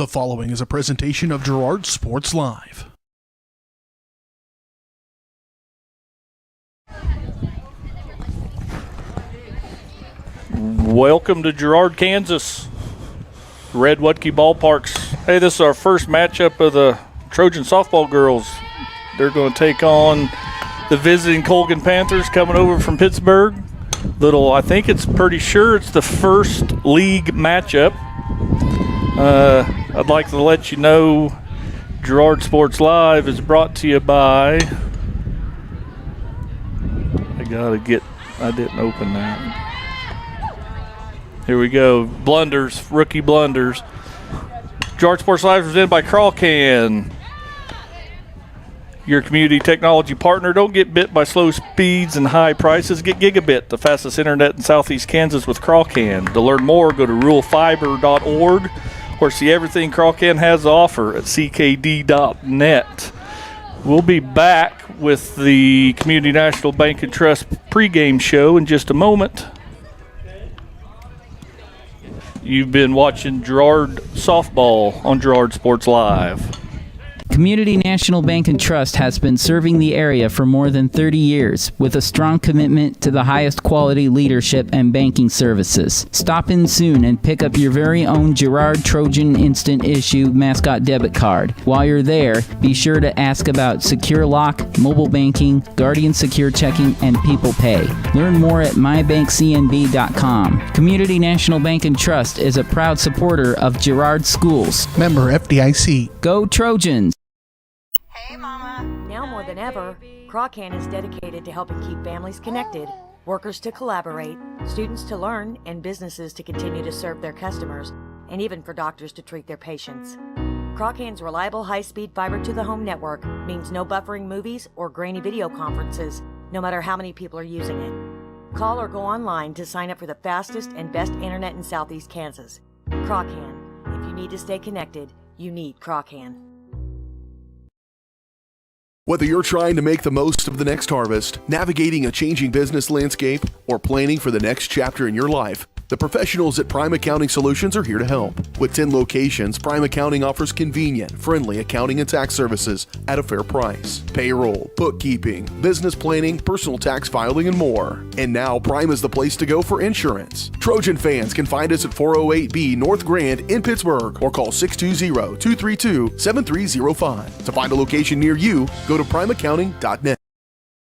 The following is a presentation of Girard Sports Live. Welcome to Girard, Kansas. Red Wutke Ballparks. Hey, this is our first matchup of the Trojan softball girls. They're going to take on the visiting Colgan Panthers coming over from Pittsburgh. I think it's pretty sure it's the first league matchup. I'd like to let you know Girard Sports Live is brought to you by, I didn't open that. Here we go, rookie blunders. Girard Sports Live is presented by Crawcan, your community technology partner. Don't get bit by slow speeds and high prices. Get gigabit, the fastest internet in Southeast Kansas with Crawcan. To learn more, go to ruralfiber.org or see everything Crawcan has to offer at ckd.net. We'll be back with the Community National Bank and Trust pregame show in just a moment. You've been watching Girard softball on Girard Sports Live. Community National Bank and Trust has been serving the area for more than 30 years with a strong commitment to the highest quality leadership and banking services. Stop in soon and pick up your very own Girard Trojan Instant Issue mascot debit card. While you're there, be sure to ask about Secure Lock, mobile banking, Guardian Secure Checking, and People Pay. Learn more at mybankcnb.com. Community National Bank and Trust is a proud supporter of Girard Schools. Member FDIC. Go Trojans! Hey, Mama. Now more than ever, Crawcan is dedicated to helping keep families connected, workers to collaborate, students to learn, and businesses to continue to serve their customers, and even for doctors to treat their patients. Crawcan's reliable high-speed fiber-to-the-home network means no buffering movies or grainy video conferences, no matter how many people are using it. Call or go online to sign up for the fastest and best internet in Southeast Kansas. Crawcan. If you need to stay connected, you need Crawcan. Whether you're trying to make the most of the next harvest, navigating a changing business landscape, or planning for the next chapter in your life, the professionals at Prime Accounting Solutions are here to help. With 10 locations, Prime Accounting offers convenient, friendly accounting and tax services at a fair price. Payroll, bookkeeping, business planning, personal tax filing, and more. And now Prime is the place to go for insurance. Trojan fans can find us at 408B North Grand in Pittsburgh or call 620-232-7305. To find a location near you, go to primeaccounting.net.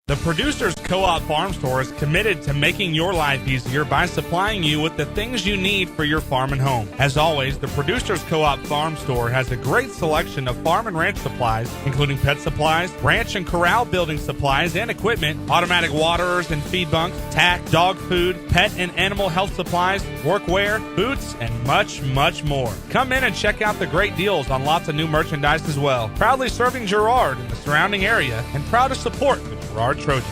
The Producers Co-op Farm Store is committed to making your life easier by supplying you with the things you need for your farm and home. As always, the Producers Co-op Farm Store has a great selection of farm and ranch supplies, including pet supplies, ranch and corral building supplies and equipment, automatic waterers and feed bunks, tack, dog food, pet and animal health supplies, workwear, boots, and much, much more. Come in and check out the great deals on lots of new merchandise as well. Proudly serving Girard and the surrounding area, and proud to support the Girard Trojans.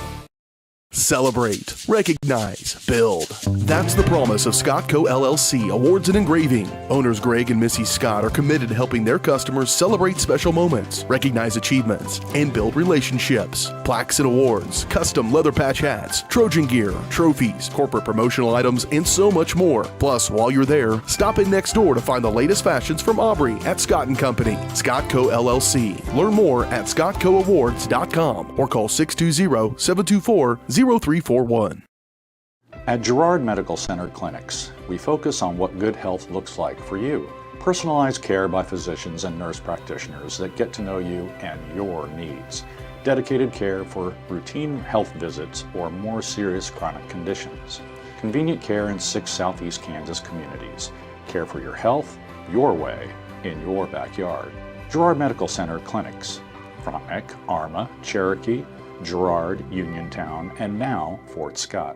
Celebrate, recognize, build. That's the promise of Scott Co. LLC Awards and Engraving. Owners Greg and Missy Scott are committed to helping their customers celebrate special moments, recognize achievements, and build relationships. Plaques and awards, custom leather patch hats, Trojan gear, trophies, corporate promotional items, and so much more. Plus, while you're there, stop in next door to find the latest fashions from Aubrey at Scott & Company. Scott Co. LLC. Learn more at scottcoawards.com or call 620-724-0341. At Girard Medical Center Clinics, we focus on what good health looks like for you. Personalized care by physicians and nurse practitioners that get to know you and your needs. Dedicated care for routine health visits or more serious chronic conditions. Convenient care in 6 Southeast Kansas communities. Care for your health, your way, in your backyard. Girard Medical Center Clinics. Frontenac, Arma, Cherokee, Girard, Uniontown, and now Fort Scott.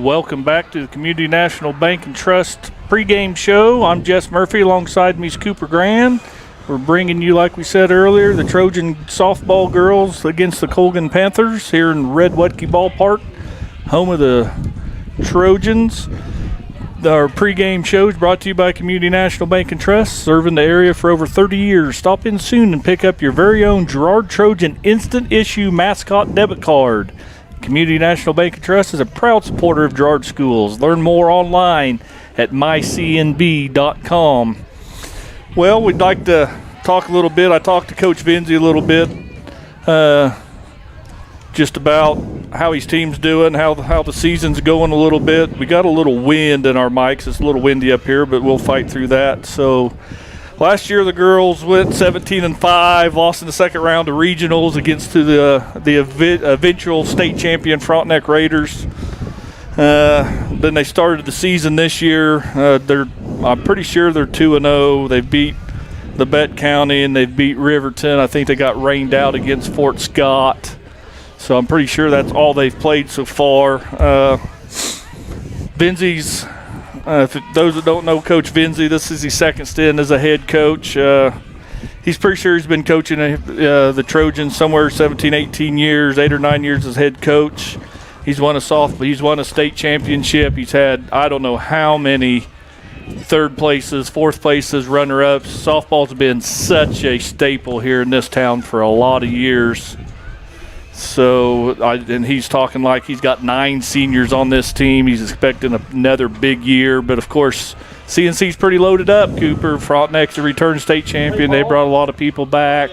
welcome back to the Community National Bank and Trust pregame show. I'm Jess Murphy. Alongside me is Cooper Grand. We're bringing you, like we said earlier, the Trojan softball girls against the Colgan Panthers here in Red Wetke Ballpark, home of the Trojans. Our pregame show is brought to you by Community National Bank and Trust, serving the area for over 30 years. Stop in soon and pick up your very own Girard Trojan instant issue mascot debit card. Community National Bank and Trust is a proud supporter of Girard schools. Learn more online at mycnb.com. Well, we'd like to talk a little bit. I talked to Coach Vinzi a little bit just about how his team's doing, how the season's going a little bit. We got a little wind in our mics. It's a little windy up here, but we'll fight through that. So last year the girls went 17-5, lost in the second round of regionals against the eventual state champion Frontenac Raiders. Then they started the season this year. I'm pretty sure they're 2-0. They've beat the Bet County and they've beat Riverton. I think they got rained out against Fort Scott. So I'm pretty sure that's all they've played so far. Vinzi's, those that don't know Coach Vinzi, this is his second stint as a head coach. He's pretty sure he's been coaching the Trojans somewhere 17, 18 years, 8 or 9 years as head coach. He's won a state championship. He's had I don't know how many third places, fourth places, runner-ups. Softball's been such a staple here in this town for a lot of years. So, and he's talking like he's got 9 seniors on this team. He's expecting another big year. But, of course, CNC's pretty loaded up, Cooper. Frontenac's a return state champion. They brought a lot of people back.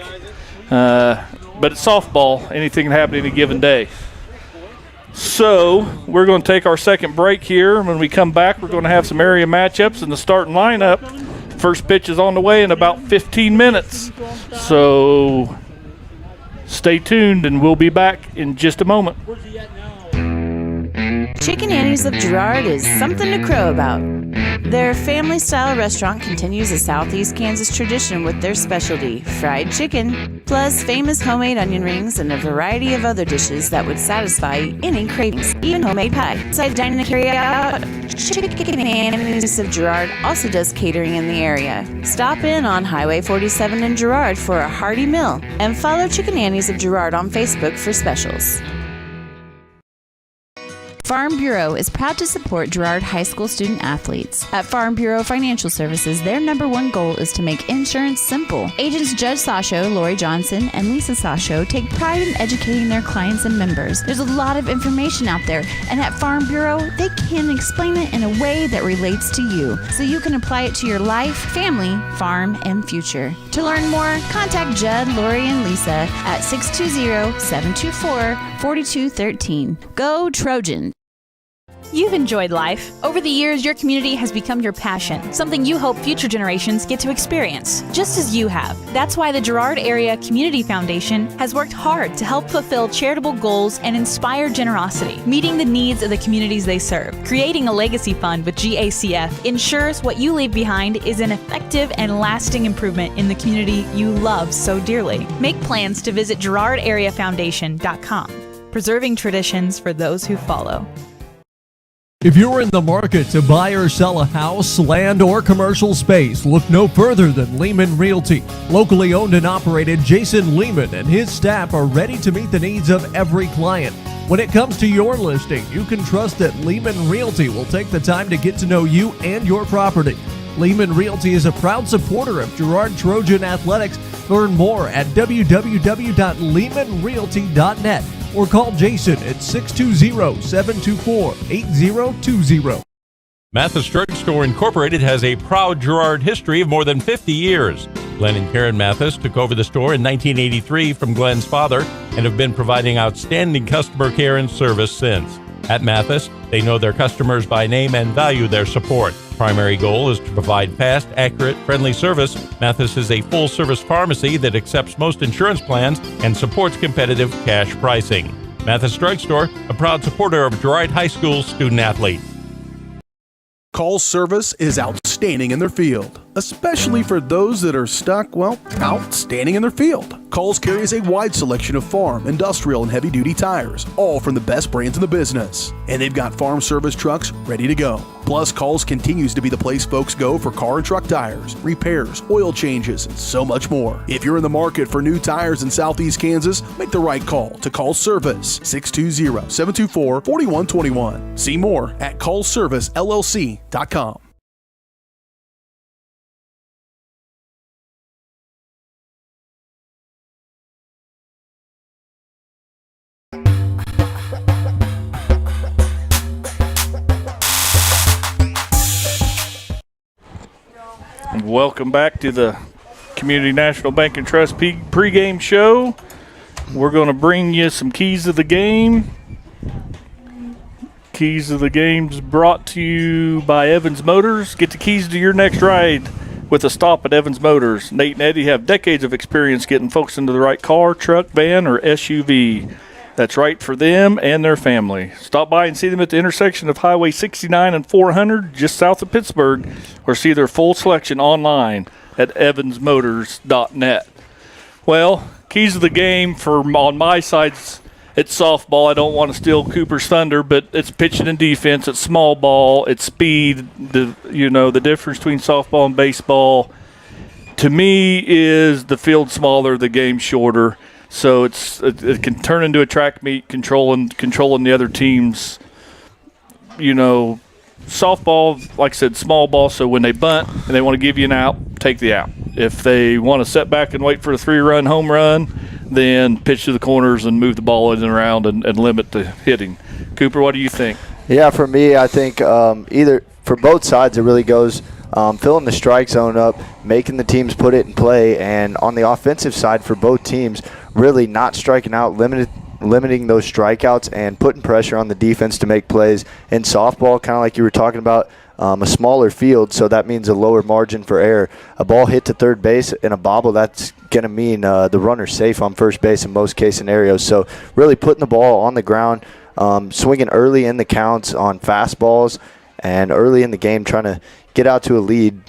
But it's softball. Anything can happen any given day. So we're going to take our second break here. When we come back, we're going to have some area matchups in the starting lineup. First pitch is on the way in about 15 minutes. So stay tuned, and we'll be back in just a moment. Chicken Annie's of Girard is something to crow about. Their family-style restaurant continues a Southeast Kansas tradition with their specialty, fried chicken, plus famous homemade onion rings and a variety of other dishes that would satisfy any cravings, even homemade pie. Besides dining and carry out, Chicken Annie's of Girard also does catering in the area. Stop in on Highway 47 in Girard for a hearty meal, and follow Chicken Annie's of Girard on Facebook for specials. Farm Bureau is proud to support Girard High School student athletes. At Farm Bureau Financial Services, their #1 goal is to make insurance simple. Agents Judge Sasho, Lori Johnson, and Lisa Sasho take pride in educating their clients and members. There's a lot of information out there, and at Farm Bureau, they can explain it in a way that relates to you, so you can apply it to your life, family, farm, and future. To learn more, contact Judd, Lori, and Lisa at 620-724-4213. Go Trojans! You've enjoyed life. Over the years, your community has become your passion, something you hope future generations get to experience, just as you have. That's why the Girard Area Community Foundation has worked hard to help fulfill charitable goals and inspire generosity, meeting the needs of the communities they serve. Creating a legacy fund with GACF ensures what you leave behind is an effective and lasting improvement in the community you love so dearly. Make plans to visit GirardAreaFoundation.com, preserving traditions for those who follow. If you're in the market to buy or sell a house, land, or commercial space, look no further than Lehman Realty. Locally owned and operated, Jason Lehman and his staff are ready to meet the needs of every client. When it comes to your listing, you can trust that Lehman Realty will take the time to get to know you and your property. Lehman Realty is a proud supporter of Girard Trojan Athletics. Learn more at www.lehmanrealty.net. or call Jason at 620-724-8020. Mathis Drug Store Incorporated has a proud Girard history of more than 50 years. Glenn and Karen Mathis took over the store in 1983 from Glenn's father and have been providing outstanding customer care and service since. At Mathis, they know their customers by name and value their support. Primary goal is to provide fast, accurate, friendly service. Mathis is a full-service pharmacy that accepts most insurance plans and supports competitive cash pricing. Mathis Drug Store, a proud supporter of Girard High School student-athletes. Call service is outstanding in their field. especially for those that are stuck, well, out standing in their field. Coles carries a wide selection of farm, industrial, and heavy-duty tires, all from the best brands in the business. And they've got farm service trucks ready to go. Plus, Coles continues to be the place folks go for car and truck tires, repairs, oil changes, and so much more. If you're in the market for new tires in Southeast Kansas, make the right call to Coles Service, 620-724-4121. See more at ColesServiceLLC.com. Welcome back to the Community National Bank and Trust pregame show. We're going to bring you some keys of the game. Keys of the game's brought to you by Evans Motors. Get the keys to your next ride with a stop at Evans Motors. Nate and Eddie have decades of experience getting folks into the right car, truck, van, or SUV that's right for them and their family. Stop by and see them at the intersection of Highway 69 and 400 just south of Pittsburgh, or see their full selection online at evansmotors.net. Well, keys of the game on my side, it's softball. I don't want to steal Cooper's thunder, but it's pitching and defense. It's small ball. It's speed. The difference between softball and baseball, to me, is the field smaller, the game shorter. So it can turn into a track meet, controlling the other teams. Softball, like I said, small ball. So when they bunt and they want to give you an out, take the out. If they want to sit back and wait for a 3-run home run, then pitch to the corners and move the ball in and around and limit the hitting. Cooper, what do you think? Yeah, for me, I think either for both sides, it really goes filling the strike zone up, making the teams put it in play, and on the offensive side for both teams, really not striking out, limiting those strikeouts and putting pressure on the defense to make plays. In softball, kind of like you were talking about, a smaller field, so that means a lower margin for error. A ball hit to third base in a bobble, that's going to mean the runner's safe on first base in most case scenarios. So really putting the ball on the ground, swinging early in the counts on fastballs, and early in the game trying to get out to a lead,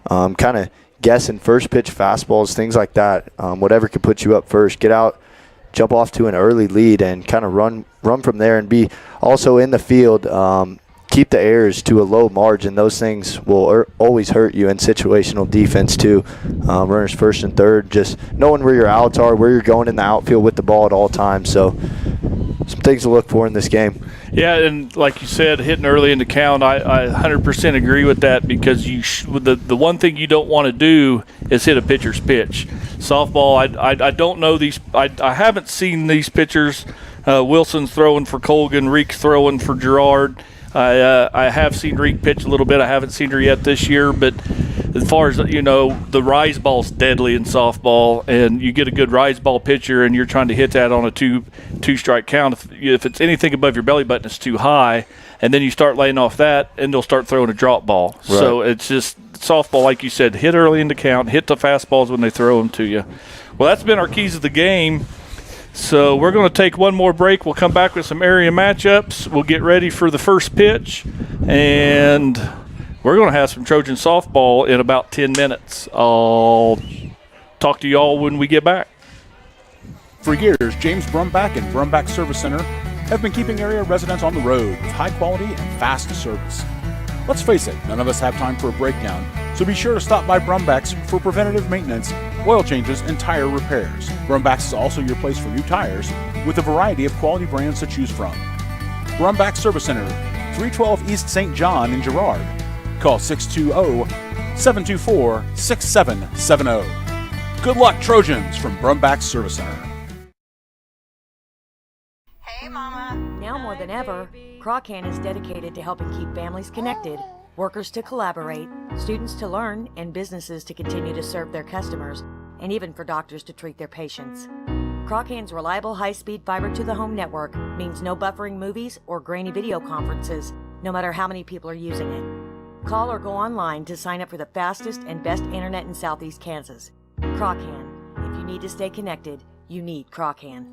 kind of guessing first pitch fastballs, things like that, whatever could put you up first. Get out, jump off to an early lead, and kind of run from there, and be also in the field. Keep the errors to a low margin. Those things will always hurt you in situational defense too. Runners first and third, just knowing where your outs are, where you're going in the outfield with the ball at all times. So some things to look for in this game. Yeah, and like you said, hitting early in the count, I 100% agree with that, because the one thing you don't want to do is hit a pitcher's pitch. Softball, I don't know these. I haven't seen these pitchers. Wilson's throwing for Colgan, Reek's throwing for Girard. I have seen Reek pitch a little bit. I haven't seen her yet this year, but as far as, the rise ball's deadly in softball, and you get a good rise ball pitcher and you're trying to hit that on a two-strike count. If it's anything above your belly button, it's too high, and then you start laying off that, and they'll start throwing a drop ball. Right. So it's just softball, like you said, hit early in the count, hit the fastballs when they throw them to you. Well, that's been our keys of the game. So we're going to take one more break. We'll come back with some area matchups. We'll get ready for the first pitch, and we're going to have some Trojan softball in about 10 minutes. I'll talk to you all when we get back. For years, James Brumbach and Brumbach Service Center have been keeping area residents on the road with high quality and fast service. Let's face it, none of us have time for a breakdown, so be sure to stop by Brumbach's for preventative maintenance, oil changes, and tire repairs. Brumbach's is also your place for new tires with a variety of quality brands to choose from. Brumbach Service Center, 312 East St. John in Girard. Call 620-724-6770. Good luck, Trojans, from Brumbach Service Center. Hey, Mama. Now more than ever, Crawcan is dedicated to helping keep families connected, workers to collaborate, students to learn, and businesses to continue to serve their customers, and even for doctors to treat their patients. Crawcan's reliable high-speed fiber-to-the-home network means no buffering movies or grainy video conferences, no matter how many people are using it. Call or go online to sign up for the fastest and best internet in Southeast Kansas. Crawcan. If you need to stay connected, you need Crawcan.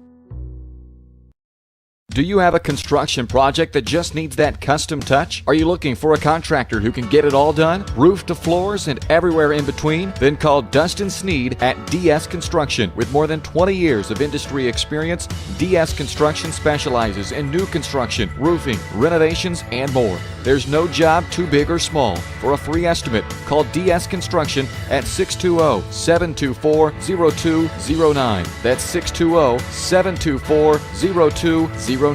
Do you have a construction project that just needs that custom touch? Are you looking for a contractor who can get it all done? Roof to floors and everywhere in between? Then call Dustin Sneed at DS Construction. With more than 20 years of industry experience, DS Construction specializes in new construction, roofing, renovations, and more. There's no job too big or small. For a free estimate, call DS Construction at 620-724-0209. That's 620-724-0209.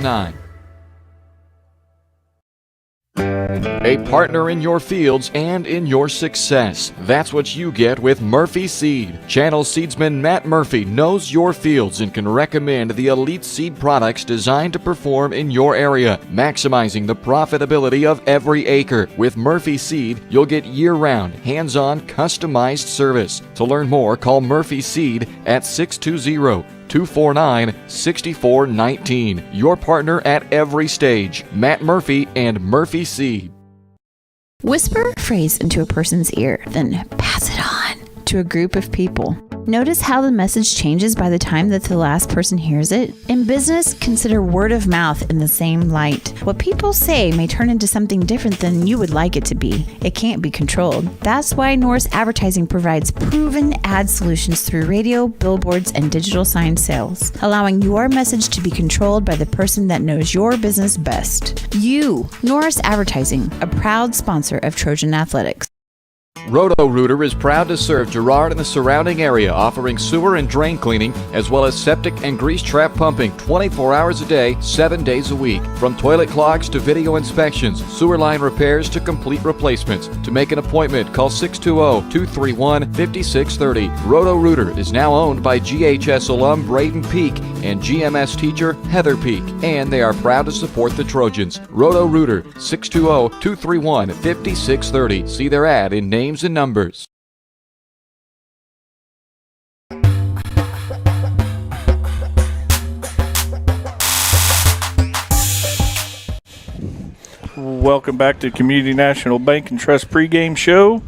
A partner in your fields and in your success. That's what you get with Murphy Seed. Channel seedsman Matt Murphy knows your fields and can recommend the elite seed products designed to perform in your area, maximizing the profitability of every acre. With Murphy Seed, you'll get year-round, hands-on, customized service. To learn more, call Murphy Seed at 620-249-6419. Your partner at every stage. Matt Murphy and Murphy Seed. Whisper a phrase into a person's ear, then pass it on to a group of people. Notice how the message changes by the time that the last person hears it? In business, consider word of mouth in the same light. What people say may turn into something different than you would like it to be. It can't be controlled. That's why Norris Advertising provides proven ad solutions through radio, billboards, and digital sign sales, allowing your message to be controlled by the person that knows your business best. You, Norris Advertising, a proud sponsor of Trojan Athletics. Roto-Rooter is proud to serve Girard and the surrounding area, offering sewer and drain cleaning, as well as septic and grease trap pumping 24 hours a day, 7 days a week. From toilet clogs to video inspections, sewer line repairs to complete replacements. To make an appointment, call 620-231-5630. Roto-Rooter is now owned by GHS alum Braden Peak and GMS teacher Heather Peak, and they are proud to support the Trojans. Roto-Rooter, 620-231-5630. See their ad in names and numbers. Welcome back to Community National Bank and Trust pregame show.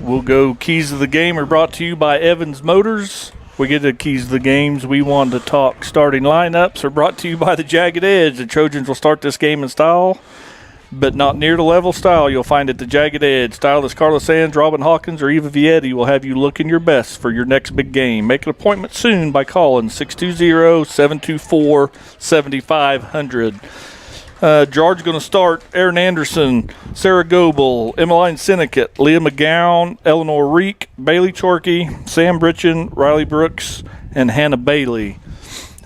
We'll go keys of the game are brought to you by Evans Motors. We get the keys of the games. We want to talk starting lineups are brought to you by the Jagged Edge. The Trojans will start this game in style, but not near the level style you'll find at the Jagged Edge. Stylists Carlos Sands, Robin Hawkins, or Eva Vietti will have you looking your best for your next big game. Make an appointment soon by calling 620-724-7500. Girard's going to start. Aaron Anderson, Sarah Goebel, Emmeline Syndicate, Leah McGowan, Eleanor Reek, Bailey Chorkey, Sam Britchin, Riley Brooks, and Hannah Bailey.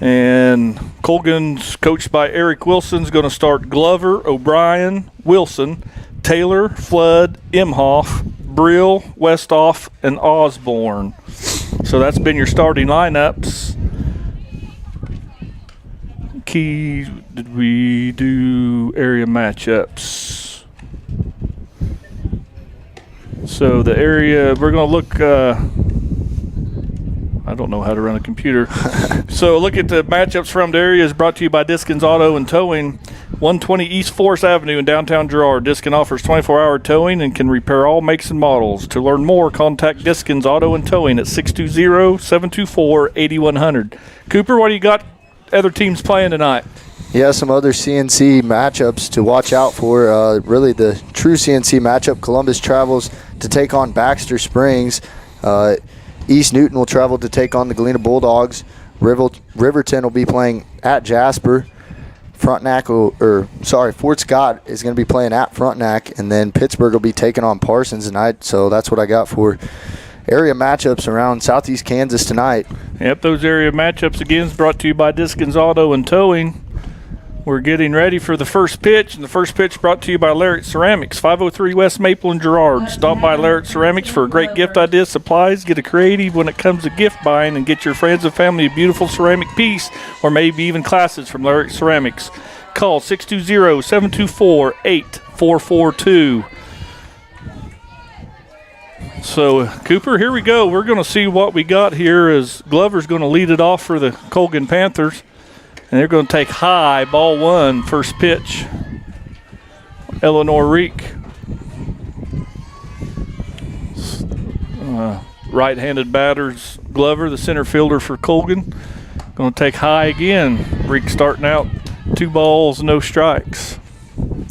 And Colgan's coached by Eric Wilson is going to start Glover, O'Brien, Wilson, Taylor, Flood, Imhoff, Brill, Westhoff, and Osborne. So that's been your starting lineups. Key, did we do area matchups? So the area, we're going to look, I don't know how to run a computer. So look at the matchups from the area is brought to you by Diskins Auto and Towing, 120 East Forest Avenue in downtown Girard. Diskin offers 24-hour towing and can repair all makes and models. To learn more, contact Diskins Auto and Towing at 620-724-8100. Cooper, what do you got other teams playing tonight? Yeah, some other CNC matchups to watch out for. Really the true CNC matchup, Columbus travels to take on Baxter Springs. East Newton will travel to take on the Galena Bulldogs. Riverton will be playing at Jasper. Fort Scott is going to be playing at Frontenac, and then Pittsburgh will be taking on Parsons tonight. So that's what I got for area matchups around southeast Kansas tonight. Yep, those area matchups again is brought to you by Diskins Auto and Towing. We're getting ready for the first pitch, and the first pitch brought to you by Larrett Ceramics, 503 West Maple in Girard. Stop by Larrett Ceramics for great gift ideas, supplies. Get a creative when it comes to gift buying, and get your friends and family a beautiful ceramic piece, or maybe even classes from Larrett Ceramics. Call 620-724-8442. So, Cooper, here we go. We're going to see what we got here as Glover's going to lead it off for the Colgan Panthers. And they're going to take high, ball one, first pitch. Eleanor Reek. Right-handed batters, Glover, the center fielder for Colgan. Going to take high again. Reek starting out 2 balls, no strikes.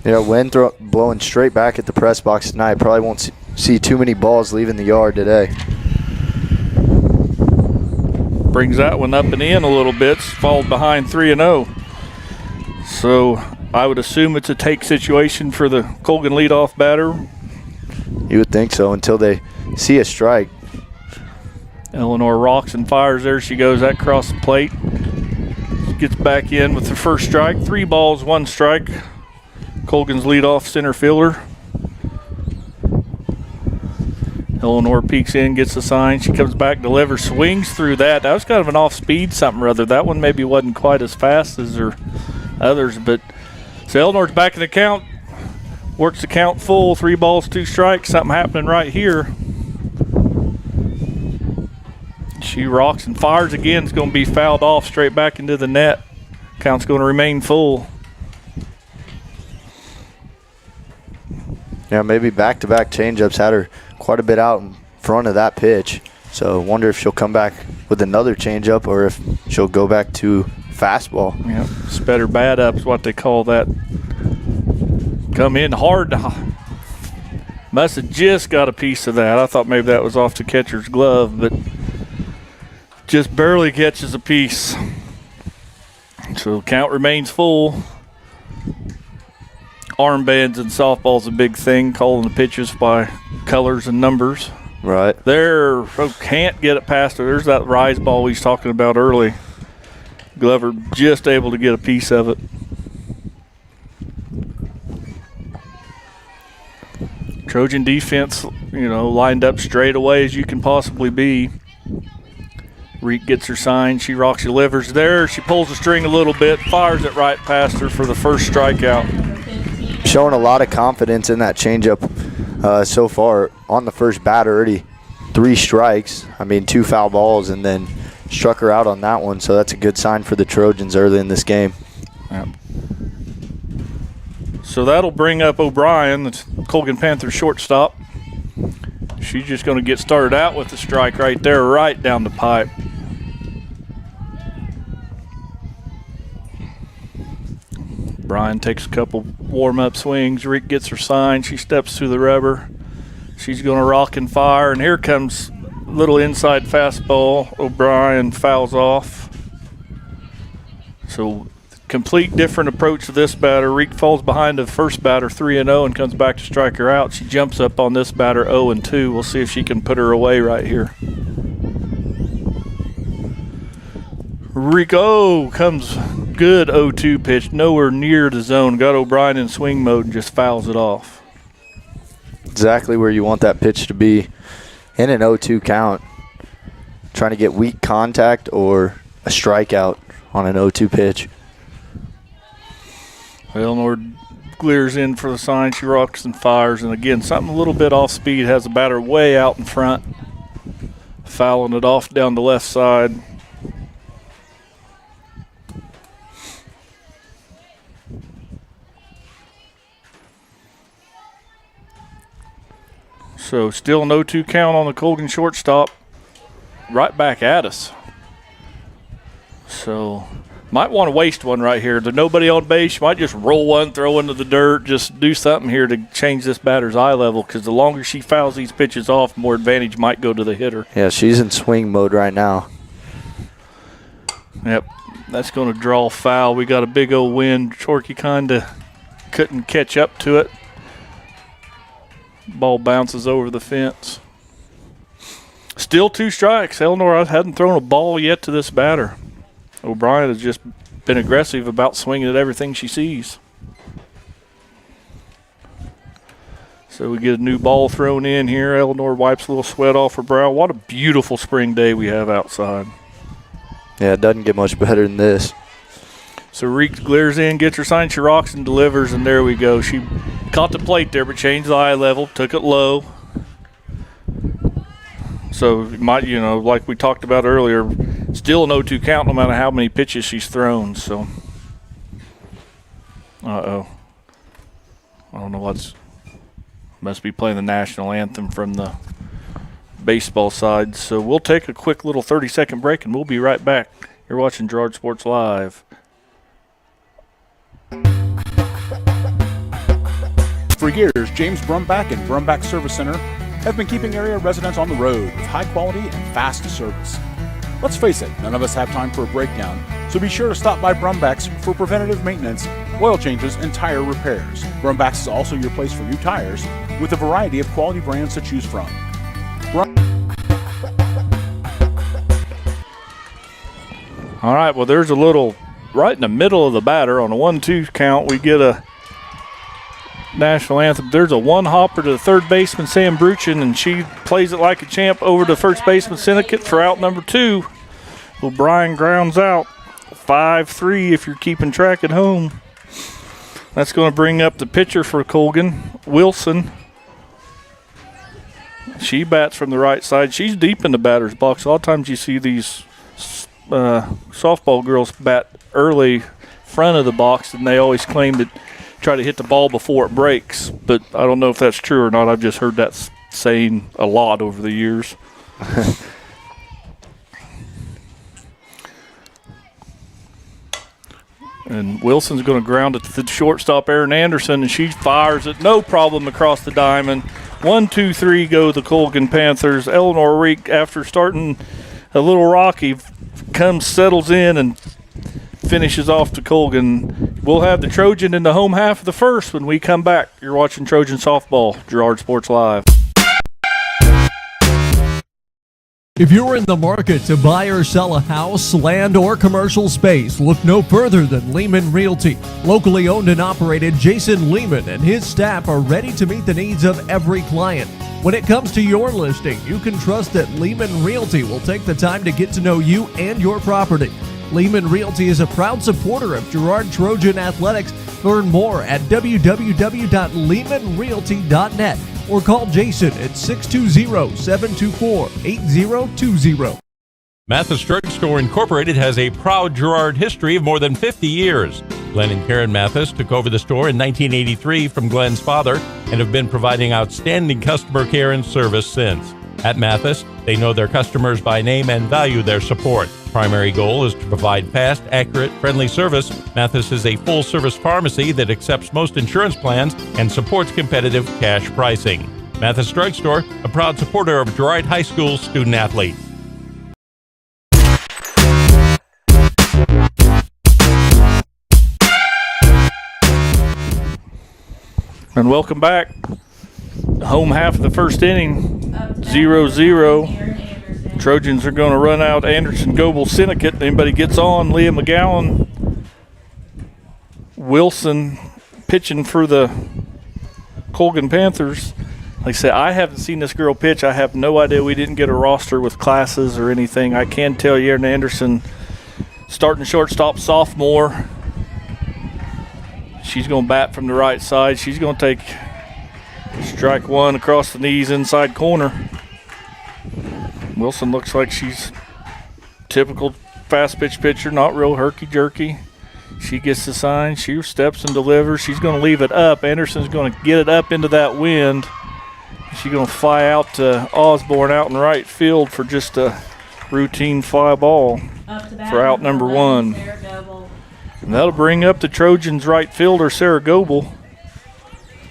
Yeah, wind blowing straight back at the press box tonight. Probably won't see too many balls leaving the yard today. Brings that one up and in a little bit. Falls behind 3-0. So I would assume it's a take situation for the Colgan leadoff batter. You would think so until they see a strike. Eleanor rocks and fires. There she goes across the plate. Gets back in with the first strike. 3 balls, 1 strike. Colgan's leadoff center fielder. Eleanor peeks in, gets the sign. She comes back, delivers, swings through that. That was kind of an off-speed something or other. That one maybe wasn't quite as fast as her others, but so Eleanor's back in the count. Works the count full. 3 balls, 2 strikes. Something happening right here. She rocks and fires again. It's going to be fouled off straight back into the net. Count's going to remain full. Yeah, maybe back-to-back changeups had her quite a bit out in front of that pitch. So wonder if she'll come back with another changeup or if she'll go back to fastball. Yeah, better bad up is what they call that. Come in hard. Must have just got a piece of that. I thought maybe that was off the catcher's glove, but just barely catches a piece. So count remains full. Armbands and softball's a big thing, calling the pitches by colors and numbers. Right. There, can't get it past her. There's that rise ball we was talking about early. Glover just able to get a piece of it. Trojan defense, lined up straight away as you can possibly be. Reek gets her sign. She rocks, she delivers there. She pulls the string a little bit, fires it right past her for the first strikeout. Showing a lot of confidence in that changeup so far. On the first bat already, 3 strikes. 2 foul balls, and then struck her out on that one. So that's a good sign for the Trojans early in this game. Yep. So that'll bring up O'Brien, the Colgan Panthers shortstop. She's just going to get started out with the strike right there, right down the pipe. Brian takes a couple warm-up swings. Rick gets her sign. She steps through the rubber. She's going to rock and fire, and here comes a little inside fastball. O'Brien fouls off. So complete different approach to this batter. Reek falls behind the first batter 3-0 and comes back to strike her out. She jumps up on this batter 0-2. We'll see if she can put her away right here. Rico comes good 0-2 pitch, nowhere near the zone. Got O'Brien in swing mode and just fouls it off. Exactly where you want that pitch to be in an 0-2 count. Trying to get weak contact or a strikeout on an 0-2 pitch. Eleanor clears in for the sign. She rocks and fires, and again, something a little bit off speed. Has the batter way out in front. Fouling it off down the left side. So still an 0-2 count on the Colgan shortstop. Right back at us. So might want to waste one right here. There's nobody on base. You might just roll one, throw into the dirt, just do something here to change this batter's eye level, because the longer she fouls these pitches off, more advantage might go to the hitter. Yeah, she's in swing mode right now. Yep, that's going to draw foul. We got a big old wind. Chorky kind of couldn't catch up to it. Ball bounces over the fence. Still 2 strikes. Eleanor hadn't thrown a ball yet to this batter. O'Brien has just been aggressive about swinging at everything she sees. So we get a new ball thrown in here. Eleanor wipes a little sweat off her brow. What a beautiful spring day we have outside. Yeah, it doesn't get much better than this. So Reek glares in, gets her sign, she rocks and delivers, and there we go. She caught the plate there, but changed the eye level, took it low. So it might, like we talked about earlier, still an 0-2 count no matter how many pitches she's thrown. So, I don't know must be playing the national anthem from the baseball side. So we'll take a quick little 30-second break, and we'll be right back You're watching Girard Sports Live. For years, James Brumback and Brumback Service Center have been keeping area residents on the road with high quality and fast service. Let's face it, none of us have time for a breakdown, so be sure to stop by Brumback's for preventative maintenance, oil changes, and tire repairs. Brumback's is also your place for new tires with a variety of quality brands to choose from. All right, well, there's a little right in the middle of the batter on a 1-2 count. We get a national anthem. There's a one hopper to the third baseman, Sam Bruchin, and she plays it like a champ over to first baseman Syndicate for out number 2. Well, Brian grounds out 5-3 if you're keeping track at home. That's going to bring up the pitcher for Colgan, Wilson. She bats from the right side. She's deep in the batter's box. A lot of times you see these softball girls bat early front of the box, and they always claim that try to hit the ball before it breaks, but I don't know if that's true or not. I've just heard that saying a lot over the years. And Wilson's going to ground it to the shortstop, Erin Anderson, and she fires it no problem across the diamond. 1-2-3 go the Colgan Panthers. Eleanor Reek, after starting a little rocky, settles in and finishes off to Colgan. We'll have the Trojan in the home half of the first when we come back. You're watching Trojan Softball, Girard Sports Live. If you're in the market to buy or sell a house, land, or commercial space, look no further than Lehman Realty. Locally owned and operated, Jason Lehman and his staff are ready to meet the needs of every client. When it comes to your listing, you can trust that Lehman Realty will take the time to get to know you and your property. Lehman Realty is a proud supporter of Girard Trojan Athletics. Learn more at www.lehmanrealty.net or call Jason at 620-724-8020. Mathis Drug Store Incorporated has a proud Girard history of more than 50 years. Glenn and Karen Mathis took over the store in 1983 from Glenn's father and have been providing outstanding customer care and service since. At Mathis, they know their customers by name and value their support. Primary goal is to provide fast, accurate, friendly service. Mathis is a full-service pharmacy that accepts most insurance plans and supports competitive cash pricing. Mathis Drug Store, a proud supporter of Girard High School student-athletes. And welcome back. Home half of the first inning, 0-0. Trojans are going to run out Anderson, Goebel, Syndicate. Anybody gets on, Leah McGowan. Wilson pitching for the Colgan Panthers. Like I said, I haven't seen this girl pitch. I have no idea. We didn't get a roster with classes or anything. I can tell you, Erin Anderson, starting shortstop, sophomore. She's going to bat from the right side. She's going to take strike one across the knees, inside corner. Wilson looks like she's typical fast pitch pitcher, not real herky-jerky. She gets the sign. She steps and delivers. She's going to leave it up. Anderson's going to get it up into that wind. She's going to fly out to Osborne out in right field for just a routine fly ball for out number 1. And that'll bring up the Trojans' right fielder, Sarah Goebel.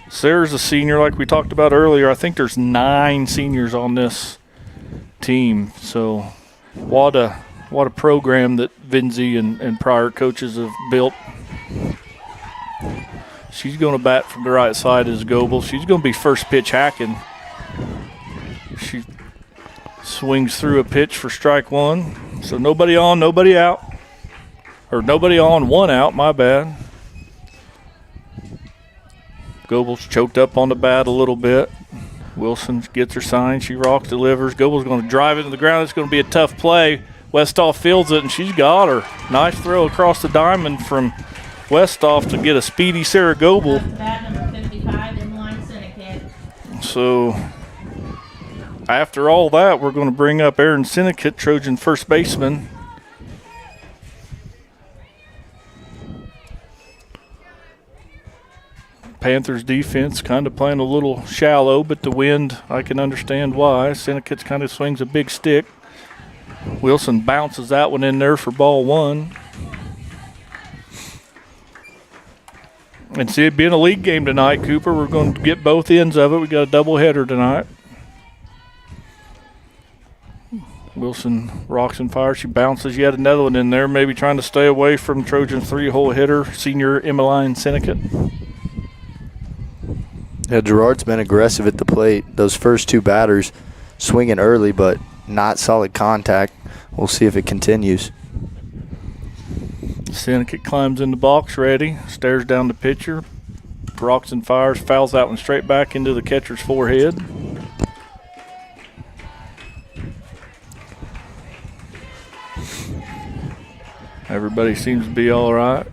Sarah's a senior like we talked about earlier. I think there's 9 seniors on this team. So what a program that Vinzi and prior coaches have built. She's going to bat from the right side as Goebel. She's going to be first pitch hacking. She swings through a pitch for strike one. So nobody on, nobody out. Or nobody on, 1 out, my bad. Goebel's choked up on the bat a little bit. Wilson gets her sign. She rocks, delivers. Goebel's going to drive it to the ground. It's going to be a tough play. Westhoff fields it, and she's got her. Nice throw across the diamond from Westhoff to get a speedy Sarah Goebel. So after all that, we're going to bring up Aaron Syndicate, Trojan first baseman. Panthers defense kind of playing a little shallow, but the wind, I can understand why. Syndicates kind of swings a big stick. Wilson bounces that one in there for ball 1. And see, it being a league game tonight, Cooper, we're going to get both ends of it. We got a doubleheader tonight. Wilson rocks and fires. She bounces yet another one in there, maybe trying to stay away from Trojan's 3-hole hitter, senior Emmeline Syndicate. Yeah, Girard's been aggressive at the plate. Those first 2 batters swinging early, but not solid contact. We'll see if it continues. Syndicate climbs in the box ready, stares down the pitcher, rocks and fires, fouls that one straight back into the catcher's forehead. Everybody seems to be all right.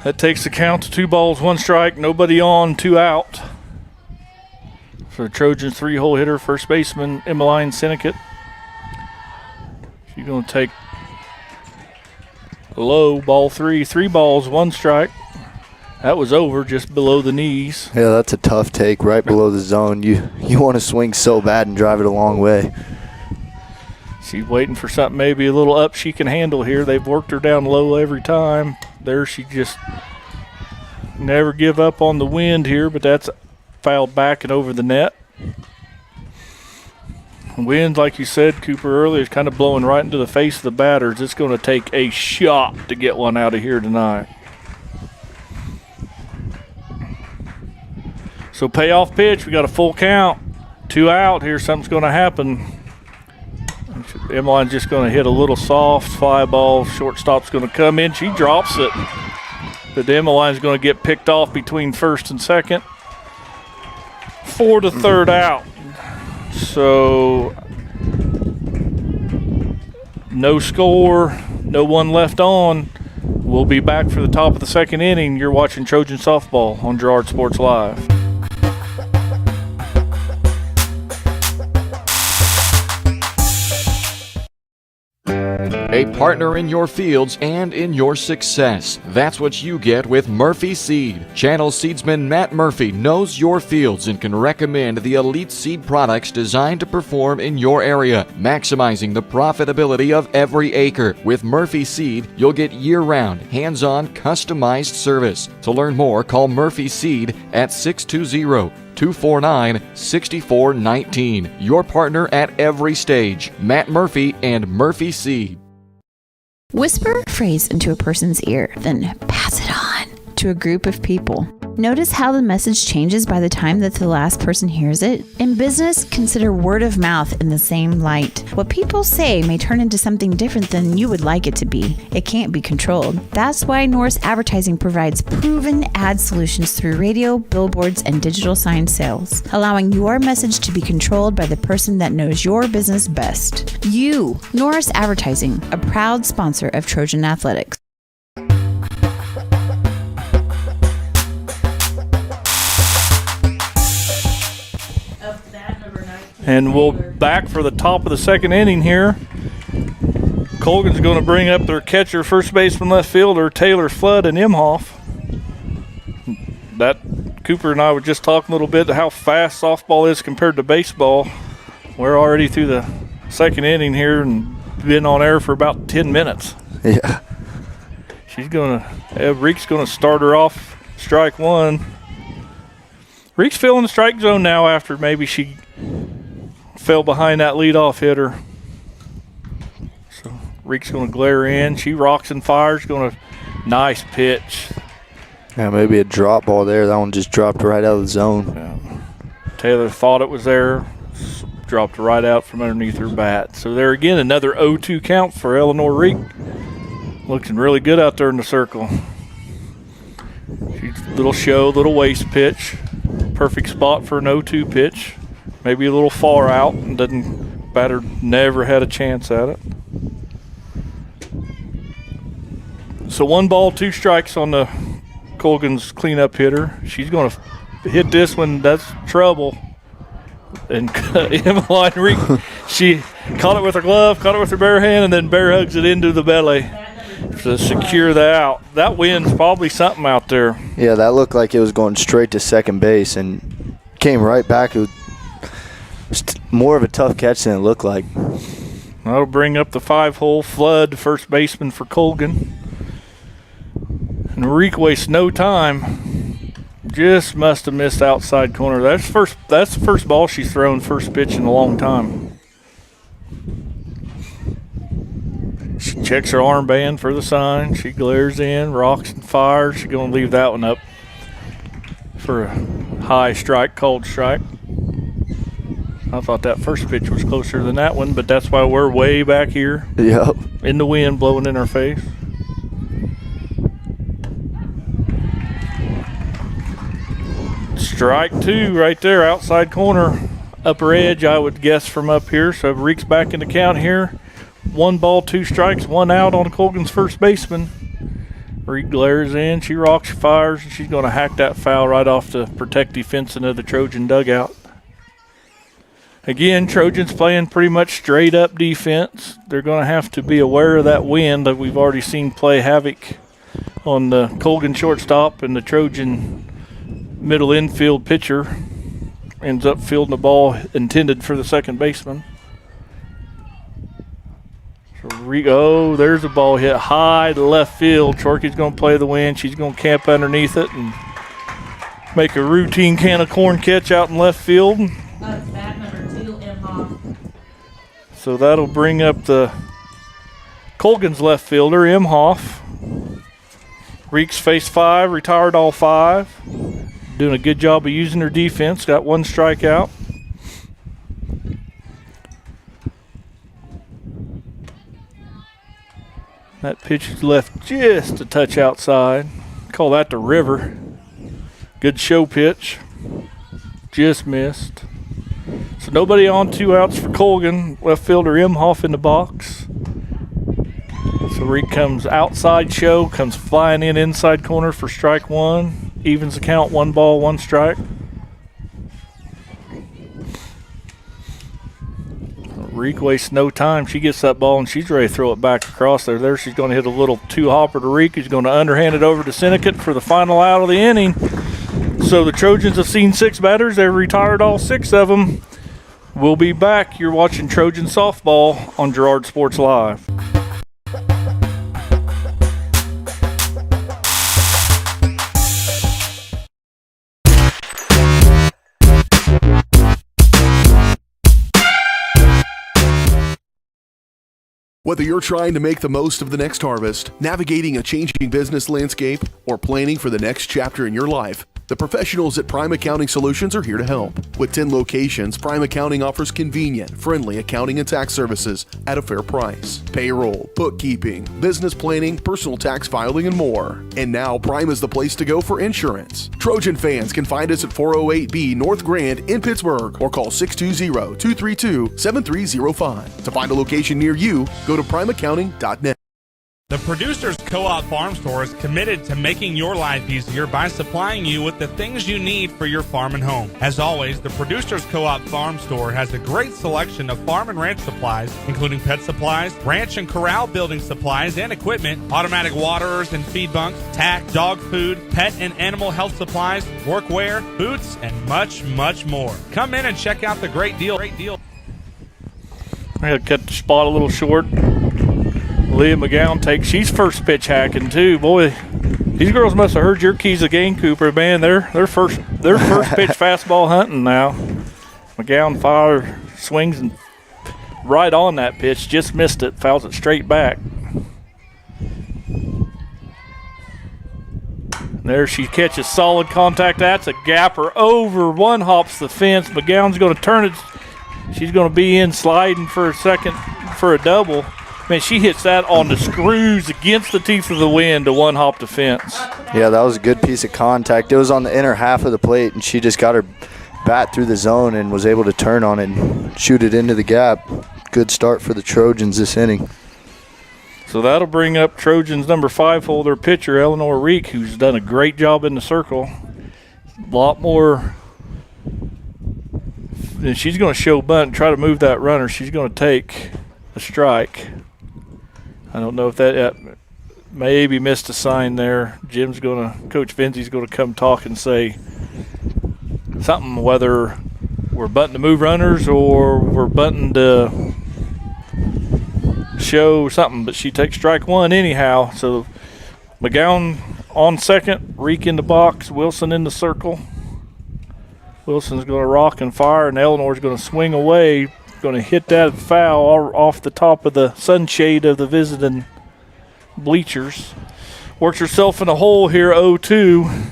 That takes the count to 2 balls, 1 strike, nobody on, 2 out. For the Trojans 3-hole hitter, first baseman, Emmeline Syndicate. She's going to take low, ball 3, 3 balls, 1 strike. That was over just below the knees. Yeah, that's a tough take right below the zone. You want to swing so bad and drive it a long way. She's waiting for something maybe a little up she can handle here. They've worked her down low every time. There she just never give up on the wind here, but that's fouled back and over the net. Wind, like you said, Cooper, earlier, is kind of blowing right into the face of the batters. It's going to take a shot to get one out of here tonight. So payoff pitch, we got a full count. 2 out here, something's going to happen. Emmeline's just going to hit a little soft fly ball. Shortstop's going to come in. She drops it. But Emmeline's going to get picked off between first and second. 4 to third out. So no score, no one left on. We'll be back for the top of the second inning. You're watching Trojan Softball on Girard Sports Live. A partner in your fields and in your success. That's what you get with Murphy Seed. Channel seedsman Matt Murphy knows your fields and can recommend the elite seed products designed to perform in your area, maximizing the profitability of every acre. With Murphy Seed, you'll get year-round, hands-on, customized service. To learn more, call Murphy Seed at 620-249-6419. Your partner at every stage. Matt Murphy and Murphy Seed. Whisper a phrase into a person's ear, then pass it on to a group of people. Notice how the message changes by the time that the last person hears it? In business, consider word of mouth in the same light. What people say may turn into something different than you would like it to be. It can't be controlled. That's why Norris Advertising provides proven ad solutions through radio, billboards, and digital sign sales, allowing your message to be controlled by the person that knows your business best. You, Norris Advertising, a proud sponsor of Trojan Athletics. And we'll back for the top of the second inning here. Colgan's going to bring up their catcher, first baseman, left fielder, Taylor Flood and Imhoff. That Cooper and I were just talking a little bit how fast softball is compared to baseball. We're already through the second inning here and been on air for about 10 minutes. Yeah. Reek's going to start her off strike 1. Reek's filling the strike zone now after maybe she fell behind that leadoff hitter. So Reek's going to glare in. She rocks and fires. Nice pitch. Yeah, maybe a drop ball there. That one just dropped right out of the zone. Yeah. Taylor thought it was there. Dropped right out from underneath her bat. So there again, another 0-2 count for Eleanor Reek. Looking really good out there in the circle. Little show, little waist pitch. Perfect spot for an 0-2 pitch. Maybe a little far out, and batter never had a chance at it. So 1 ball, 2 strikes on the Colgan's cleanup hitter. She's going to hit this one. That's trouble. And Emmeline Reek, she caught it with her glove, caught it with her bare hand, and then bear hugs it into the belly to secure that out. That wind's probably something out there. Yeah, that looked like it was going straight to second base and came right back. It more of a tough catch than it looked like. That'll bring up the 5-hole. Flood, first baseman for Colgan. And Reek wastes no time. Just must have missed outside corner. That's the first ball she's thrown, first pitch in a long time. She checks her armband for the sign. She glares in, rocks and fires. She's going to leave that one up for a high strike, called strike. I thought that first pitch was closer than that one, but that's why we're way back here. Yep. In the wind blowing in our face. Strike 2 right there, outside corner, upper edge, I would guess, from up here. So Reek's back in the count here. 1 ball, 2 strikes, 1 out on Colgan's first baseman. Reek glares in, she rocks, she fires, and she's going to hack that foul right off the protective fencing of the Trojan dugout. Again, Trojans playing pretty much straight up defense. They're going to have to be aware of that wind that we've already seen play havoc on the Colgan shortstop, and the Trojan middle infield pitcher ends up fielding the ball intended for the second baseman. So there's a ball hit high to left field. Chorky's going to play the wind. She's going to camp underneath it and make a routine can of corn catch out in left field. So that'll bring up the Colgan's left fielder, Imhoff. Reeks face 5, retired all 5. Doing a good job of using her defense. Got 1 strikeout. That pitch is left just a touch outside. Call that the river. Good show pitch. Just missed. So nobody on, 2 outs for Colgan. Left fielder Imhoff in the box. So Reek comes outside show, comes flying in inside corner for strike 1. Evens the count, 1 ball, 1 strike. Reek wastes no time. She gets that ball and she's ready to throw it back across there. There she's going to hit a little 2-hopper to Reek. He's going to underhand it over to Syndicate for the final out of the inning. So the Trojans have seen 6 batters. They've retired all 6 of them. We'll be back. You're watching Trojan Softball on Girard Sports Live. Whether you're trying to make the most of the next harvest, navigating a changing business landscape, or planning for the next chapter in your life, the professionals at Prime Accounting Solutions are here to help. With 10 locations, Prime Accounting offers convenient, friendly accounting and tax services at a fair price. Payroll, bookkeeping, business planning, personal tax filing, and more. And now Prime is the place to go for insurance. Trojan fans can find us at 408B North Grand in Pittsburgh or call 620-232-7305. To find a location near you, go to primeaccounting.net. The Producers Co-op Farm Store is committed to making your life easier by supplying you with the things you need for your farm and home. As always, the Producers Co-op Farm Store has a great selection of farm and ranch supplies, including pet supplies, ranch and corral building supplies and equipment, automatic waterers and feed bunks, tack, dog food, pet and animal health supplies, workwear, boots, and much, much more. Come in and check out the great deal. I gotta cut the spot a little short. Leah McGowan takes, she's first pitch hacking too. Boy, these girls must have heard your keys of game, Cooper. Man, they're first pitch fastball hunting now. McGowan fire swings and right on that pitch, just missed it, fouls it straight back. There she catches solid contact. That's a gapper over, 1 hops the fence. McGowan's going to turn it. She's going to be in sliding for a second for a double. Man, she hits that on the screws against the teeth of the wind to 1-hop the fence. Yeah, that was a good piece of contact. It was on the inner half of the plate, and she just got her bat through the zone and was able to turn on it and shoot it into the gap. Good start for the Trojans this inning. So that'll bring up Trojans number 5 holder pitcher, Eleanor Reek, who's done a great job in the circle. A lot more. And she's going to show bunt and try to move that runner. She's going to take a strike. I don't know if that maybe missed a sign there. Coach Vinzi's going to come talk and say something, whether we're bunting to move runners or we're bunting to show something. But she takes strike one anyhow. So McGowan on second, Reek in the box, Wilson in the circle. Wilson's going to rock and fire, and Eleanor's going to swing away, going to hit that foul off the top of the sunshade of the visiting bleachers. Works herself in a hole here, 0-2.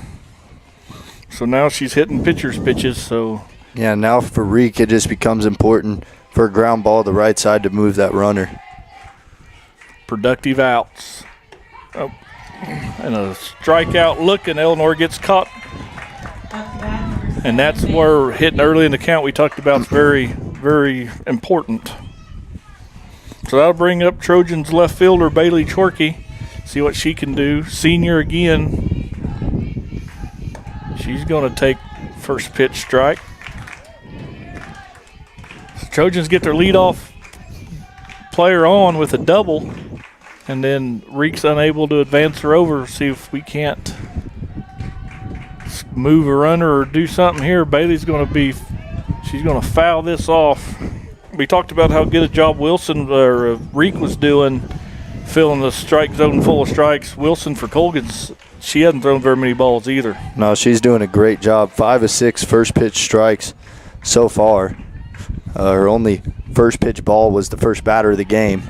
So now she's hitting pitcher's pitches. So yeah, now for Reek, it just becomes important for a ground ball to the right side to move that runner. Productive outs. Oh, and a strikeout look, and Eleanor gets caught. And that's where hitting early in the count we talked about is very, very important. So that'll bring up Trojans left fielder Bailey Chorkey. See what she can do. Senior again. She's going to take first pitch strike. So Trojans get their leadoff player on with a double. And then Reek's unable to advance her over. See if we can't move a runner or do something here. Bailey's going to be, she's going to foul this off. We talked about how good a job Wilson or Reek was doing filling the strike zone full of strikes. Wilson for Colgan's, she hasn't thrown very many balls either. No, she's doing a great job. 5 of 6 first pitch strikes so far. Her only first pitch ball was the first batter of the game.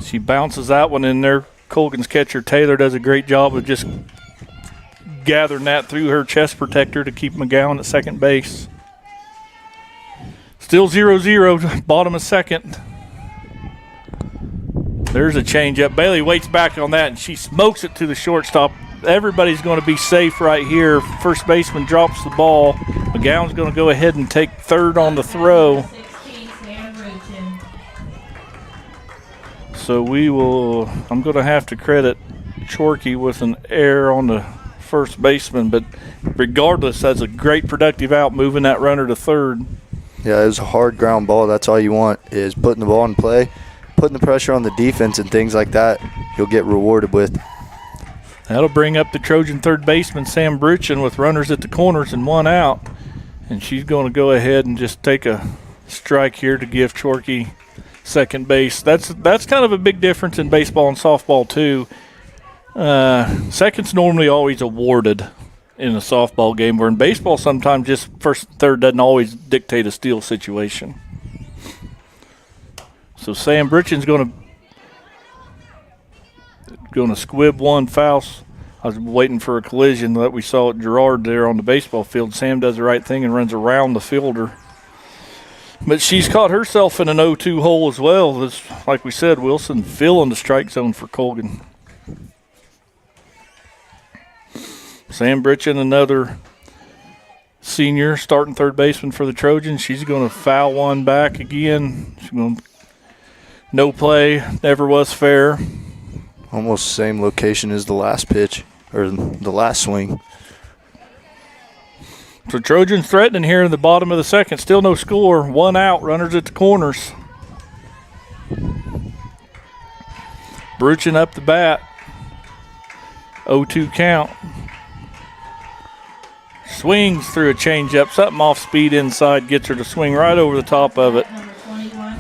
She bounces that one in there. Colgan's catcher Taylor does a great job of just gathering that through her chest protector to keep McGowan at second base. Still 0-0, bottom of second. There's a changeup. Bailey waits back on that, and she smokes it to the shortstop. Everybody's going to be safe right here. First baseman drops the ball. McGowan's going to go ahead and take third on the throw. So I'm going to have to credit Chorkey with an error on the first baseman, but regardless, that's a great productive out, moving that runner to third. Yeah, it was a hard ground ball. That's all you want, is putting the ball in play, putting the pressure on the defense and things like that. You'll get rewarded with. That'll bring up the Trojan third baseman, Sam Bruchin, with runners at the corners and one out. And she's going to go ahead and just take a strike here to give Chorkey second base. That's kind of a big difference in baseball and softball, too. Second's normally always awarded in a softball game, where in baseball sometimes just first and third doesn't always dictate a steal situation. So Sam Bruchin's going to squib one foul. I was waiting for a collision that we saw at Girard there on the baseball field. Sam does the right thing and runs around the fielder. But she's caught herself in an 0-2 hole as well. It's, like we said, Wilson filling the strike zone for Colgan. Sam Bruchin, another senior, starting third baseman for the Trojans. She's going to foul one back again. She's going to no play, never was fair. Almost the same location as the last pitch, or the last swing. So Trojans threatening here in the bottom of the second. Still no score. One out. Runners at the corners. Bruchin up the bat. 0-2 count. Swings through a changeup. Something off speed inside. Gets her to swing right over the top of it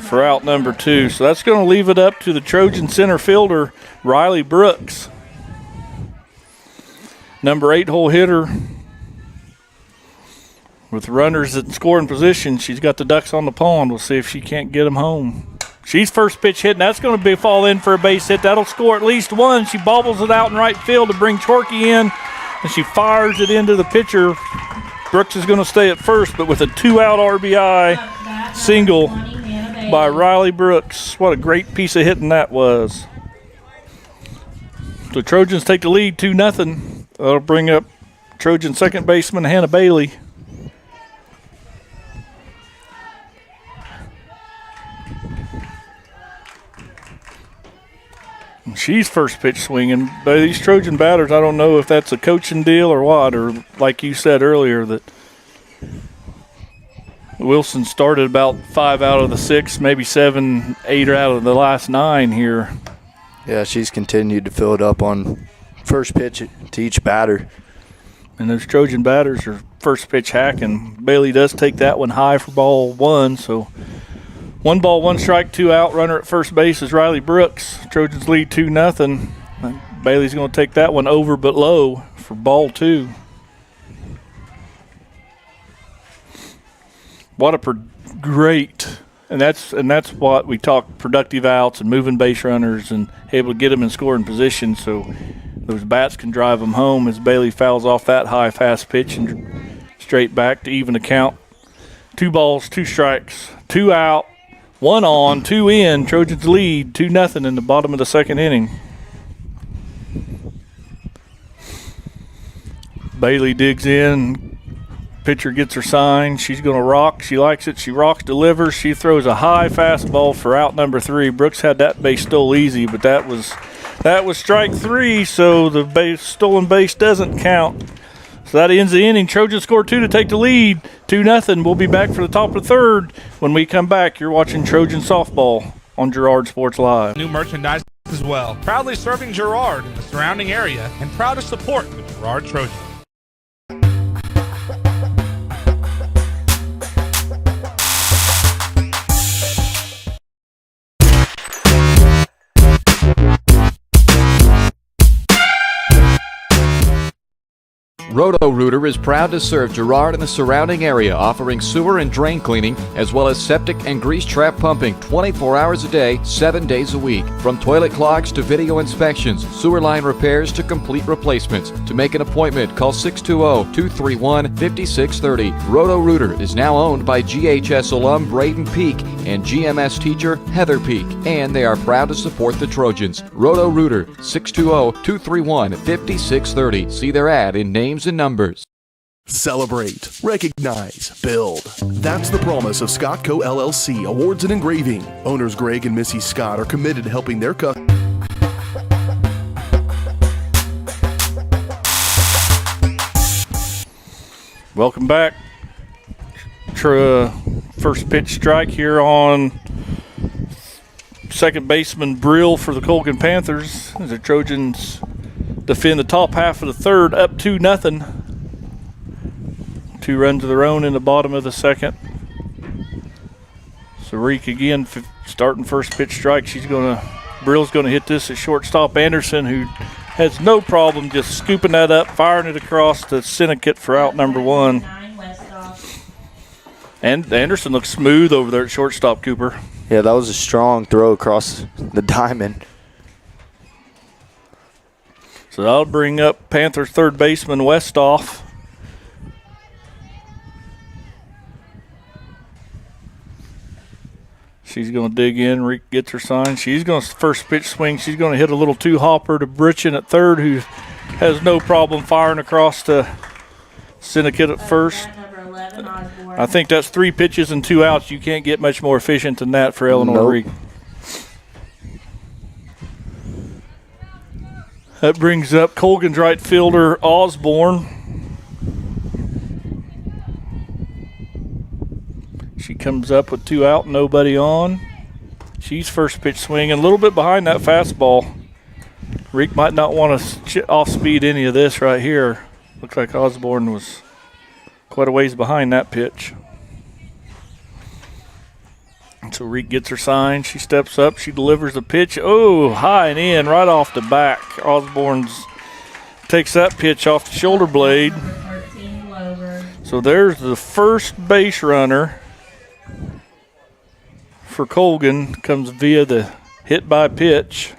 for out number 2. So that's going to leave it up to the Trojan center fielder, Riley Brooks. Number 8 hole hitter. With runners in scoring position, she's got the ducks on the pond. We'll see if she can't get them home. She's first pitch hit, and that's going to fall in for a base hit. That'll score at least one. She bobbles it out in right field to bring Chorkey in, and she fires it into the pitcher. Brooks is going to stay at first, but with a 2-out RBI single by Riley Brooks. What a great piece of hitting that was. The Trojans take the lead 2-0. That'll bring up Trojan second baseman Hannah Bailey. She's first pitch swinging. But these Trojan batters, I don't know if that's a coaching deal or what, or like you said earlier, that Wilson started about 5 out of the 6, maybe 7, 8 out of the last 9 here. Yeah, she's continued to fill it up on first pitch to each batter. And those Trojan batters are first pitch hacking. Bailey does take that one high for ball one, so 1 ball, 1 strike, 2 out. Runner at first base is Riley Brooks. Trojans lead 2-0. Bailey's going to take that one over but low for ball 2. What a great, and that's what we talk, productive outs and moving base runners and able to get them in scoring position so those bats can drive them home as Bailey fouls off that high fast pitch and straight back to even the count. 2 balls, 2 strikes, 2 out, 1 on, 2 in. Trojans lead 2-0 in the bottom of the 2nd inning. Bailey digs in. Pitcher gets her sign. She's going to rock. She likes it. She rocks, delivers. She throws a high fastball for out number 3. Brooks had that base stole easy, but that was strike 3, so the stolen base doesn't count. So that ends the inning. Trojans score 2 to take the lead. 2-0. We'll be back for the top of the 3rd. When we come back, you're watching Trojan softball on Girard Sports Live. New merchandise as well. Proudly serving Girard and the surrounding area and proud to support the Girard Trojans. Roto-Rooter is proud to serve Girard and the surrounding area, offering sewer and drain cleaning, as well as septic and grease trap pumping 24 hours a day, 7 days a week. From toilet clogs to video inspections, sewer line repairs to complete replacements. To make an appointment, call 620-231-5630. Roto-Rooter is now owned by GHS alum Braden Peak and GMS teacher Heather Peak, and they are proud to support the Trojans. Roto-Rooter, 620-231-5630. See their ad in names and numbers. Celebrate, recognize, build. That's the promise of Scottco LLC Awards and Engraving. Owners Greg and Missy Scott are committed to helping their customers. Welcome back. First pitch strike here on second baseman Brill for the Colgan Panthers as the Trojans defend the top half of the 3rd, up 2-0. 2 runs of their own in the bottom of the 2nd. So Reek again starting first pitch strike. Brill's gonna hit this at shortstop Anderson, who has no problem just scooping that up, firing it across the syndicate for out number 1. And Anderson looks smooth over there at shortstop, Cooper. Yeah, that was a strong throw across the diamond. So that'll bring up Panthers third baseman Westhoff. She's going to dig in. Reek gets her sign. She's going to first pitch swing. She's going to hit a little two-hopper to Britchin at third, who has no problem firing across to Syndicate at first. I think that's 3 pitches and 2 outs. You can't get much more efficient than that for Eleanor Reek. That brings up Colgan's right fielder, Osborne. She comes up with 2 out, nobody on. She's first pitch swinging, a little bit behind that fastball. Reek might not want to off-speed any of this right here. Looks like Osborne was quite a ways behind that pitch. So Reek gets her sign. She steps up. She delivers the pitch. Oh, high and in right off the back. Osborne's takes that pitch off the shoulder blade. So there's the first base runner for Colgan. Comes via the hit by pitch.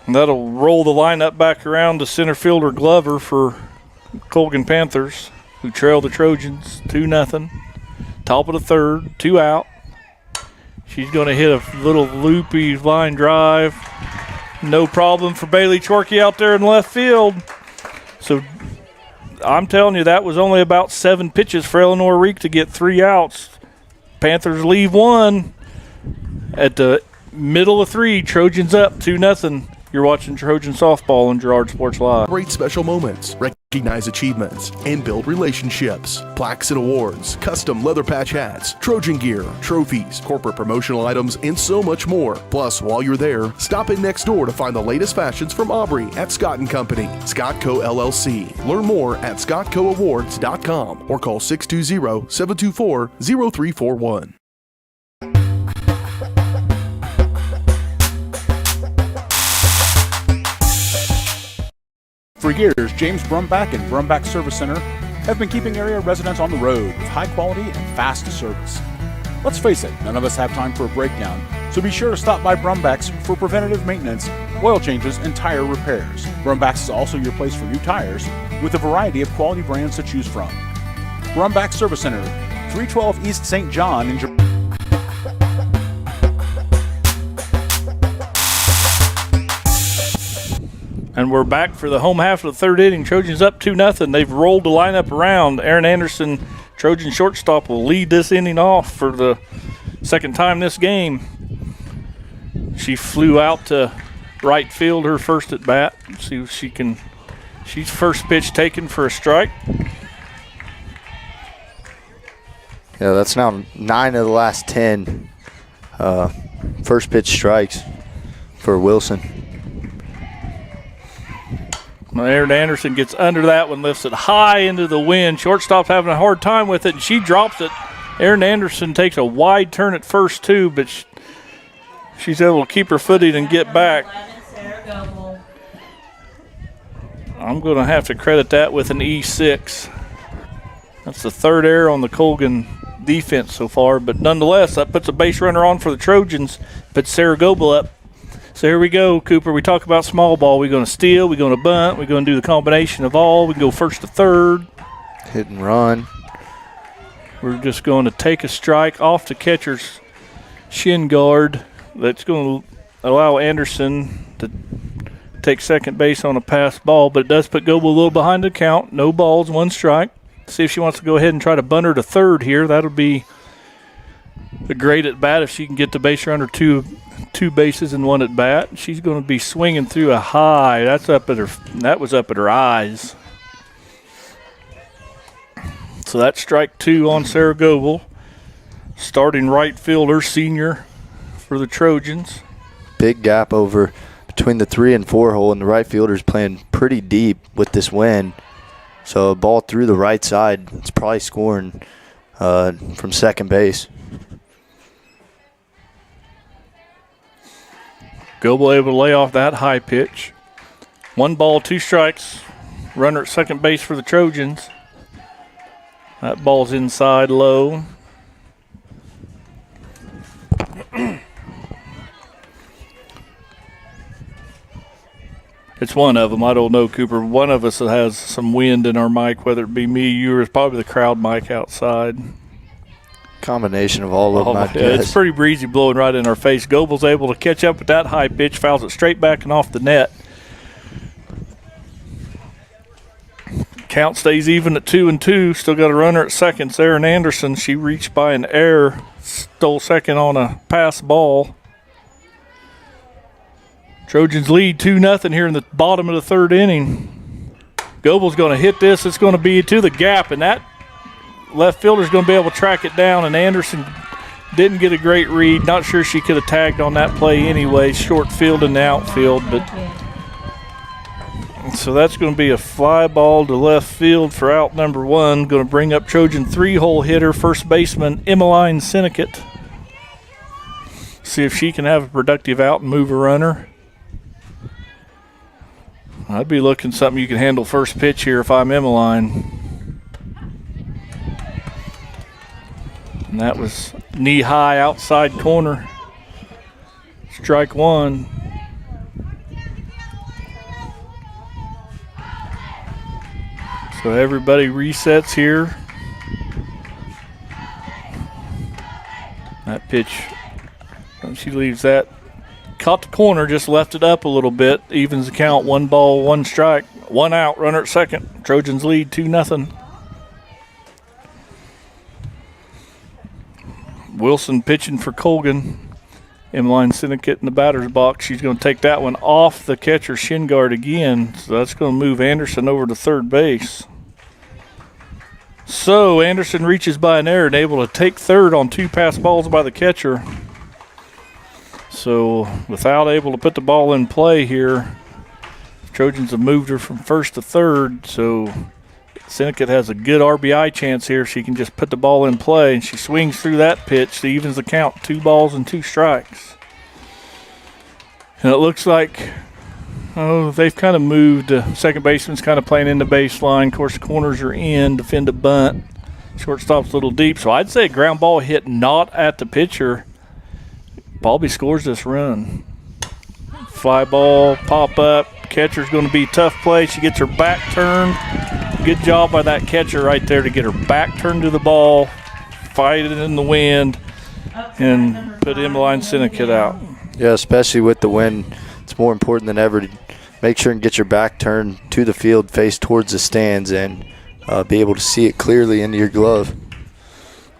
And that'll roll the lineup back around to center fielder Glover for Colgan Panthers, who trail the Trojans 2-0. Top of the third, 2 out. She's going to hit a little loopy line drive. No problem for Bailey Chorkey out there in left field. So I'm telling you, that was only about 7 pitches for Eleanor Reek to get 3 outs. Panthers leave 1 at the middle of 3. Trojans up 2-0. You're watching Trojan softball on Girard Sports Live. Great special moments. recognize achievements, and build relationships. Plaques and awards, custom leather patch hats, Trojan gear, trophies, corporate promotional items, and so much more. Plus, while you're there, stop in next door to find the latest fashions from Aubrey at Scott & Company. Scott Co. LLC. Learn more at scottcoawards.com or call 620-724-0341. For years, James Brumback and Brumback Service Center have been keeping area residents on the road with high quality and fast service. Let's face it, none of us have time for a breakdown, so be sure to stop by Brumback's for preventative maintenance, oil changes, and tire repairs. Brumback's is also your place for new tires with a variety of quality brands to choose from. Brumback Service Center, 312 East St. John in Girard. And we're back for the home half of the third inning. Trojans up 2-0. They've rolled the lineup around. Aaron Anderson, Trojan shortstop, will lead this inning off for the second time this game. She flew out to right field her first at bat. See if she can. She's first pitch taken for a strike. Yeah, that's now 9 of the last 10 first pitch strikes for Wilson. Aaron Anderson gets under that one, lifts it high into the wind. Shortstop's having a hard time with it, and she drops it. Aaron Anderson takes a wide turn at first, too, but she's able to keep her footing and get back. I'm going to have to credit that with an E6. That's the third error on the Colgan defense so far, but nonetheless, that puts a base runner on for the Trojans, puts Sarah Goebel up. So here we go, Cooper. We talk about small ball. We're going to steal. We're going to bunt. We're going to do the combination of all. We can go first to third. Hit and run. We're just going to take a strike off the catcher's shin guard. That's going to allow Anderson to take second base on a pass ball, but it does put Goebel a little behind the count. No balls, one strike. See if she wants to go ahead and try to bunt her to third here. That'll be a great at bat if she can get the base runner two bases and one at bat. She's going to be swinging through a high. That was up at her eyes. So that's strike two on Sarah Goebel. Starting right fielder, senior for the Trojans. Big gap over between the 3 and 4 hole, and the right fielder's playing pretty deep with this wind. So a ball through the right side, it's probably scoring from second base. Goebel able to lay off that high pitch. 1 ball, 2 strikes. Runner at second base for the Trojans. That ball's inside low. It's one of them. I don't know, Cooper. One of us that has some wind in our mic, whether it be me, you, or it's probably the crowd mic outside. Combination of all of them, I guess. It's pretty breezy blowing right in our face. Goebel's able to catch up with that high pitch, fouls it straight back and off the net. Count stays even at 2-2. Still got a runner at second. Aaron Anderson, she reached by an error, stole second on a pass ball. Trojans lead 2-0 here in the bottom of the third inning. Goebel's going to hit this. It's going to be to the gap, and that left fielder's going to be able to track it down, and Anderson didn't get a great read. Not sure she could have tagged on that play anyway. Short field in the outfield, but so that's going to be a fly ball to left field for out number 1. Going to bring up Trojan 3-hole hitter, first baseman Emmeline Sinnecott. See if she can have a productive out and move a runner. I'd be looking something you can handle first pitch here if I'm Emmeline. And that was knee-high outside corner. Strike 1. So everybody resets here. That pitch, she leaves that. Caught the corner, just left it up a little bit. Evens the count, 1 ball, 1 strike. 1 out, runner at second. Trojans lead 2-0. Wilson pitching for Colgan. Emmeline Syndicate in the batter's box. She's going to take that one off the catcher's shin guard again. So that's going to move Anderson over to third base. So Anderson reaches by an error and able to take third on 2 pass balls by the catcher. So without able to put the ball in play here, Trojans have moved her from first to third. So Syndicate has a good RBI chance here. She can just put the ball in play, and she swings through that pitch. She evens the count, 2 balls and 2 strikes. And it looks like, they've kind of moved. Second baseman's kind of playing in the baseline. Of course, the corners are in, defend a bunt. Shortstop's a little deep. So I'd say a ground ball hit not at the pitcher. Balby scores this run. Fly ball, pop up. Catcher's going to be a tough play. She gets her back turned. Good job by that catcher right there to get her back turned to the ball, fight it in the wind, and put Emmeline Syndicate out. Yeah, especially with the wind, it's more important than ever to make sure and get your back turned to the field, face towards the stands, and be able to see it clearly into your glove.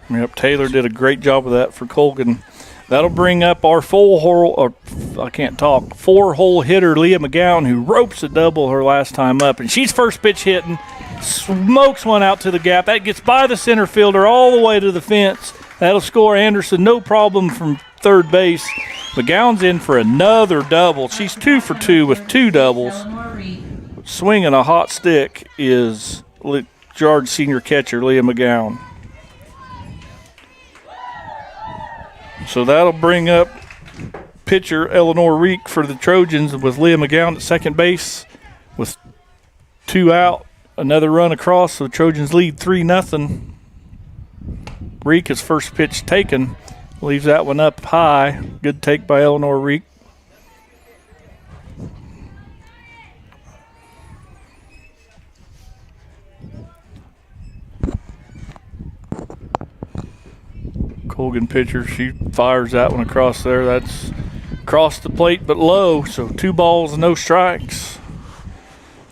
Yep, Taylor did a great job of that for Colgan. That'll bring up our four-hole hitter, Leah McGowan, who ropes a double her last time up. And she's first pitch hitting, smokes one out to the gap. That gets by the center fielder all the way to the fence. That'll score Anderson no problem from third base. McGowan's in for another double. She's 2 for 2 with 2 doubles. Swinging a hot stick is Girard senior catcher Leah McGowan. So that'll bring up pitcher Eleanor Reek for the Trojans with Leah McGowan at second base with 2 out. Another run across, so the Trojans lead 3-0. Reek is first pitch taken. Leaves that one up high. Good take by Eleanor Reek. Colgan pitcher, she fires that one across there. That's across the plate but low, so 2 balls and no strikes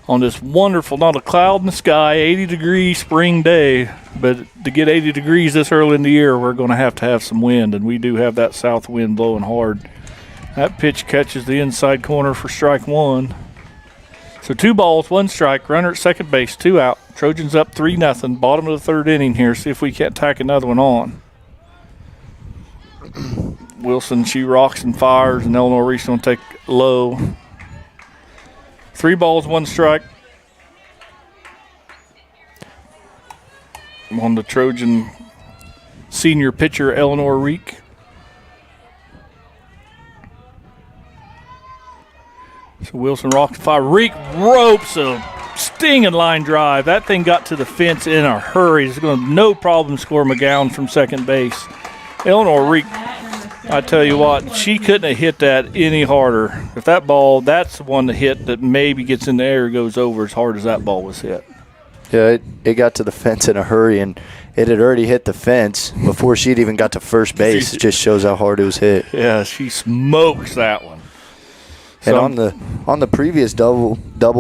on this wonderful, not a cloud in the sky, 80-degree spring day. But to get 80 degrees this early in the year, we're going to have some wind, and we do have that south wind blowing hard. That pitch catches the inside corner for strike 1. So 2 balls, 1 strike, runner at second base, 2 out. Trojans up 3-0, bottom of the 3rd inning here. See if we can't tack another one on. Wilson, she rocks and fires, and Eleanor Reese going to take low. 3 balls, 1 strike on the Trojan senior pitcher Eleanor Reek. So Wilson rocks and fires. Reek ropes a stinging line drive. That thing got to the fence in a hurry. It's going to no problem score McGowan from second base. Eleanor Reek, I tell you what, she couldn't have hit that any harder. If that ball, that's the one to hit that maybe gets in the air, goes over as hard as that ball was hit. Yeah, it got to the fence in a hurry, and it had already hit the fence before she'd even got to first base. It just shows how hard it was hit. Yeah, she smokes that one. And on the previous double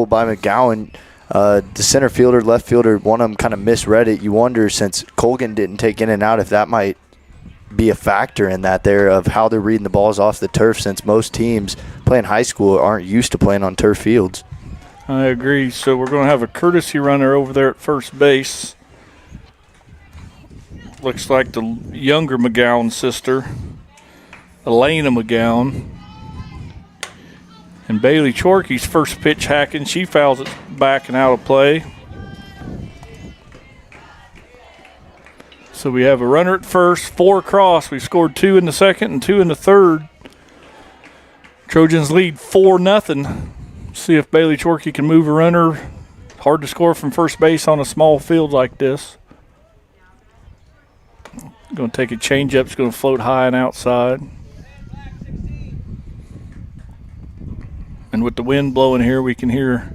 by McGowan, the center fielder, left fielder, one of them kind of misread it. You wonder, since Colgan didn't take in and out, if that might be a factor in that there of how they're reading the balls off the turf, since most teams playing high school aren't used to playing on turf fields. I agree. So we're going to have a courtesy runner over there at first base. Looks like the younger McGowan sister, Elena McGowan. And Bailey Chorkey's first pitch hacking. She fouls it back and out of play. So we have a runner at first, 4 across. We've scored 2 in the second and 2 in the 3rd. Trojans lead 4-0. See if Bailey Chorkey can move a runner. Hard to score from first base on a small field like this. Going to take a changeup. It's going to float high and outside. And with the wind blowing here, we can hear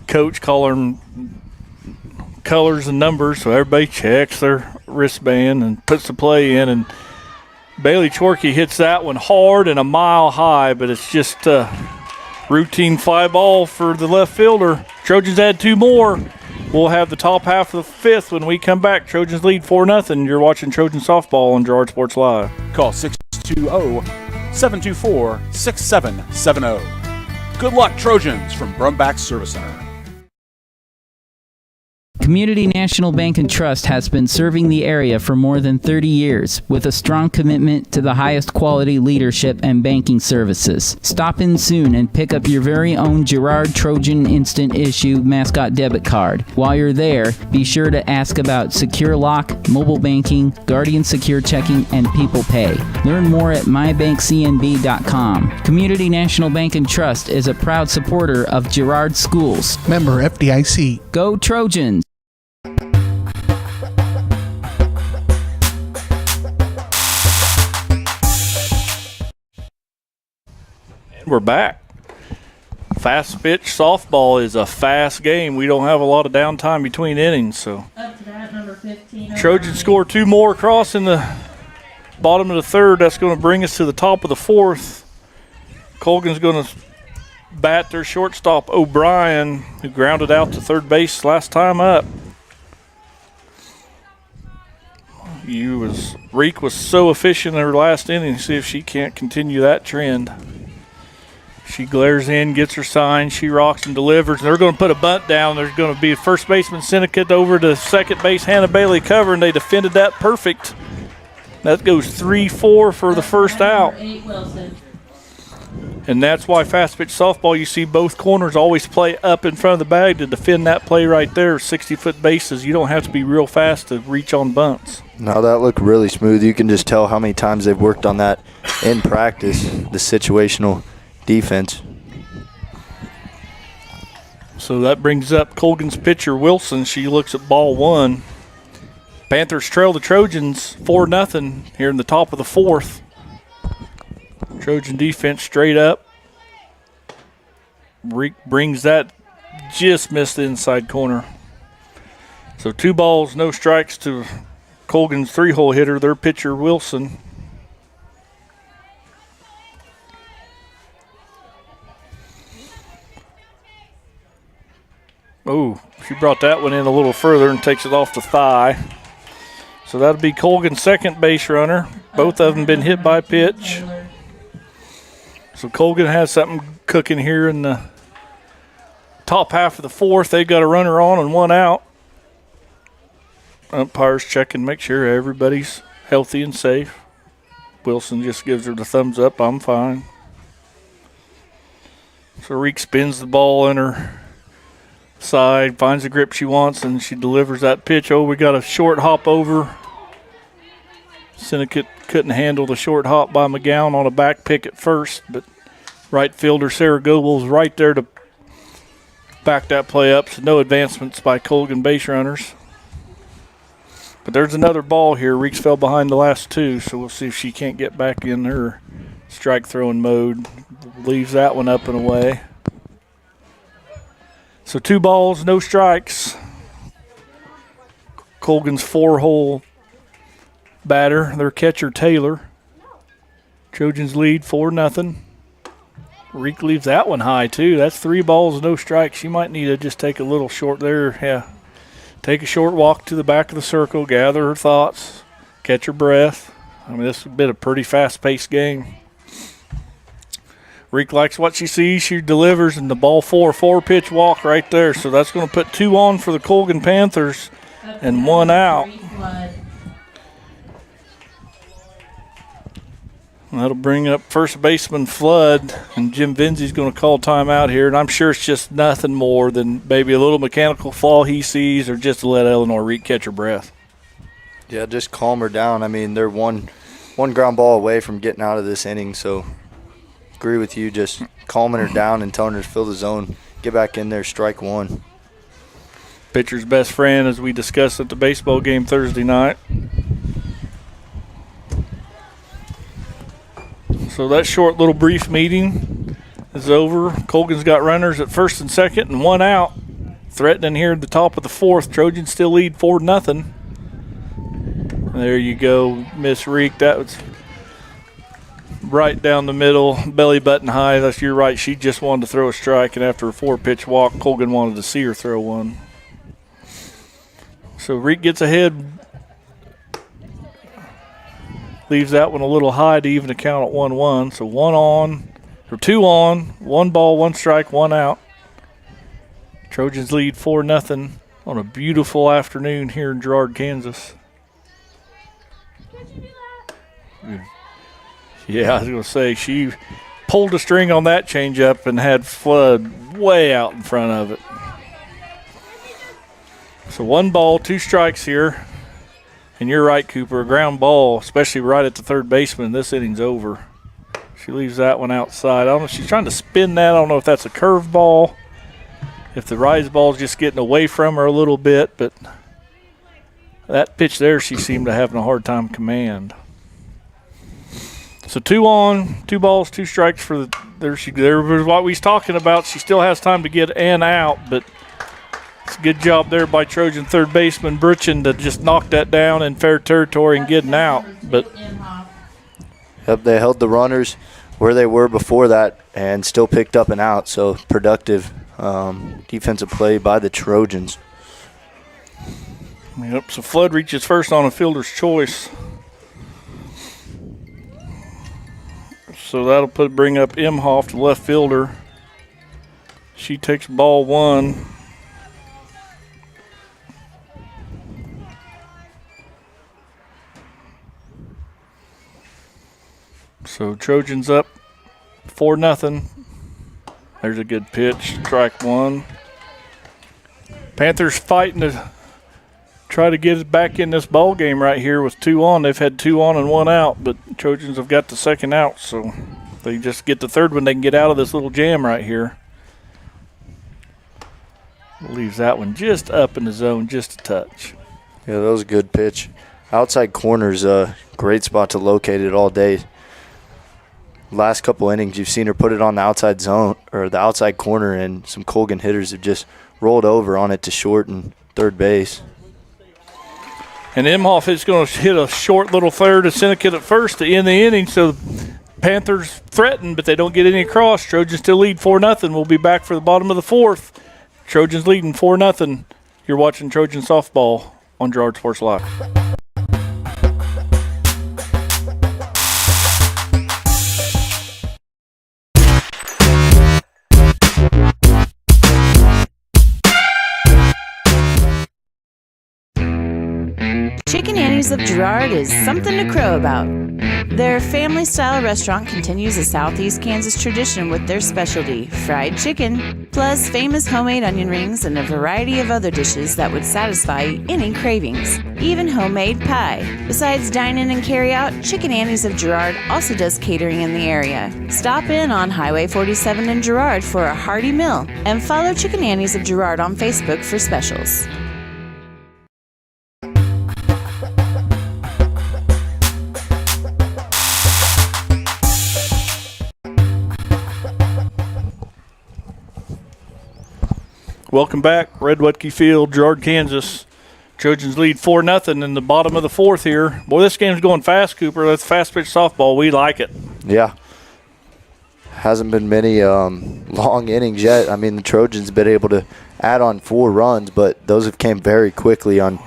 Coach calling colors and numbers, so everybody checks their wristband and puts the play in. And Bailey Chorkey hits that one hard and a mile high, but it's just a routine fly ball for the left fielder. Trojans add 2 more. We'll have the top half of the 5th when we come back. Trojans lead 4-0. You're watching Trojan Softball on Girard Sports Live. Call 6 320-724-6770. Good luck, Trojans, from Brumback Service Center. Community National Bank and Trust has been serving the area for more than 30 years with a strong commitment to the highest quality leadership and banking services. Stop in soon and pick up your very own Girard Trojan Instant Issue Mascot Debit Card. While you're there, be sure to ask about Secure Lock, mobile banking, Guardian Secure Checking, and People Pay. Learn more at mybankcnb.com. Community National Bank and Trust is a proud supporter of Girard Schools. Member FDIC. Go Trojans! We're back. Fast pitch softball is a fast game. We don't have a lot of downtime between innings, so Up to that, number 15. Trojans score 2 more across in the bottom of the third. That's going to bring us to the top of the fourth. Colgan's going to bat their shortstop O'Brien, who grounded out to third base last time up. Reek was so efficient in her last inning. See if she can't continue that trend. She glares in, gets her sign, she rocks and delivers. They're going to put a bunt down. There's going to be a first baseman syndicate over to second base Hannah Bailey cover, and they defended that perfect. That goes 3-4 for the first out. And that's why fast pitch softball, you see both corners always play up in front of the bag to defend that play right there. 60-foot bases. You don't have to be real fast to reach on bunts. No, that looked really smooth. You can just tell how many times they've worked on that in practice, the situational defense. So that brings up Colgan's pitcher, Wilson. She looks at ball one. Panthers trail the Trojans 4-0 here in the top of the fourth. Trojan defense straight up. Reek brings that, just missed the inside corner. So 2 balls, no strikes to Colgan's 3-hole hitter, their pitcher, Wilson. Oh, she brought that one in a little further and takes it off the thigh. So that'll be Colgan's second base runner. Both of them been hit by pitch. So Colgan has something cooking here in the top half of the fourth. They've got a runner on and 1 out. Umpires checking, make sure everybody's healthy and safe. Wilson just gives her the thumbs up, I'm fine. So Reek spins the ball in her side, finds the grip she wants, and she delivers that pitch. Oh, we got a short hop over. Syndicate couldn't handle the short hop by McGowan on a back pick at first, but right fielder Sarah Goebel's right there to back that play up, so no advancements by Colgan base runners. But there's another ball here. Reeks fell behind the last 2, so we'll see if she can't get back in her strike throwing mode. Leaves that one up and away. So 2 balls, no strikes. Colgan's 4-hole batter, their catcher Taylor. Trojans lead 4-0. Reek leaves that one high too. That's 3 balls, no strikes. She might need to just take a little short there. Yeah, take a short walk to the back of the circle, gather her thoughts, catch her breath. I mean, this has been a pretty fast-paced game. Reek likes what she sees. She delivers, and the ball 4-pitch walk right there. So that's going to put 2 on for the Colgan Panthers and 1 out. That'll bring up first baseman Flood, and Jim Vinzi's going to call timeout here. And I'm sure it's just nothing more than maybe a little mechanical flaw he sees, or just to let Eleanor Reek catch her breath. Yeah, just calm her down. I mean, they're one ground ball away from getting out of this inning, so agree with you, just calming her down and telling her to fill the zone, get back in there, strike 1. Pitcher's best friend, as we discussed at the baseball game Thursday night. So that short little brief meeting is over. Colgan's got runners at first and second and 1 out. Threatening here at the top of the fourth. Trojans still lead 4-0. There you go, Miss Reek. That was right down the middle, belly button high. You're right. She just wanted to throw a strike, and after a 4-pitch walk, Colgan wanted to see her throw one. So Reek gets ahead Leaves that one a little high to even the count at 1-1. So 2 on, 1 ball, 1 strike, 1 out. Trojans lead 4-0 on a beautiful afternoon here in Girard, Kansas. Yeah, I was going to say, she pulled a string on that changeup and had Flood way out in front of it. So 1 ball, 2 strikes here. And you're right, Cooper, a ground ball, especially right at the third baseman, this inning's over. She leaves that one outside. I don't know if she's trying to spin that. I don't know if that's a curve ball, if the rise ball's just getting away from her a little bit, but that pitch there she seemed to having a hard time command. So 2 on, 2 balls, 2 strikes for there was what we was talking about. She still has time to get an out, but it's a good job there by Trojan third baseman Brutchen to just knock that down in fair territory and get an out. But yep, they held the runners where they were before that and still picked up an out. So productive defensive play by the Trojans. Yep, so Flood reaches first on a fielder's choice. So that'll bring up Imhoff, the left fielder. She takes ball 1. So Trojans up 4-0. There's a good pitch, strike 1. Panthers fighting to try to get us back in this ball game right here with 2 on. They've had 2 on and 1 out, but Trojans have got the second out, so they just get the third one. They can get out of this little jam right here. Leaves that one just up in the zone, just a touch. Yeah, that was a good pitch. Outside corner's a great spot to locate it all day. Last couple innings, you've seen her put it on the outside zone or the outside corner, and some Colgan hitters have just rolled over on it to short and third base. And Imhoff is going to hit a short little flare to Syndicate at first to end the inning. So Panthers threaten, but they don't get any across. Trojans still lead 4-0. We'll be back for the bottom of the 4th. Trojans leading 4-0. You're watching Trojan softball on Girard Sports Live. Chicken Annie's of Girard is something to crow about. Their family-style restaurant continues a Southeast Kansas tradition with their specialty, fried chicken, plus famous homemade onion rings and a variety of other dishes that would satisfy any cravings, even homemade pie. Besides dine-in and carry-out, Chicken Annie's of Girard also does catering in the area. Stop in on Highway 47 in Girard for a hearty meal, and follow Chicken Annie's of Girard on Facebook for specials. Welcome back, Red Wetke Field, Girard, Kansas. Trojans lead 4-0 in the bottom of the 4th here. Boy, this game's going fast, Cooper. That's fast pitch softball. We like it. Yeah. Hasn't been many long innings yet. I mean, the Trojans have been able to add on 4 runs, but those have came very quickly on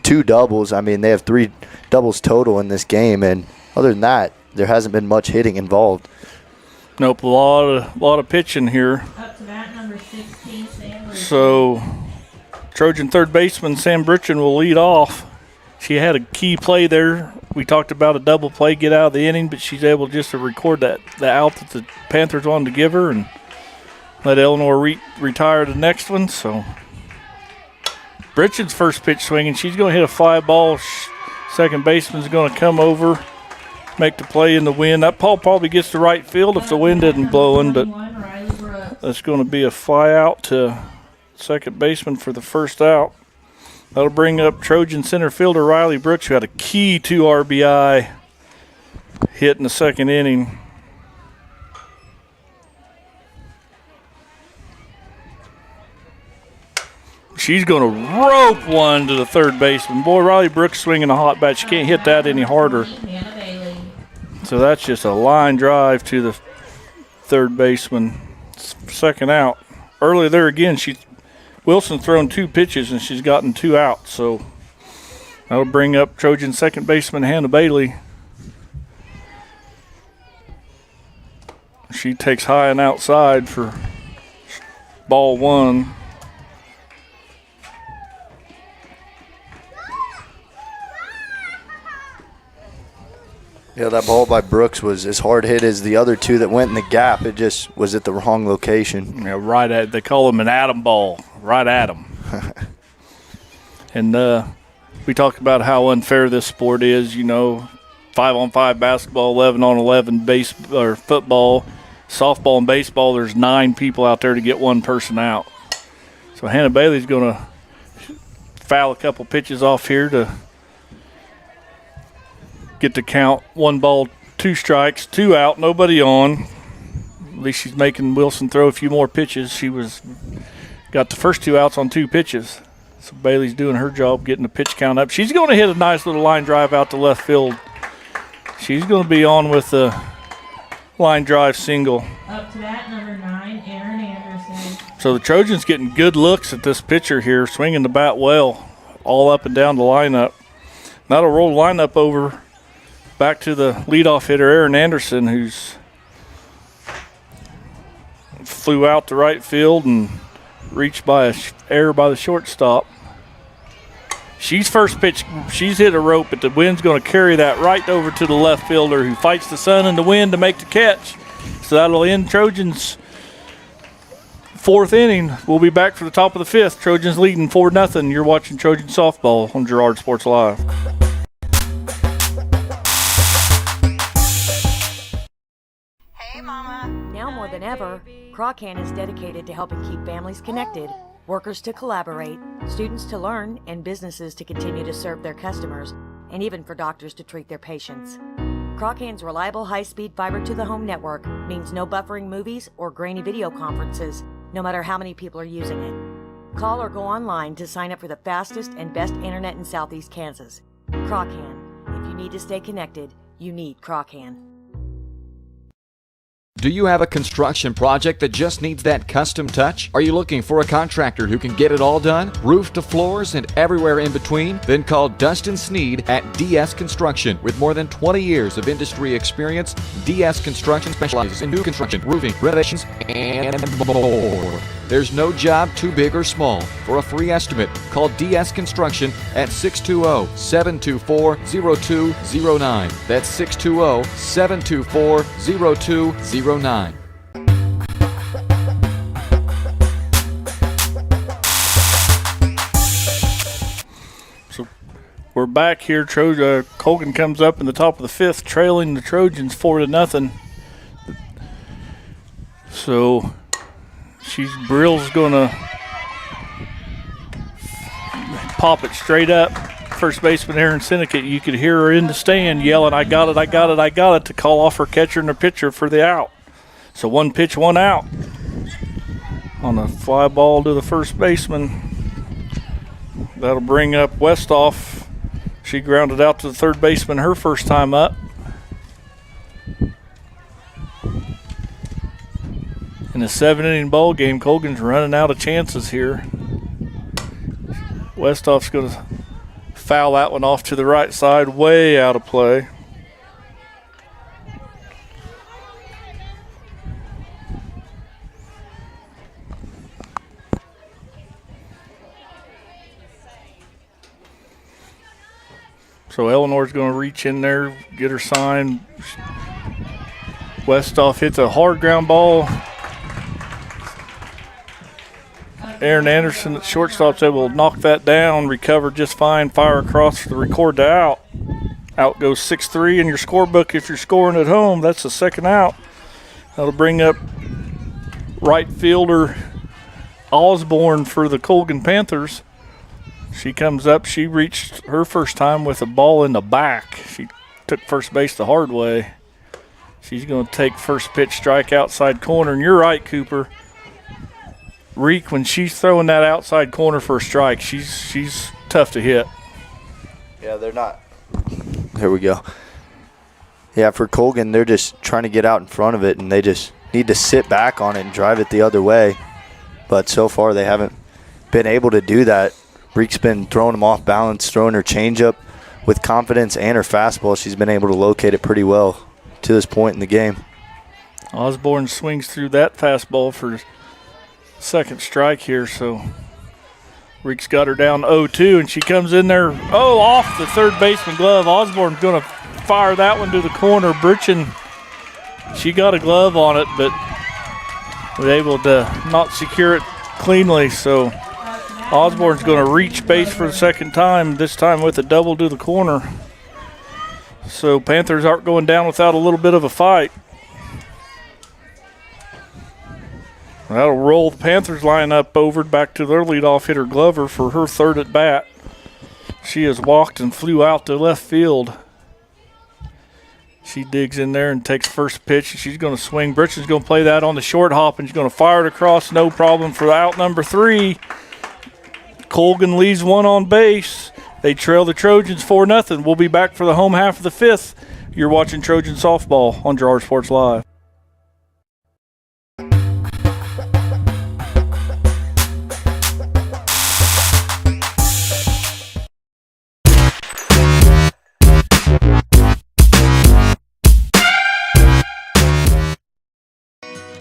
2 doubles. I mean, they have 3 doubles total in this game, and other than that, there hasn't been much hitting involved. Nope, a lot of pitching here. Up to bat number 16, Sam. So Trojan third baseman Sam Brutchen will lead off. She had a key play there. We talked about a double play, get out of the inning, but she's able just to record the out that the Panthers wanted to give her and let Eleanor retire the next one. So Brutchen's first pitch swinging. She's going to hit a fly ball. Second baseman's going to come over, make the play in the wind. That ball probably gets to right field if the wind isn't blowing, but that's going to be a fly out to second baseman for the first out. That'll bring up Trojan center fielder Riley Brooks, who had a key 2 RBI hit in the second inning. She's going to rope one to the third baseman. Boy, Riley Brooks swinging a hot bat. She can't hit that any harder. So that's just a line drive to the third baseman. Second out. Earlier there again, Wilson's thrown 2 pitches and she's gotten 2 outs. So that'll bring up Trojan second baseman Hannah Bailey. She takes high and outside for ball one. Yeah, that ball by Brooks was as hard hit as the other two that went in the gap. It just was at the wrong location. Yeah, right at, they call him an atom ball, right at him. And we talked about how unfair this sport is, 5-on-5 basketball, 11-on-11 or football, softball and baseball. There's 9 people out there to get one person out. So Hannah Bailey's going to foul a couple pitches off here to get the count. 1 ball, 2 strikes, 2 out, nobody on. At least she's making Wilson throw a few more pitches. She got the first 2 outs on 2 pitches. So Bailey's doing her job getting the pitch count up. She's going to hit a nice little line drive out to left field. She's going to be on with the line drive single. Up to that, number 9, Aaron Anderson. So the Trojans getting good looks at this pitcher here, swinging the bat well, all up and down the lineup. That'll roll the lineup over back to the leadoff hitter, Aaron Anderson, who's flew out to right field and reached by a error by the shortstop. She's first pitch. She's hit a rope, but the wind's going to carry that right over to the left fielder, who fights the sun and the wind to make the catch. So that'll end Trojans' 4th inning. We'll be back for the top of the 5th. Trojans leading 4-0. You're watching Trojan Softball on Girard Sports Live. Hey, Mama. Now more than ever, Crawcan is dedicated to helping keep families connected, workers to collaborate, students to learn, and businesses to continue to serve their customers, and even for doctors to treat their patients. Crawcan's reliable high-speed fiber-to-the-home network means no buffering movies or grainy video conferences, no matter how many people are using it. Call or go online to sign up for the fastest and best internet in Southeast Kansas. Crawcan. If you need to stay connected, you need Crawcan. Do you have a construction project that just needs that custom touch? Are you looking for a contractor who can get it all done? Roof to floors and everywhere in between? Then call Dustin Sneed at DS Construction. With more than 20 years of industry experience, DS Construction specializes in new construction, roofing, renovations, and more. There's no job too big or small. For a free estimate, call DS Construction at 620-724-0209. That's 620-724-0209. So we're back here. Colgan comes up in the top of the 5th, trailing the Trojans 4-0. So Brill's gonna pop it straight up. First baseman Aaron Syndicate, you could hear her in the stand yelling, "I got it, I got it, I got it," to call off her catcher and her pitcher for the out. So 1 pitch, 1 out on a fly ball to the first baseman. That'll bring up Westhoff. She grounded out to the third baseman her first time up. In a 7-inning ball game, Colgan's running out of chances here. Westhoff's going to foul that one off to the right side, way out of play. So Eleanor's going to reach in there, get her sign. Westhoff hits a hard ground ball. Aaron Anderson at shortstop's able to knock that down, recover just fine, fire across to record the out. Out goes 6-3 in your scorebook if you're scoring at home. That's the second out. That'll bring up right fielder Osborne for the Colgan Panthers. She comes up. She reached her first time with a ball in the back. She took first base the hard way. She's going to take first pitch, strike outside corner. And you're right, Cooper. Reek, when she's throwing that outside corner for a strike, she's tough to hit. Yeah, they're not. There we go. Yeah, for Colgan, they're just trying to get out in front of it, and they just need to sit back on it and drive it the other way. But so far, they haven't been able to do that. Reek's been throwing them off balance, throwing her changeup with confidence and her fastball. She's been able to locate it pretty well to this point in the game. Osborne swings through that fastball for second strike here, so Reek's got her down 0-2, and she comes in there, off the third baseman glove. Osborne's going to fire that one to the corner. Burchin, she got a glove on it, but was able to not secure it cleanly, so Osborne's going to reach base for the second time, this time with a double to the corner. So Panthers aren't going down without a little bit of a fight. That'll roll the Panthers lineup over back to their leadoff hitter Glover for her third at bat. She has walked and flew out to left field. She digs in there and takes first pitch, and she's going to swing. Burchin's going to play that on the short hop, and she's going to fire it across, no problem for out number 3. Colgan leaves one on base. They trail the Trojans 4-0. We'll be back for the home half of the 5th. You're watching Trojan Softball on Girard Sports Live.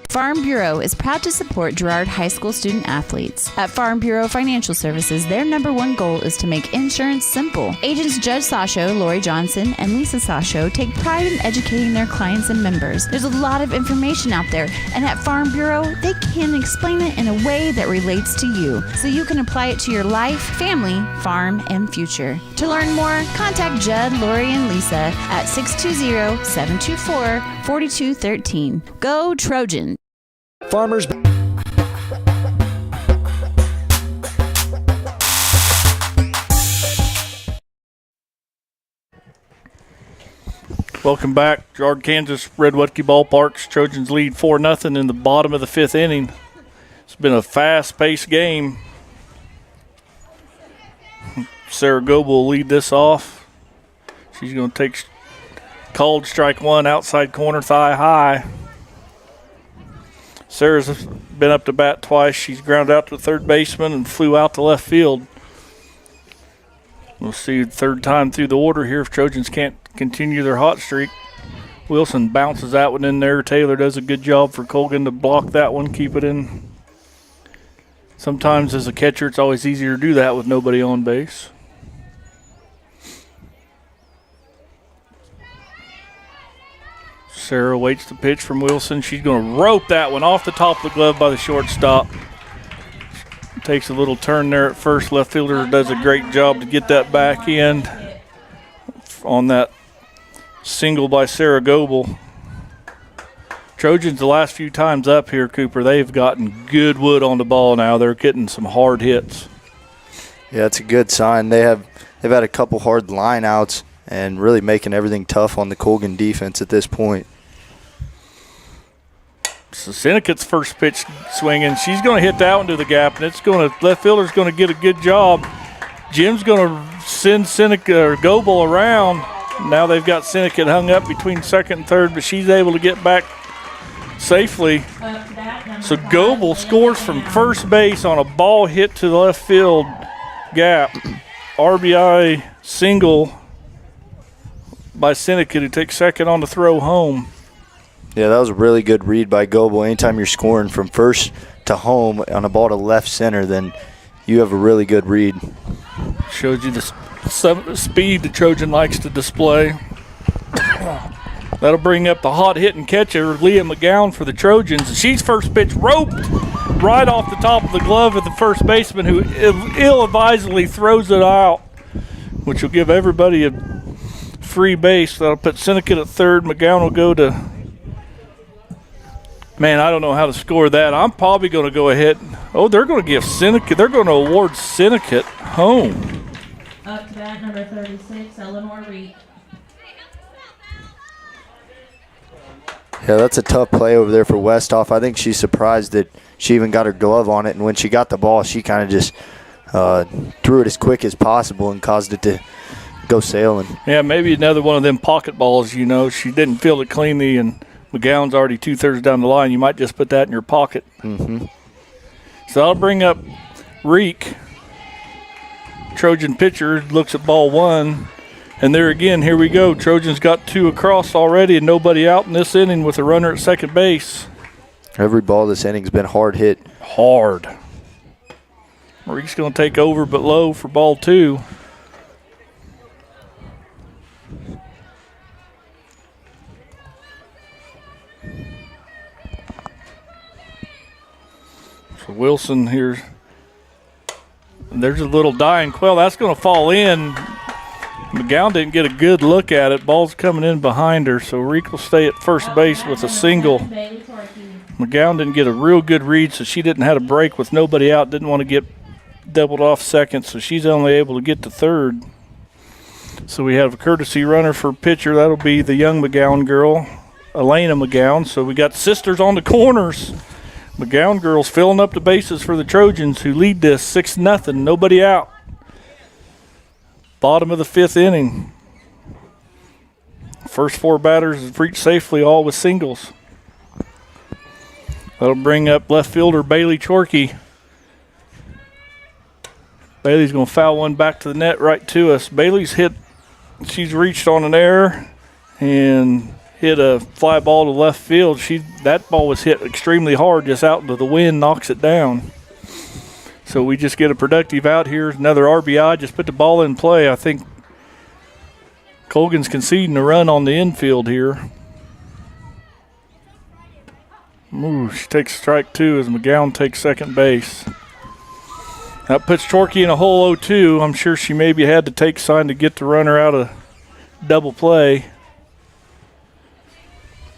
Farm Bureau is proud to support Girard High School student athletes. At Farm Bureau Financial Services, their #1 goal is to make insurance simple. Agents Judge Sasho, Lori Johnson, and Lisa Sasho take pride in educating their clients and members. There's a lot of information out there, and at Farm Bureau, they can explain it in a way that relates to you, so you can apply it to your life, family, farm, and future. To learn more, contact Judd, Lori, and Lisa at 620-724-4213. Go Trojan! Farmers. Welcome back. Girard, Kansas, Red Wutke Ballparks. Trojans lead 4-0 in the bottom of the 5th inning. It's been a fast-paced game. Sarah Goebel will lead this off. She's going to take called strike 1, outside corner, thigh high. Sarah's been up to bat twice. She's grounded out to the third baseman and flew out to left field. We'll see the third time through the order here if Trojans can't continue their hot streak. Wilson bounces that one in there. Taylor does a good job for Colgan to block that one, keep it in. Sometimes as a catcher, it's always easier to do that with nobody on base. Sarah waits the pitch from Wilson. She's going to rope that one off the top of the glove by the shortstop. Takes a little turn there at first. Left fielder does a great job to get that back in on that single by Sarah Goebel. Trojans the last few times up here, Cooper, they've gotten good wood on the ball now. They're getting some hard hits. Yeah, it's a good sign. They've had a couple hard lineouts and really making everything tough on the Colgan defense at this point. So Senecut's first pitch swinging. She's going to hit that one to the gap, and it's going to left fielder's going to get a good job. Jim's going to send Goebel around. Now they've got Senecut hung up between second and third, but she's able to get back safely. So Goebel scores from first base on a ball hit to the left field gap. RBI single by Senecut, who takes second on the throw home. Yeah, that was a really good read by Goebel. Anytime you're scoring from first to home on a ball to left center, then you have a really good read. Shows you the speed the Trojan likes to display. That'll bring up the hot hitting catcher, Leah McGowan, for the Trojans. She's first pitch roped right off the top of the glove of the first baseman, who ill-advisedly throws it out, which will give everybody a free base. That'll put Senecut at third. McGowan will go to... Man, I don't know how to score that. I'm probably going to go ahead. Oh, they're going to give Senecut. They're going to award Senecut home. Up to bat number 36, Eleanor Reed. Yeah, that's a tough play over there for Westhoff. I think she's surprised that she even got her glove on it, and when she got the ball, she kind of just threw it as quick as possible and caused it to go sailing. Yeah, maybe another one of them pocket balls, you know. She didn't field it cleanly, and McGowan's already 2/3 down the line. You might just put that in your pocket. Mm-hmm. So I'll bring up Reek. Trojan pitcher looks at ball one, And there again, here we go. Trojans got 2 across already and nobody out in this inning with a runner at second base. Every ball this inning's been hard hit. Hard. Reek's going to take over but low for ball 2. So Wilson here. There's a little dying quail. That's going to fall in. McGowan didn't get a good look at it. Ball's coming in behind her, so Reek will stay at first base with a single. McGowan didn't get a real good read, so she didn't have a break with nobody out. Didn't want to get doubled off second, so she's only able to get to third. So we have a courtesy runner for pitcher. That'll be the young McGowan girl, Elena McGowan. So we got sisters on the corners. McGowan girls filling up the bases for the Trojans, who lead this 6-0, nobody out. Bottom of the 5th inning. First 4 batters have reached safely, all with singles. That'll bring up left fielder Bailey Chorkey. Bailey's going to foul one back to the net right to us. Bailey's hit, she's reached on an error and hit a fly ball to left field. That ball was hit extremely hard, just out into the wind, knocks it down. So we just get a productive out here. Another RBI, just put the ball in play. I think Colgan's conceding a run on the infield here. Ooh, she takes strike 2 as McGowan takes second base. That puts Chorkey in a hole 0-2. I'm sure she maybe had to take sign to get the runner out of double play.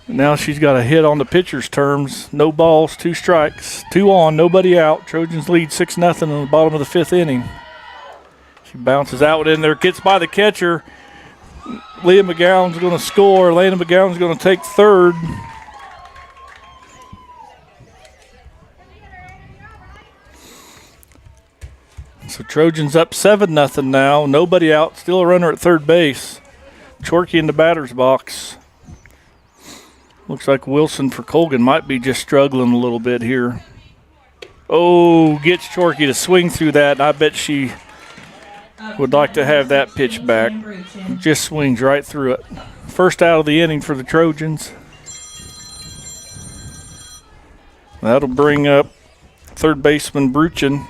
Now she's got a hit on the pitcher's terms. No balls, 2 strikes, 2 on, nobody out. Trojans lead 6-0 in the bottom of the 5th inning. She bounces out in there, gets by the catcher. Leah McGowan's going to score. Elena McGowan's going to take third. So Trojans up 7-0 now. Nobody out, still a runner at third base. Chorkey in the batter's box. Looks like Wilson for Colgan might be just struggling a little bit here. Oh, gets Chorkey to swing through that. I bet she would like to have that pitch back. Just swings right through it. First out of the inning for the Trojans. That'll bring up third baseman Bruchin.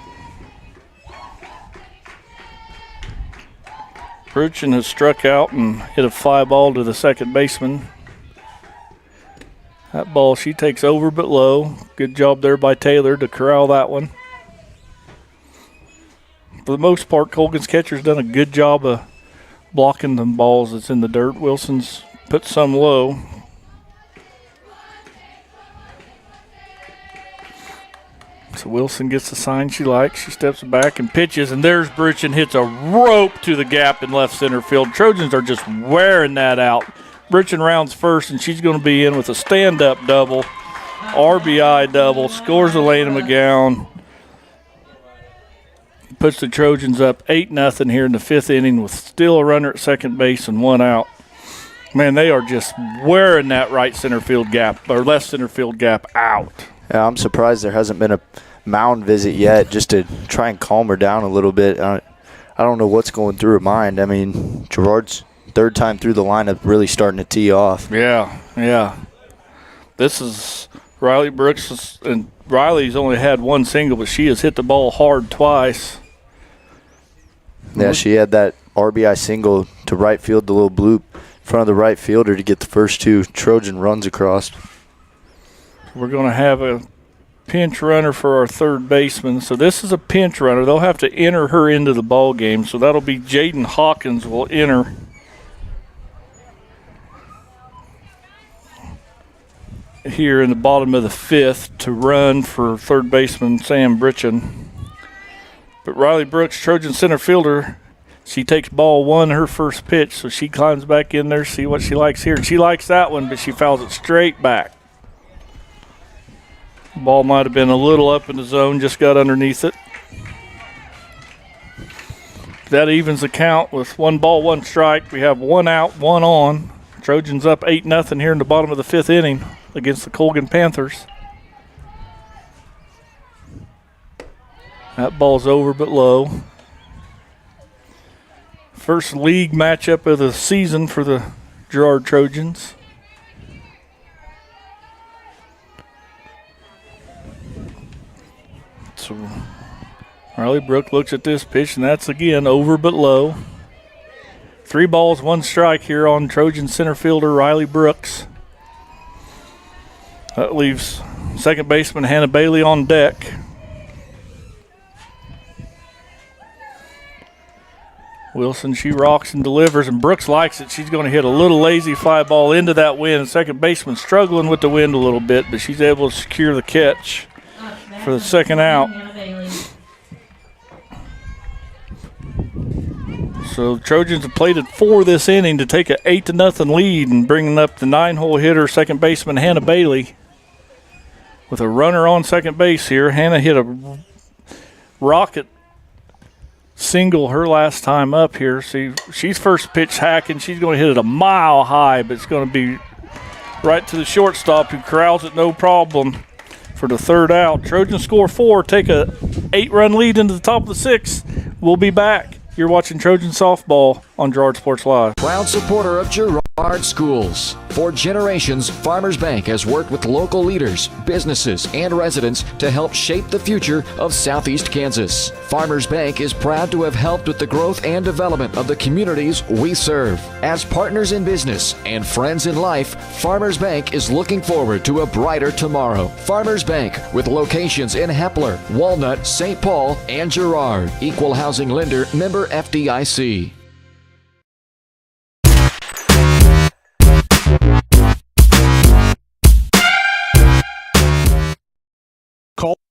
Bruchin has struck out and hit a fly ball to the second baseman. That ball, she takes over but low. Good job there by Taylor to corral that one. For the most part, Colgan's catcher's done a good job of blocking the balls that's in the dirt. Wilson's put some low. So Wilson gets the sign she likes. She steps back and pitches, and there's Bruchin, hits a rope to the gap in left center field. Trojans are just wearing that out. Bruchin rounds first, and she's going to be in with a stand-up double, RBI double, scores Elena McGowan. Puts the Trojans up 8-0 here in the 5th inning with still a runner at second base and 1 out. Man, they are just wearing that right center field gap, or left center field gap out. Yeah, I'm surprised there hasn't been a mound visit yet just to try and calm her down a little bit. I don't know what's going through her mind. I mean, Girard's third time through the lineup really starting to tee off. Yeah. This is Riley Brooks, and Riley's only had 1 single, but she has hit the ball hard twice. Yeah, she had that RBI single to right field, the little bloop in front of the right fielder to get the first 2 Trojan runs across. We're going to have a pinch runner for our third baseman. So this is a pinch runner. They'll have to enter her into the ball game. So that'll be Jaden Hawkins will enter. Here in the bottom of the 5th to run for third baseman Sam Britchin. But Riley Brooks, Trojan center fielder, she takes ball 1, her first pitch, so she climbs back in there, see what she likes here. She likes that one, but she fouls it straight back. Ball might have been a little up in the zone, just got underneath it. That evens the count with 1 ball, 1 strike. We have 1 out, 1 on. Trojans up 8-0 here in the bottom of the 5th inning against the Colgan Panthers. That ball's over but low. First league matchup of the season for the Girard Trojans. So Riley Brook looks at this pitch, and that's again over but low. 3 balls, 1 strike here on Trojan center fielder Riley Brooks. That leaves second baseman Hannah Bailey on deck. Wilson, she rocks and delivers, and Brooks likes it. She's going to hit a little lazy fly ball into that wind. Second baseman struggling with the wind a little bit, but she's able to secure the catch for the second out. So the Trojans have played it 4 this inning to take an 8-0 lead, and bringing up the 9-hole hitter, second baseman Hannah Bailey. With a runner on second base here, Hannah hit a rocket single her last time up here. See, she's first pitch hacking. She's going to hit it a mile high, but it's going to be right to the shortstop, who corrals it no problem for the third out. Trojans score 4, take a 8-run lead into the top of the 6th. We'll be back. You're watching Trojan Softball on Girard Sports Live. Proud supporter of Girard Schools. For generations, Farmers Bank has worked with local leaders, businesses, and residents to help shape the future of Southeast Kansas. Farmers Bank is proud to have helped with the growth and development of the communities we serve. As partners in business and friends in life, Farmers Bank is looking forward to a brighter tomorrow. Farmers Bank, with locations in Hepler, Walnut, St. Paul, and Girard. Equal housing lender, member FDIC.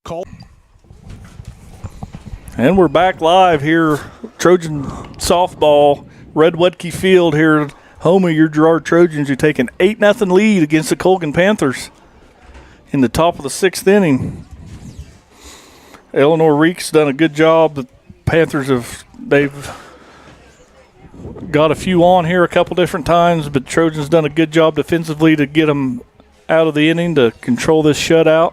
Call. And we're back live here, Trojan Softball, Red Wedke Field here at home of your Girard Trojans, who take an 8-0 lead against the Colgan Panthers in the top of the 6th inning. Eleanor Reek's done a good job. The Panthers they've got a few on here a couple different times, but Trojans done a good job defensively to get them out of the inning to control this shutout.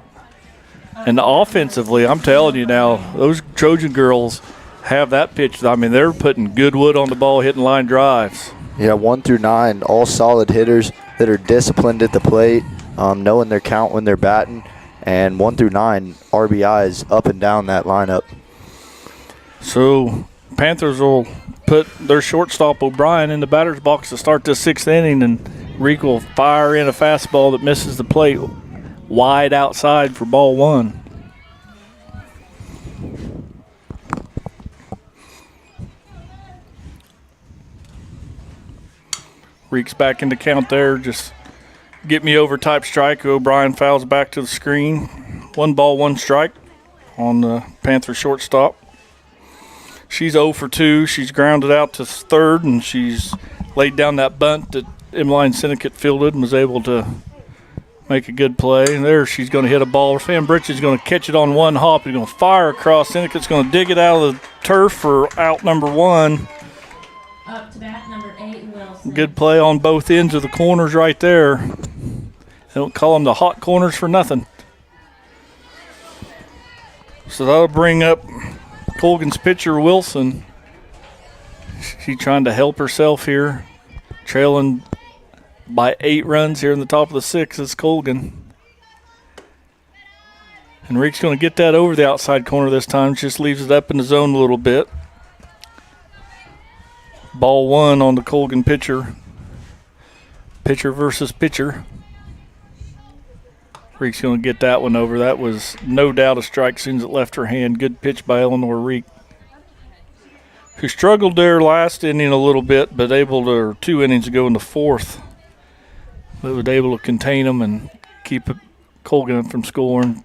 And offensively, I'm telling you now, those Trojan girls have that pitch. I mean, they're putting good wood on the ball, hitting line drives. Yeah, 1 through 9, all solid hitters that are disciplined at the plate, knowing their count when they're batting, and 1 through 9 RBIs up and down that lineup. So Panthers will put their shortstop O'Brien in the batter's box to start this 6th inning, and Reek will fire in a fastball that misses the plate wide outside for ball 1. Reek's back into count there, just get me over type strike. O'Brien fouls back to the screen. 1 ball, 1 strike on the Panther shortstop. She's 0 for 2. She's grounded out to third, and she's laid down that bunt that Emmeline Syndicate fielded and was able to make a good play. And there she's going to hit a ball. Fan Bridges is going to catch it on 1 hop. He's going to fire across. Syndicate's going to dig it out of the turf for out number 1. Up to bat, number 8, Wilson. Good play on both ends of the corners right there. They don't call them the hot corners for nothing. So that'll bring up Colgan's pitcher, Wilson. She's trying to help herself here. Trailing by 8 runs here in the top of the 6th is Colgan. And Reek's going to get that over the outside corner this time. Just leaves it up in the zone a little bit. Ball 1 on the Colgan pitcher. Pitcher versus pitcher. Reek's going to get that one over. That was no doubt a strike as soon as it left her hand. Good pitch by Eleanor Reek, who struggled there last inning a little bit, but able to, or 2 innings ago in the 4th, but was able to contain them and keep Colgan from scoring.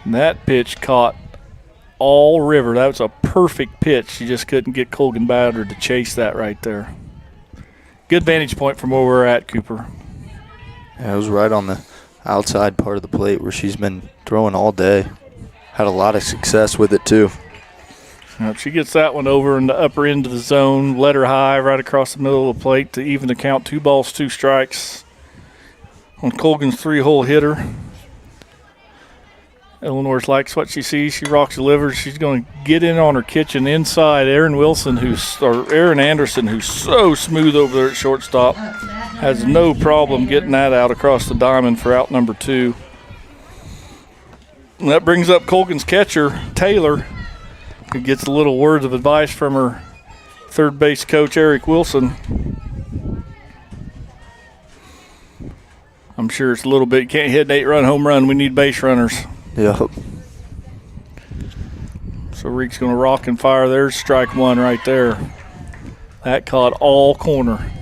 And that pitch caught all river. That was a perfect pitch. You just couldn't get Colgan batter to chase that right there. Good vantage point from where we're at, Cooper. Yeah, it was right on the outside part of the plate where she's been throwing all day. Had a lot of success with it too. She gets that one over in the upper end of the zone, let her high right across the middle of the plate to even the count. 2 balls, 2 strikes on Colgan's 3-hole hitter. Illinois likes what she sees. She rocks, delivers. She's going to get in on her kitchen inside. Aaron Anderson, who's so smooth over there at shortstop, has no problem getting that out across the diamond for out number 2. And that brings up Colgan's catcher, Taylor, who gets a little words of advice from her third base coach, Eric Wilson. I'm sure it's a little bit, can't hit an 8-run home run. We need base runners. Yep. So Reek's going to rock and fire. There's strike 1 right there. That caught all corner.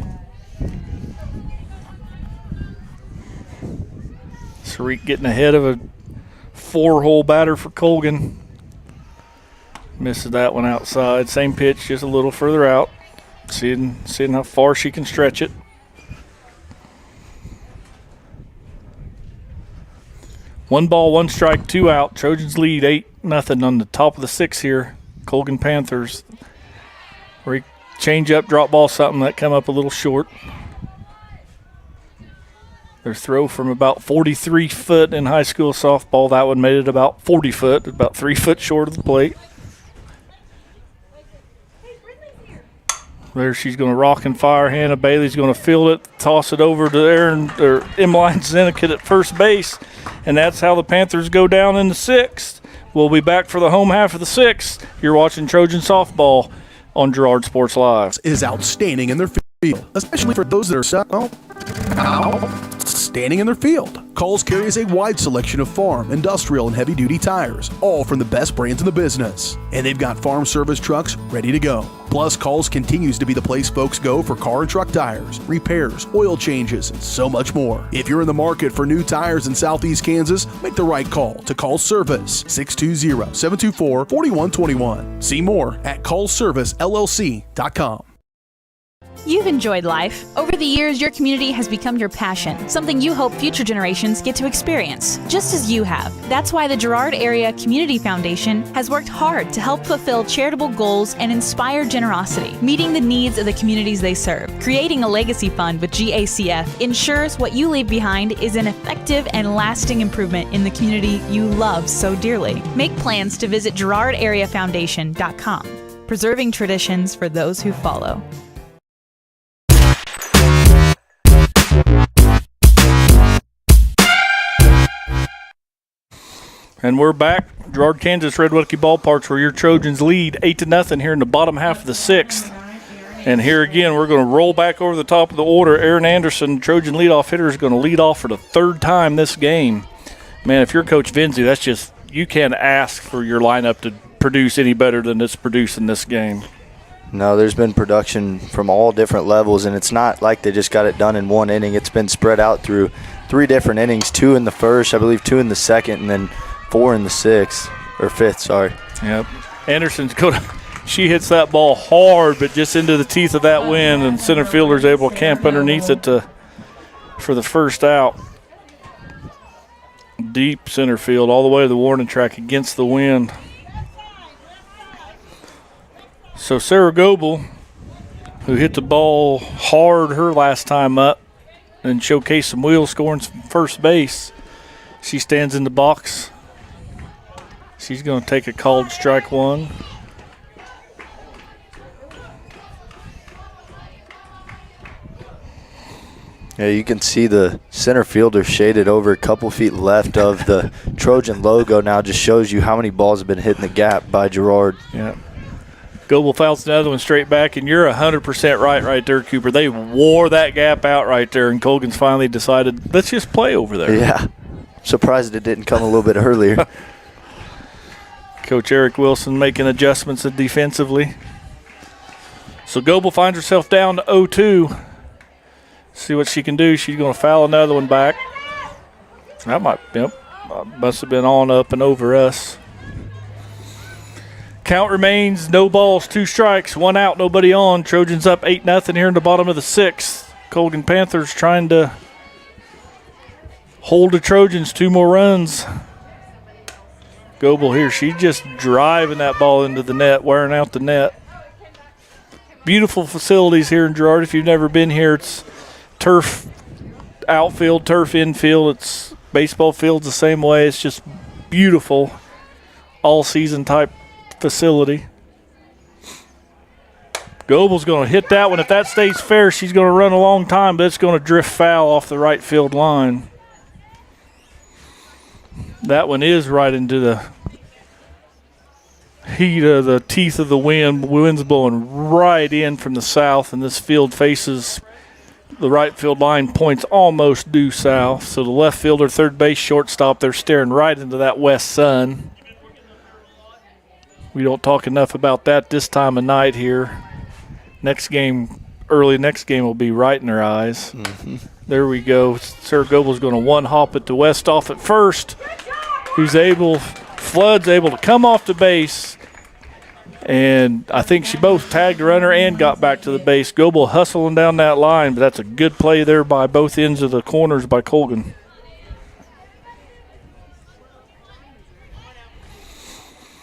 So Reek getting ahead of a 4-hole batter for Colgan. Misses that one outside. Same pitch, just a little further out. Seeing how far she can stretch it. 1 ball, 1 strike, 2 out. Trojans lead 8-0 on the top of the 6th here. Colgan Panthers. Change up, drop ball, something that come up a little short. Their throw from about 43 foot in high school softball. That one made it about 40 foot, about 3 foot short of the plate. There she's going to rock and fire. Hannah Bailey's going to field it, toss it over to Emmeline Zenekit at first base. And that's how the Panthers go down in the 6th. We'll be back for the home half of the 6th. You're watching Trojan Softball on Girard Sports Live. Is outstanding in their field, especially for those that are stuck, outstanding in their field. Coles carries a wide selection of farm, industrial, and heavy-duty tires, all from the best brands in the business. And they've got farm service trucks ready to go. Plus, Coles continues to be the place folks go for car and truck tires, repairs, oil changes, and so much more. If you're in the market for new tires in Southeast Kansas, make the right call to Coles Service, 620-724-4121. See more at ColesServiceLLC.com. You've enjoyed life. Over the years, your community has become your passion, something you hope future generations get to experience, just as you have. That's why the Girard Area Community Foundation has worked hard to help fulfill charitable goals and inspire generosity, meeting the needs of the communities they serve. Creating a legacy fund with GACF ensures what you leave behind is an effective and lasting improvement in the community you love so dearly. Make plans to visit GirardAreaFoundation.com, preserving traditions for those who follow. And we're back. Girard, Kansas, Red Wilkie Ballparks, where your Trojans lead 8-0 here in the bottom half of the 6th. And here again, we're going to roll back over the top of the order. Aaron Anderson, Trojan leadoff hitter, is going to lead off for the 3rd time this game. Man, if you're Coach Vinzi, that's just, you can't ask for your lineup to produce any better than it's producing this game. No, there's been production from all different levels, and it's not like they just got it done in one inning. It's been spread out through 3 different innings, 2 in the first, I believe 2 in the second, and then 4 in the 6th, or 5th, sorry. Yep. Anderson's going to, she hits that ball hard, but just into the teeth of that wind, and center fielder's able to camp underneath it for the first out. Deep center field, all the way to the warning track against the wind. So Sarah Goebel, who hit the ball hard her last time up and showcased some wheels scoring some first base, she stands in the box. She's going to take a called strike 1. Yeah, you can see the center fielder shaded over a couple feet left of the Trojan logo now. Just shows you how many balls have been hitting the gap by Girard. Yeah. Goebel fouls another one straight back, and you're 100% right there, Cooper. They wore that gap out right there, and Colgan's finally decided, let's just play over there. Yeah. Surprised it didn't come a little bit earlier. Coach Eric Wilson making adjustments defensively. So Goebel finds herself down to 0-2. See what she can do. She's going to foul another one back. That must have been on up and over us. Count remains no balls, 2 strikes, 1 out, nobody on. Trojans up 8-0 here in the bottom of the 6th. Colgan Panthers trying to hold the Trojans 2 more runs. Goebel here, she's just driving that ball into the net, wearing out the net. Beautiful facilities here in Girard. If you've never been here, it's turf outfield, turf infield. It's baseball fields the same way. It's just beautiful all-season type facility. Goble's going to hit that one. If that stays fair, she's going to run a long time, but it's going to drift foul off the right field line. That one is right into the heat of the teeth of the wind. Wind's blowing right in from the south, and this field faces the right field line, points almost due south. So the left fielder, third base, shortstop, they're staring right into that west sun. We don't talk enough about that this time of night here. Early next game will be right in their eyes. Mm-hmm. There we go. Sarah Goble's going to one hop it to Westoff at first. Flood's able to come off the base. And I think she both tagged the runner and got back to the base. Goble hustling down that line, but that's a good play there by both ends of the corners by Colgan.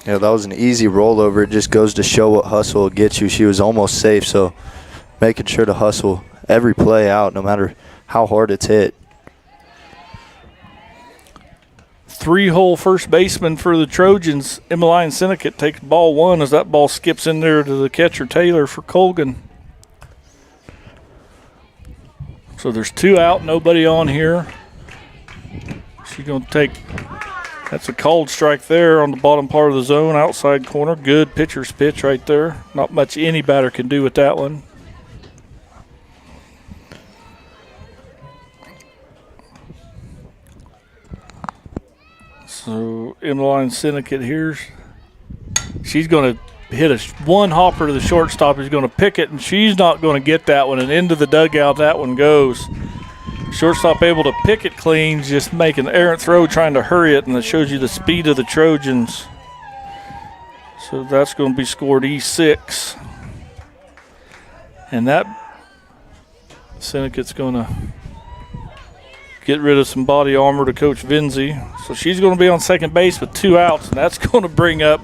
Yeah, that was an easy rollover. It just goes to show what hustle will get you. She was almost safe, so making sure to hustle every play out, no matter how hard it's hit. 3-hole first baseman for the Trojans. Emmeline Syndicate takes ball one as that ball skips in there to the catcher Taylor for Colgan. So there's 2 out, nobody on here. She's going to take, that's a called strike there on the bottom part of the zone, outside corner. Good pitcher's pitch right there. Not much any batter can do with that one. So Emmeline Syndicate here, she's going to hit one hopper to the shortstop. He's going to pick it, and she's not going to get that one. And into the dugout that one goes. Shortstop able to pick it clean, just make an errant throw trying to hurry it, and it shows you the speed of the Trojans. So that's going to be scored E6. And that Syndicate's going to get rid of some body armor to Coach Vinzi. So she's going to be on second base with 2 outs, and that's going to bring up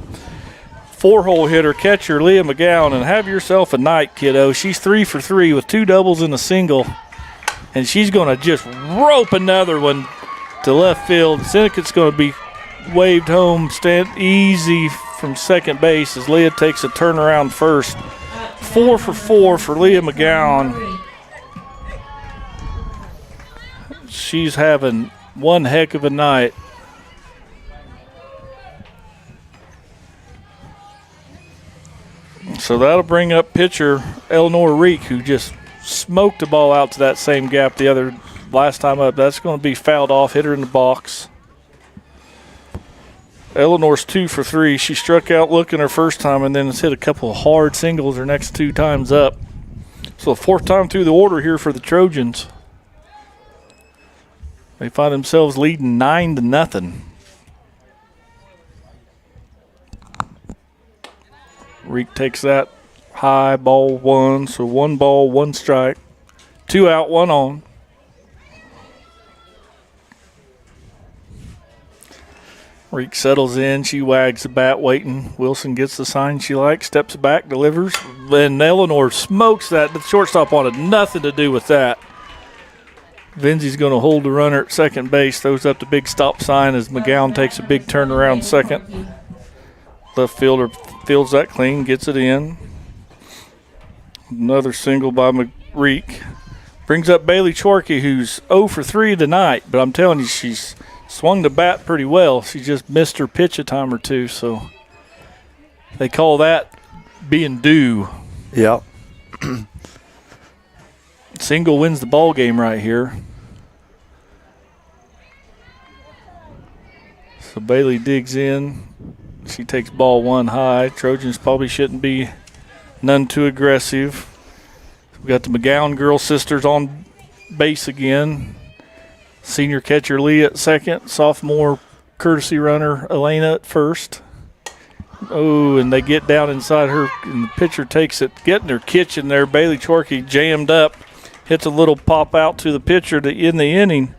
4-hole hitter catcher Leah McGowan. And have yourself a night, kiddo. She's 3 for 3 with 2 doubles and a single. And she's going to just rope another one to left field. Syndicate's going to be waved home, stand easy from second base as Leah takes a turnaround first. 4 for 4 for Leah McGowan. She's having one heck of a night. So that'll bring up pitcher Eleanor Reek, who just smoked the ball out to that same gap the other last time up. That's going to be fouled off, hit her in the box. Eleanor's 2 for 3. She struck out looking her first time and then has hit a couple of hard singles her next 2 times up. So 4th time through the order here for the Trojans. They find themselves leading 9-0. Reek takes that high, ball 1, so 1 ball, 1 strike. 2 out, 1 on. Reek settles in, she wags the bat waiting. Wilson gets the sign she likes, steps back, delivers. Then Eleanor smokes that. The shortstop wanted nothing to do with that. Vinzi's going to hold the runner at second base, throws up the big stop sign as McGowan takes a big turnaround second. Left fielder fields that clean, gets it in. Another single by Reek. Brings up Bailey Chorkey, who's 0 for 3 tonight, but I'm telling you, she's swung the bat pretty well. She just missed her pitch a time or 2, so they call that being due. Yep. Single wins the ball game right here. So Bailey digs in. She takes ball 1 high. Trojans probably shouldn't be none too aggressive. We got the McGowan girl sisters on base again. Senior catcher Lee at second. Sophomore courtesy runner Elena at first. Oh, and they get down inside her, and the pitcher takes it, getting her kitchen there. Bailey Chorkey jammed up. Hits a little pop out to the pitcher to end the inning.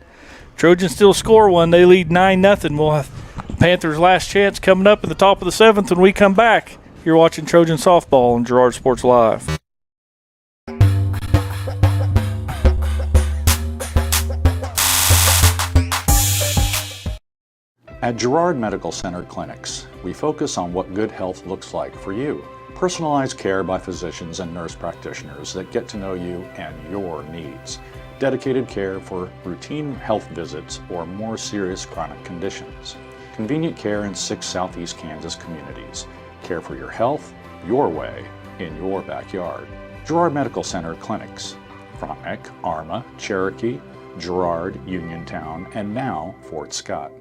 Trojans still score 1. They lead 9-0. We'll have Panthers' last chance coming up in the top of the 7th when we come back. You're watching Trojan Softball on Girard Sports Live. At Girard Medical Center Clinics, we focus on what good health looks like for you. Personalized care by physicians and nurse practitioners that get to know you and your needs. Dedicated care for routine health visits or more serious chronic conditions. Convenient care in 6 Southeast Kansas communities. Care for your health, your way, in your backyard. Girard Medical Center Clinics. Frontenac, Arma, Cherokee, Girard, Uniontown, and now Fort Scott.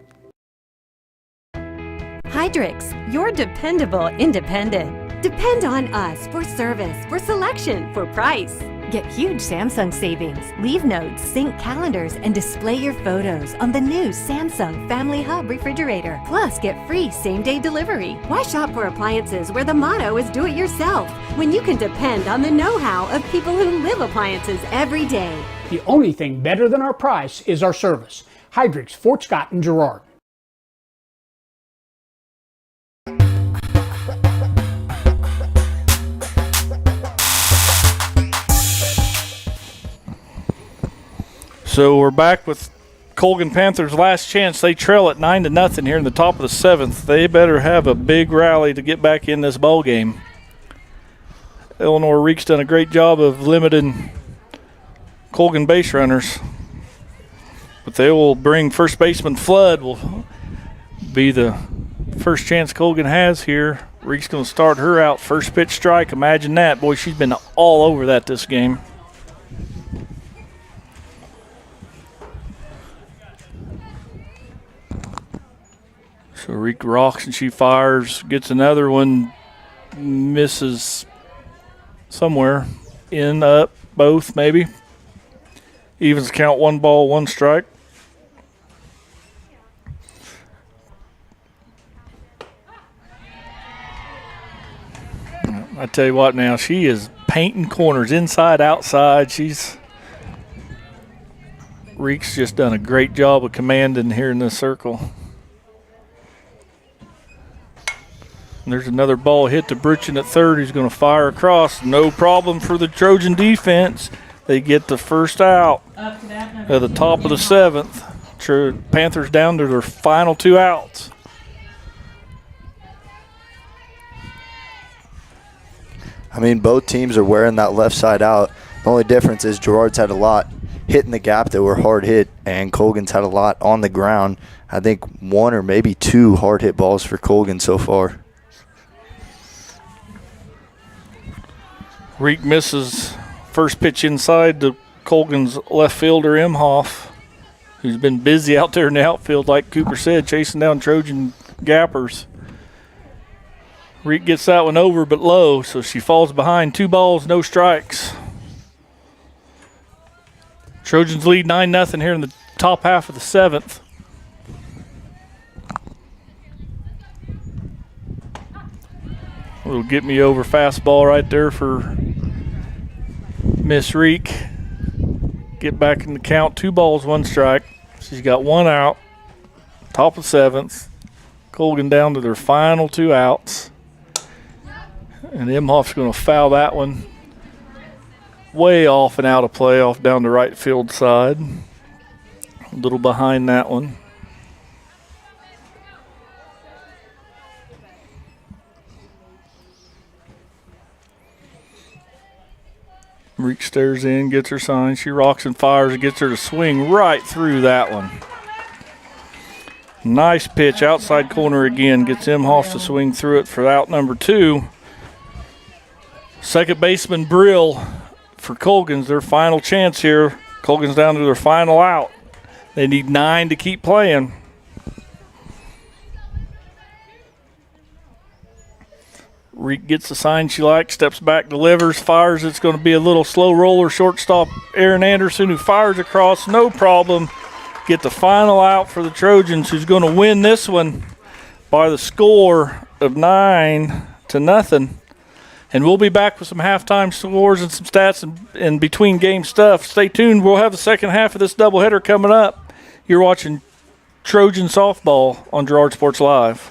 Hydrix, your dependable independent. Depend on us for service, for selection, for price. Get huge Samsung savings. Leave notes, sync calendars, and display your photos on the new Samsung Family Hub refrigerator. Plus, get free same-day delivery. Why shop for appliances where the motto is do it yourself when you can depend on the know-how of people who live appliances every day? The only thing better than our price is our service. Hydrix, Fort Scott, and Girard. So we're back with Colgan Panthers' last chance. They trail at 9-0 here in the top of the 7th. They better have a big rally to get back in this ball game. Eleanor Reek's done a great job of limiting Colgan base runners, but they will bring first baseman Flood. Will be the first chance Colgan has here. Reek's going to start her out. First pitch strike. Imagine that. Boy, she's been all over that this game. So Reek rocks and she fires, gets another one, misses somewhere, in, up, both maybe. Evens count, 1 ball, 1 strike. I tell you what now, she is painting corners inside, outside. Reek's just done a great job of commanding here in this circle. There's another ball hit to Bruchin at third. He's going to fire across. No problem for the Trojan defense. They get the first out at the top of the 7th. Panthers down to their final 2 outs. I mean, both teams are wearing that left side out. The only difference is Girard's had a lot hitting the gap that were hard hit, and Colgan's had a lot on the ground. I think 1 or maybe 2 hard hit balls for Colgan so far. Reek misses first pitch inside to Colgan's left fielder, Imhoff, who's been busy out there in the outfield, like Cooper said, chasing down Trojan gappers. Reek gets that one over but low, so she falls behind. 2 balls, no strikes. Trojans lead 9-0 here in the top half of the 7th. A little get me over fastball right there for Miss Reek. Get back in the count. 2 balls, 1 strike. She's got 1 out. Top of 7th. Colgan down to their final 2 outs. And Imhoff's going to foul that one way off and out of play, off down the right field side. A little behind that one. Reek stares in, gets her sign. She rocks and fires and gets her to swing right through that one. Nice pitch, outside corner again. Gets Imhoff to swing through it for out number 2. Second baseman Brill for Colgan's their final chance here. Colgan's down to their final out. They need 9 to keep playing. Reek gets the sign she likes, steps back, delivers, fires. It's going to be a little slow roller. Shortstop Aaron Anderson, who fires across, no problem. Get the final out for the Trojans, who's going to win this one by the score of 9-0. And we'll be back with some halftime scores and some stats and between game stuff. Stay tuned. We'll have the second half of this doubleheader coming up. You're watching Trojan Softball on Girard Sports Live.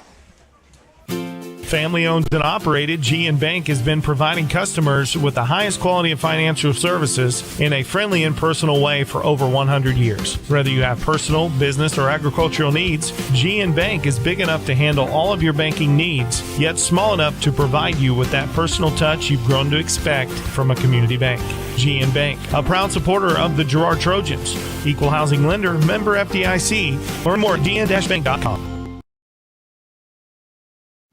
Family owned and operated, G&N Bank has been providing customers with the highest quality of financial services in a friendly and personal way for over 100 years. Whether you have personal, business, or agricultural needs, G&N Bank is big enough to handle all of your banking needs, yet small enough to provide you with that personal touch you've grown to expect from a community bank. G&N Bank, a proud supporter of the Girard Trojans, equal housing lender, member FDIC. Learn more at gn-bank.com.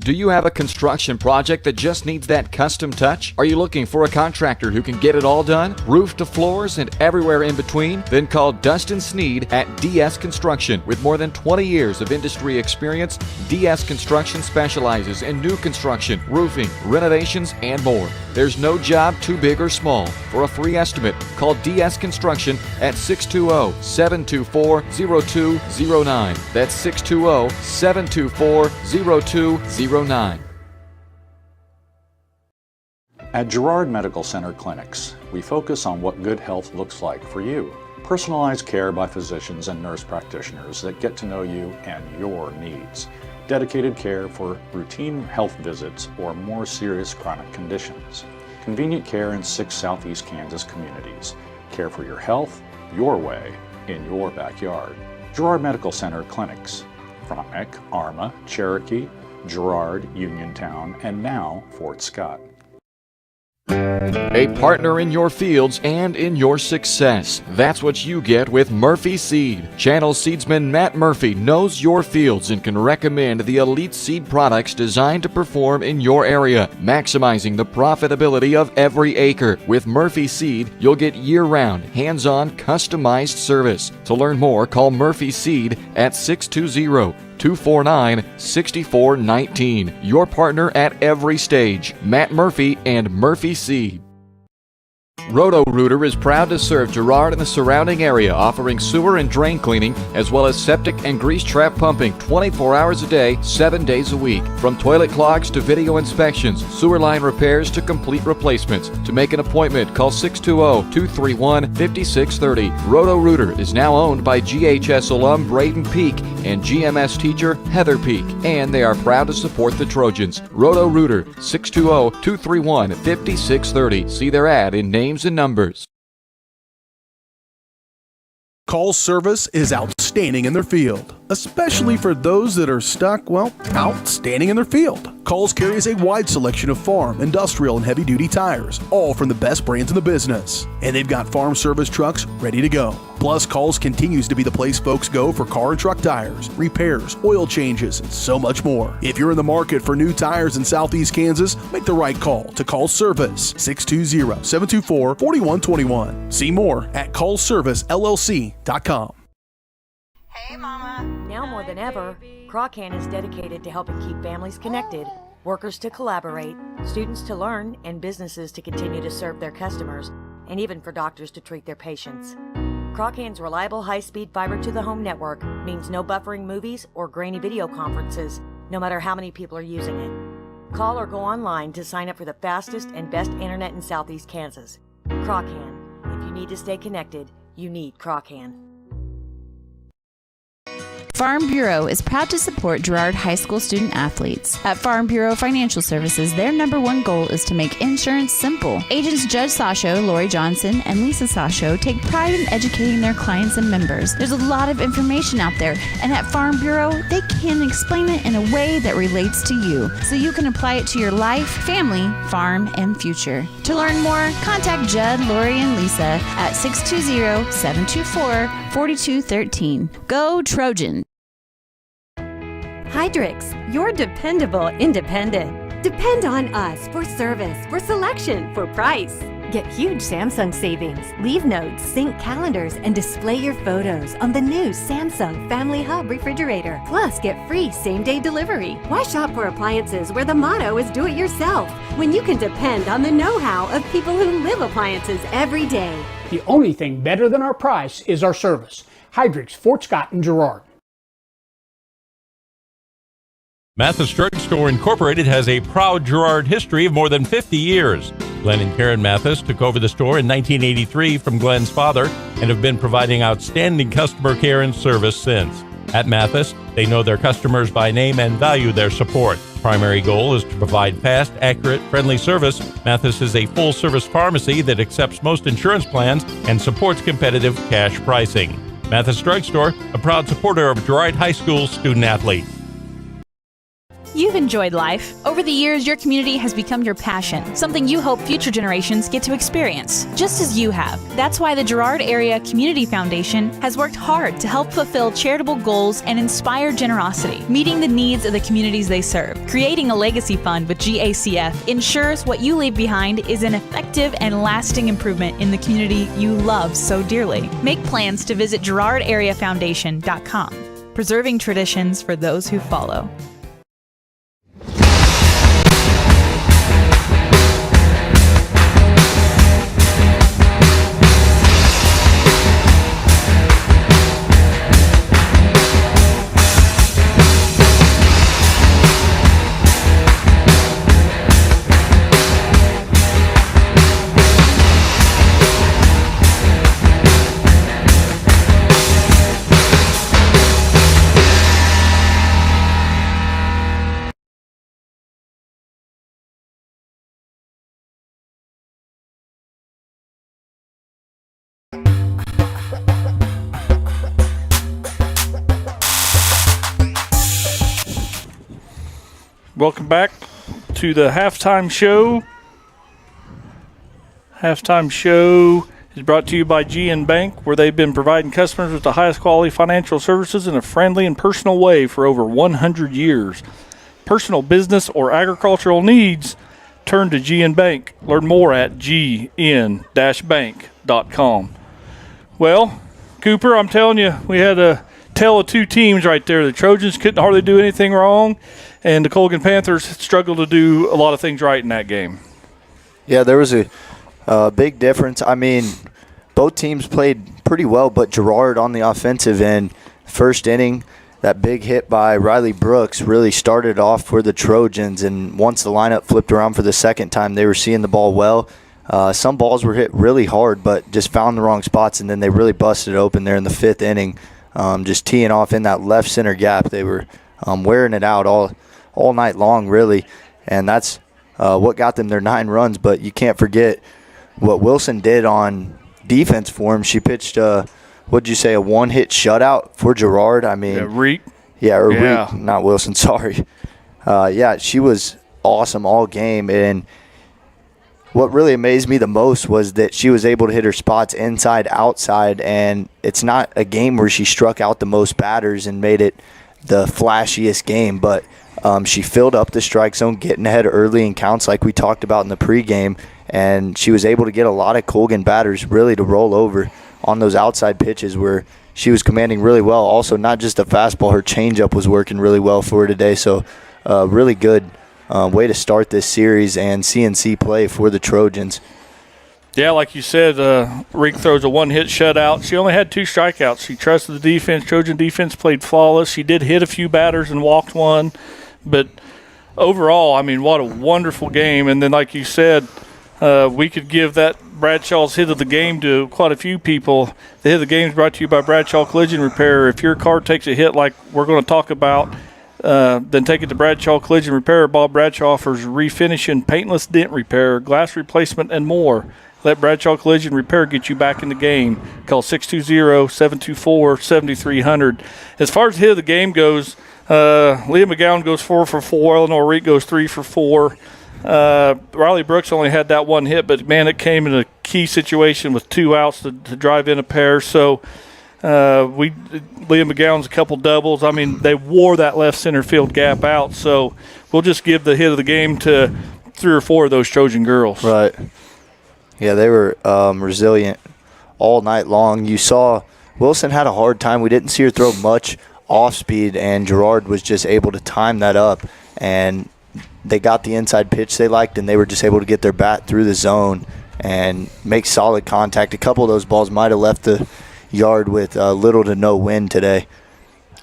Do you have a construction project that just needs that custom touch? Are you looking for a contractor who can get it all done? Roof to floors and everywhere in between? Then call Dustin Sneed at DS Construction. With more than 20 years of industry experience, DS Construction specializes in new construction, roofing, renovations, and more. There's no job too big or small. For a free estimate, call DS Construction at 620-724-0209. That's 620-724-0209. At Girard Medical Center Clinics, we focus on what good health looks like for you. Personalized care by physicians and nurse practitioners that get to know you and your needs. Dedicated care for routine health visits or more serious chronic conditions. Convenient care in 6 Southeast Kansas communities. Care for your health, your way, in your backyard. Girard Medical Center Clinics. Frontenac, Arma, Cherokee, Girard, Uniontown, and now Fort Scott. A partner in your fields and in your success. That's what you get with Murphy Seed. Channel seedsman Matt Murphy knows your fields and can recommend the elite seed products designed to perform in your area, maximizing the profitability of every acre. With Murphy Seed, you'll get year-round, hands-on, customized service. To learn more, call Murphy Seed at 620-249-6419. Your partner at every stage. Matt Murphy and Murphy Seed. Roto-Rooter is proud to serve Girard and the surrounding area, offering sewer and drain cleaning, as well as septic and grease trap pumping 24 hours a day, 7 days a week. From toilet clogs to video inspections, sewer line repairs to complete replacements. To make an appointment, call 620-231-5630. Roto-Rooter is now owned by GHS alum Braden Peak and GMS teacher Heather Peak, and they are proud to support the Trojans. Roto-Rooter, 620-231-5630. See their ad in names and numbers. Call service is outstanding in their field, especially for those that are stuck, outstanding in their field. Coles carries a wide selection of farm, industrial, and heavy-duty tires, all from the best brands in the business. And they've got farm service trucks ready to go. Plus, Coles continues to be the place folks go for car and truck tires, repairs, oil changes, and so much more. If you're in the market for new tires in Southeast Kansas, make the right call to Coles Service, 620-724-4121. See more at ColesServiceLLC.com. Hey, Mama. Now more than ever, Crawcan is dedicated to helping keep families connected, workers to collaborate, students to learn, and businesses to continue to serve their customers, and even for doctors to treat their patients. Crawcan's reliable high-speed fiber-to-the-home network means no buffering movies or grainy video conferences, no matter how many people are using it. Call or go online to sign up for the fastest and best internet in Southeast Kansas. Crawcan. If you need to stay connected, you need Crawcan. Farm Bureau is proud to support Girard High School student athletes. At Farm Bureau Financial Services, their #1 goal is to make insurance simple. Agents Judge Sasho, Lori Johnson, and Lisa Sasho take pride in educating their clients and members. There's a lot of information out there, and at Farm Bureau, they can explain it in a way that relates to you, so you can apply it to your life, family, farm, and future. To learn more, contact Judd, Lori, and Lisa at 620-724-4213. Go Trojans! Hydrix, your dependable independent. Depend on us for service, for selection, for price. Get huge Samsung savings. Leave notes, sync calendars, and display your photos on the new Samsung Family Hub refrigerator. Plus, get free same-day delivery. Why shop for appliances where the motto is do it yourself when you can depend on the know-how of people who live appliances every day? The only thing better than our price is our service. Hydrix, Fort Scott, and Girard. Mathis Drug Store Incorporated has a proud Girard history of more than 50 years. Glenn and Karen Mathis took over the store in 1983 from Glenn's father and have been providing outstanding customer care and service since. At Mathis, they know their customers by name and value their support. Primary goal is to provide fast, accurate, friendly service. Mathis is a full-service pharmacy that accepts most insurance plans and supports competitive cash pricing. Mathis Drugstore, a proud supporter of Girard High School student-athletes. You've enjoyed life. Over the years, your community has become your passion, something you hope future generations get to experience, just as you have. That's why the Girard Area Community Foundation has worked hard to help fulfill charitable goals and inspire generosity, meeting the needs of the communities they serve. Creating a legacy fund with GACF ensures what you leave behind is an effective and lasting improvement in the community you love so dearly. Make plans to visit GirardAreaFoundation.com, preserving traditions for those who follow. Welcome back to the halftime show. Halftime show is brought to you by GN Bank, where they've been providing customers with the highest quality financial services in a friendly and personal way for over 100 years. Personal, business, or agricultural needs, turn to GN Bank. Learn more at gn-bank.com. Well, Cooper, I'm telling you, we had a tale of two teams right there. The Trojans couldn't hardly do anything wrong, and the Colgan Panthers struggled to do a lot of things right in that game. Yeah, there was a big difference. I mean, both teams played pretty well, but Girard on the offensive end, first inning, that big hit by Riley Brooks really started off for the Trojans, and once the lineup flipped around for the second time, they were seeing the ball well. Some balls were hit really hard, but just found the wrong spots, and then they really busted open there in the fifth inning, just teeing off in that left center gap. They were wearing it out all night long, really, and that's what got them their 9 runs. But you can't forget what Wilson did on defense for him. She pitched, what'd you say, a one-hit shutout for Girard? I mean, Reek. Yeah, Reek, not Wilson, sorry. Yeah, she was awesome all game, and what really amazed me the most was that she was able to hit her spots inside, outside, and it's not a game where she struck out the most batters and made it the flashiest game, but she filled up the strike zone, getting ahead early in counts like we talked about in the pregame, and she was able to get a lot of Colgan batters really to roll over on those outside pitches where she was commanding really well. Also, not just the fastball, her changeup was working really well for her today, so really good way to start this series and CNC play for the Trojans. Yeah, like you said, Reek throws a one-hit shutout. She only had 2 strikeouts. She trusted the defense. Trojan defense played flawless. She did hit a few batters and walked one. But overall, I mean, what a wonderful game. And then, like you said, we could give that Bradshaw's hit of the game to quite a few people. The hit of the game is brought to you by Bradshaw Collision Repair. If your car takes a hit like we're going to talk about, then take it to Bradshaw Collision Repair. Bob Bradshaw offers refinishing, paintless dent repair, glass replacement, and more. Let Bradshaw Collision Repair get you back in the game. Call 620-724-7300. As far as the hit of the game goes, Leah McGowan goes 4 for 4. Eleanor Reek goes 3 for 4. Riley Brooks only had that one hit, but, man, it came in a key situation with 2 outs to drive in a pair. So Leah McGowan's a couple doubles. I mean, they wore that left center field gap out. So we'll just give the hit of the game to 3 or 4 of those Trojan girls. Right. Yeah, they were resilient all night long. You saw Wilson had a hard time. We didn't see her throw much off speed, and Girard was just able to time that up, and they got the inside pitch they liked, and they were just able to get their bat through the zone and make solid contact. A couple of those balls might have left the yard with little to no wind today.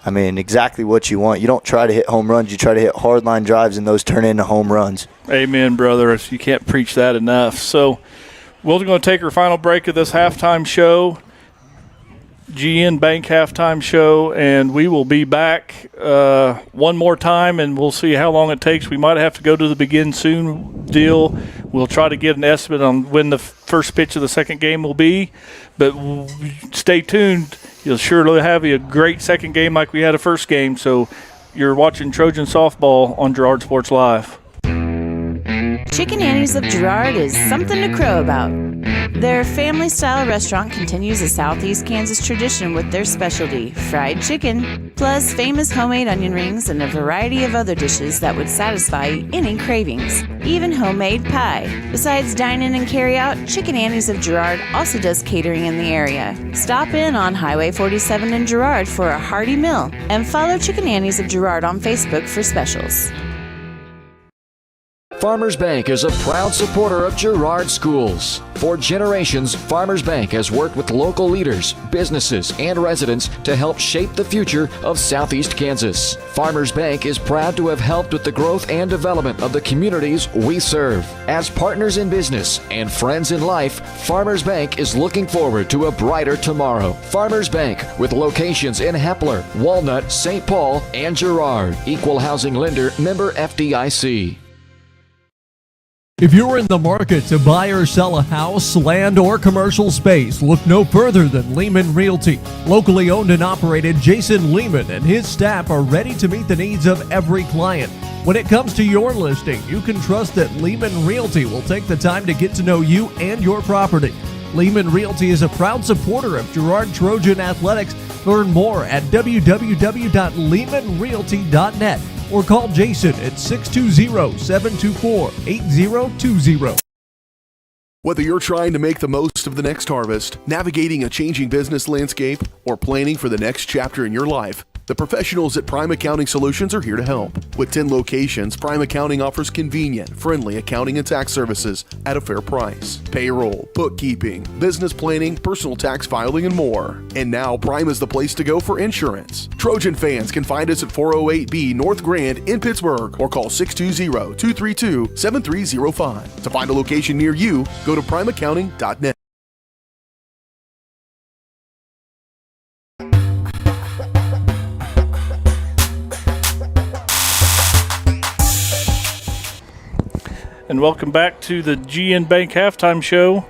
I mean, exactly what you want. You don't try to hit home runs. You try to hit hard line drives, and those turn into home runs. Amen, brother. You can't preach that enough. So we're going to take our final break of this halftime show. GN Bank halftime show, and we will be back one more time, and we'll see how long it takes. We might have to go to the begin soon deal. We'll try to get an estimate on when the first pitch of the second game will be, but stay tuned. You'll surely have a great second game like we had a first game. So you're watching Trojan softball on Girard Sports Live. Chicken Annie's of Girard is something to crow about. Their family-style restaurant continues a Southeast Kansas tradition with their specialty, fried chicken, plus famous homemade onion rings and a variety of other dishes that would satisfy any cravings, even homemade pie. Besides dine-in and carry-out, Chicken Annie's of Girard also does catering in the area. Stop in on Highway 47 in Girard for a hearty meal, and follow Chicken Annie's of Girard on Facebook for specials. Farmers Bank is a proud supporter of Girard schools. For generations, Farmers Bank has worked with local leaders, businesses, and residents to help shape the future of Southeast Kansas. Farmers Bank is proud to have helped with the growth and development of the communities we serve. As partners in business and friends in life, Farmers Bank is looking forward to a brighter tomorrow. Farmers Bank, with locations in Hepler, Walnut, St. Paul, and Girard. Equal housing lender, member FDIC. If you're in the market to buy or sell a house, land, or commercial space, look no further than Lehman Realty. Locally owned and operated, Jason Lehman and his staff are ready to meet the needs of every client. When it comes to your listing, you can trust that Lehman Realty will take the time to get to know you and your property. Lehman Realty is a proud supporter of Girard Trojan Athletics. Learn more at www.lehmanrealty.net. or call Jason at 620-724-8020. Whether you're trying to make the most of the next harvest, navigating a changing business landscape, or planning for the next chapter in your life, the professionals at Prime Accounting Solutions are here to help. With 10 locations, Prime Accounting offers convenient, friendly accounting and tax services at a fair price. Payroll, bookkeeping, business planning, personal tax filing, and more. And now Prime is the place to go for insurance. Trojan fans can find us at 408B North Grand in Pittsburgh or call 620-232-7305. To find a location near you, go to primeaccounting.net. And welcome back to the GN Bank halftime show.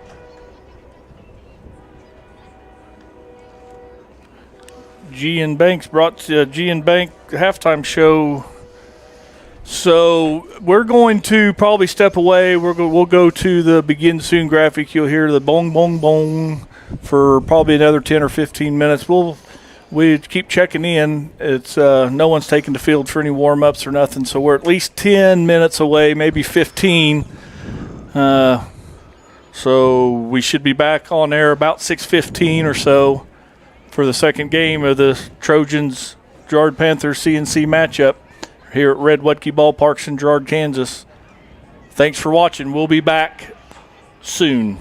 GN Bank's brought to GN Bank halftime show. So we're going to probably step away. We'll go to the begin soon graphic. You'll hear the bong bong bong for probably another 10 or 15 minutes. We keep checking in. It's no one's taking the field for any warm-ups or nothing, so we're at least 10 minutes away, maybe 15. So we should be back on air about 6:15 or so for the second game of the Trojans Girard Panthers CNC matchup here at Red Wetke Ballparks in Girard, Kansas. Thanks for watching. We'll be back soon.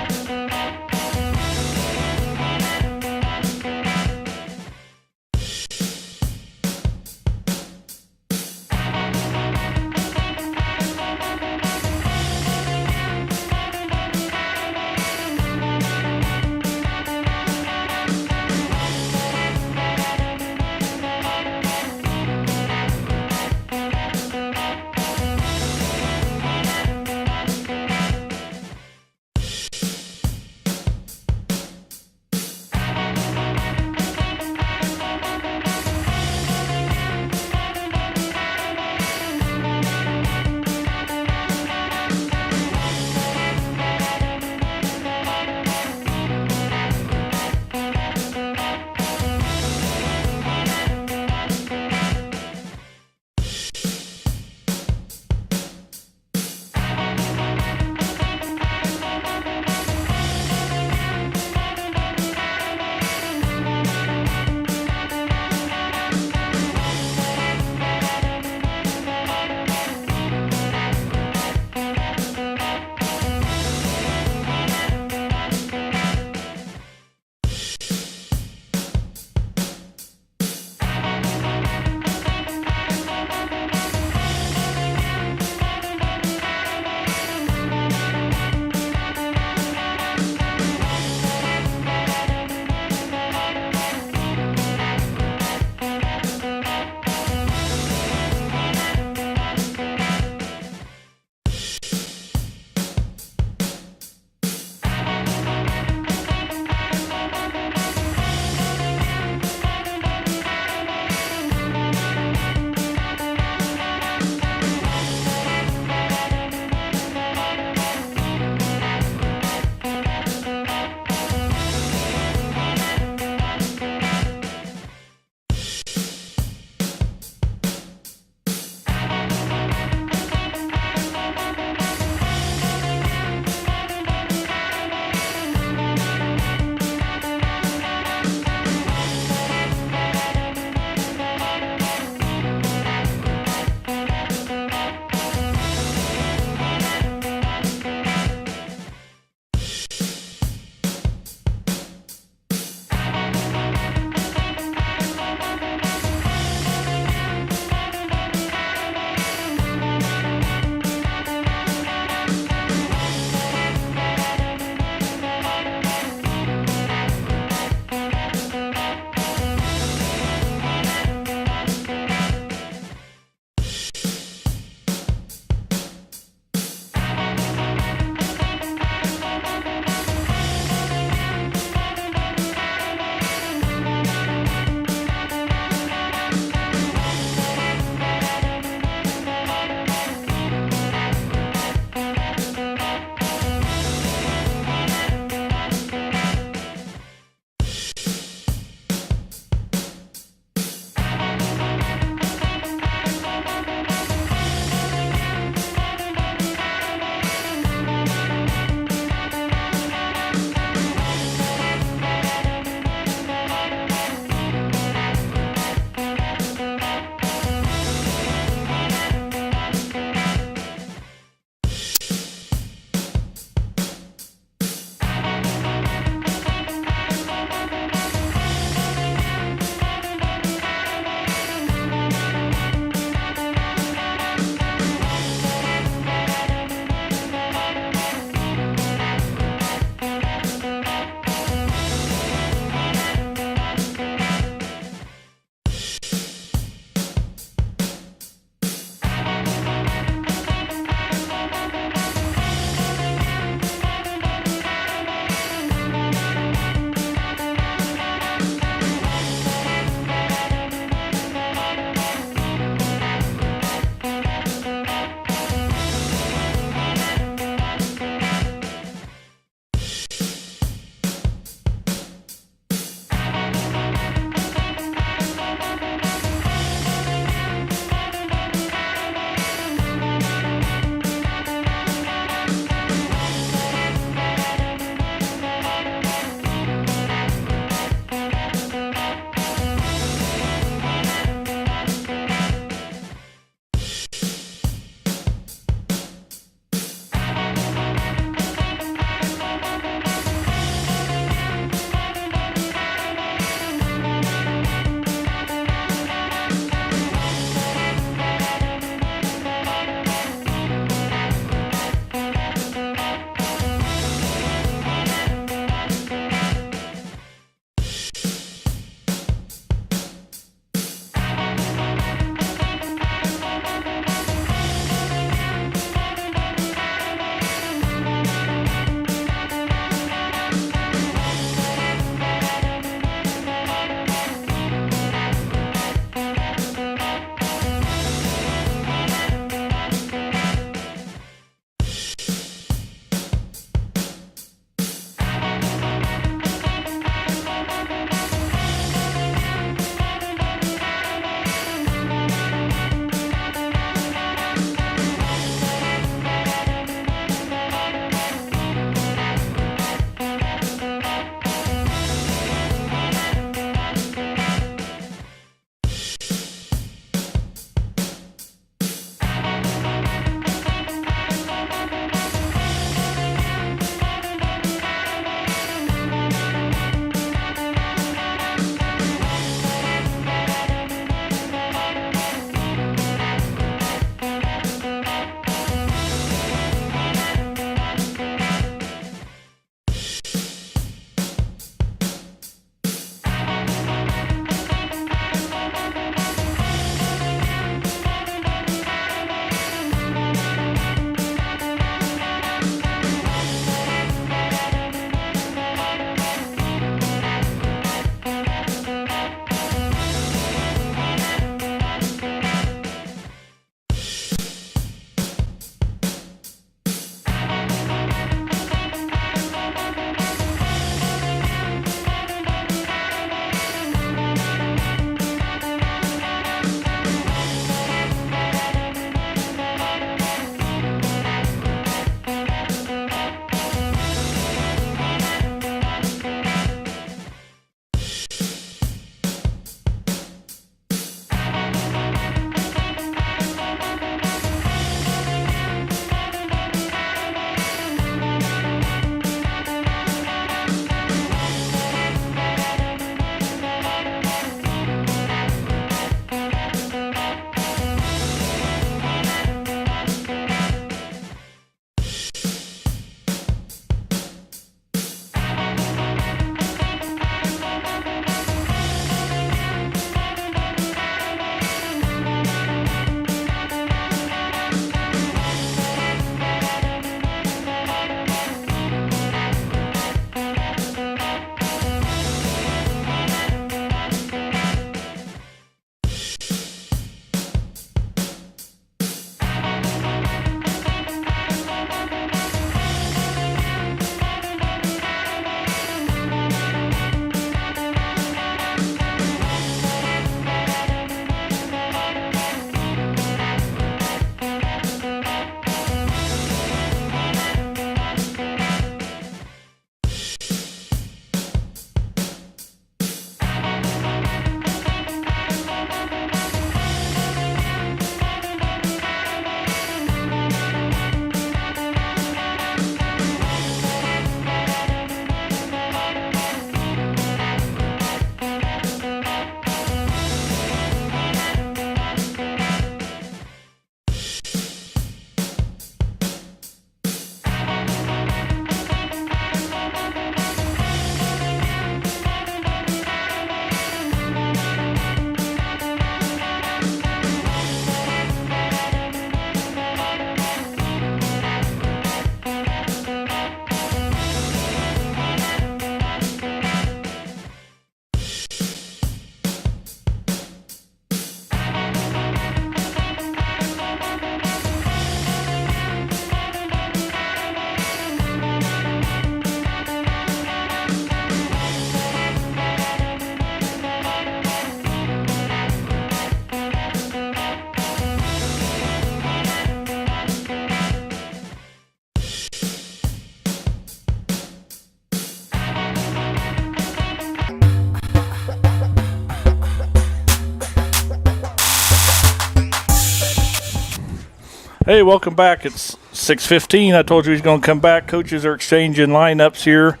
Hey, welcome back. It's 6:15. I told you he's going to come back. Coaches are exchanging lineups here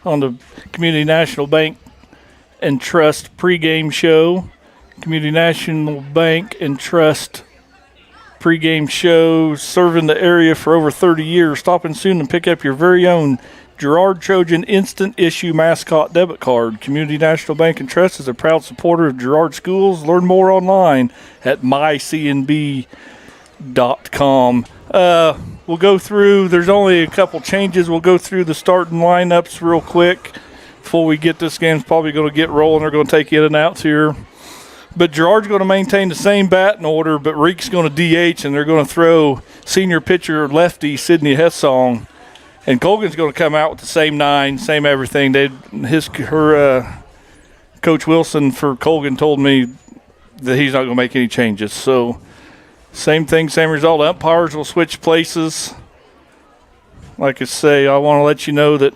on the Community National Bank and Trust pregame show. Community National Bank and Trust pregame show, serving the area for over 30 years. Stop in soon and pick up your very own Girard Trojan Instant Issue Mascot Debit Card. Community National Bank and Trust is a proud supporter of Girard Schools. Learn more online at mycnb.com. We'll go through, there's only a couple changes. We'll go through the starting lineups real quick before we get this game. It's probably going to get rolling. They're going to take in and outs here. But Girard's going to maintain the same batting order, but Reek's going to DH, and they're going to throw senior pitcher lefty Sydney Hessong. And Colgan's going to come out with the same 9, same everything. Coach Wilson for Colgan told me that he's not going to make any changes. So same thing, same result. Umpires will switch places. Like I say, I want to let you know that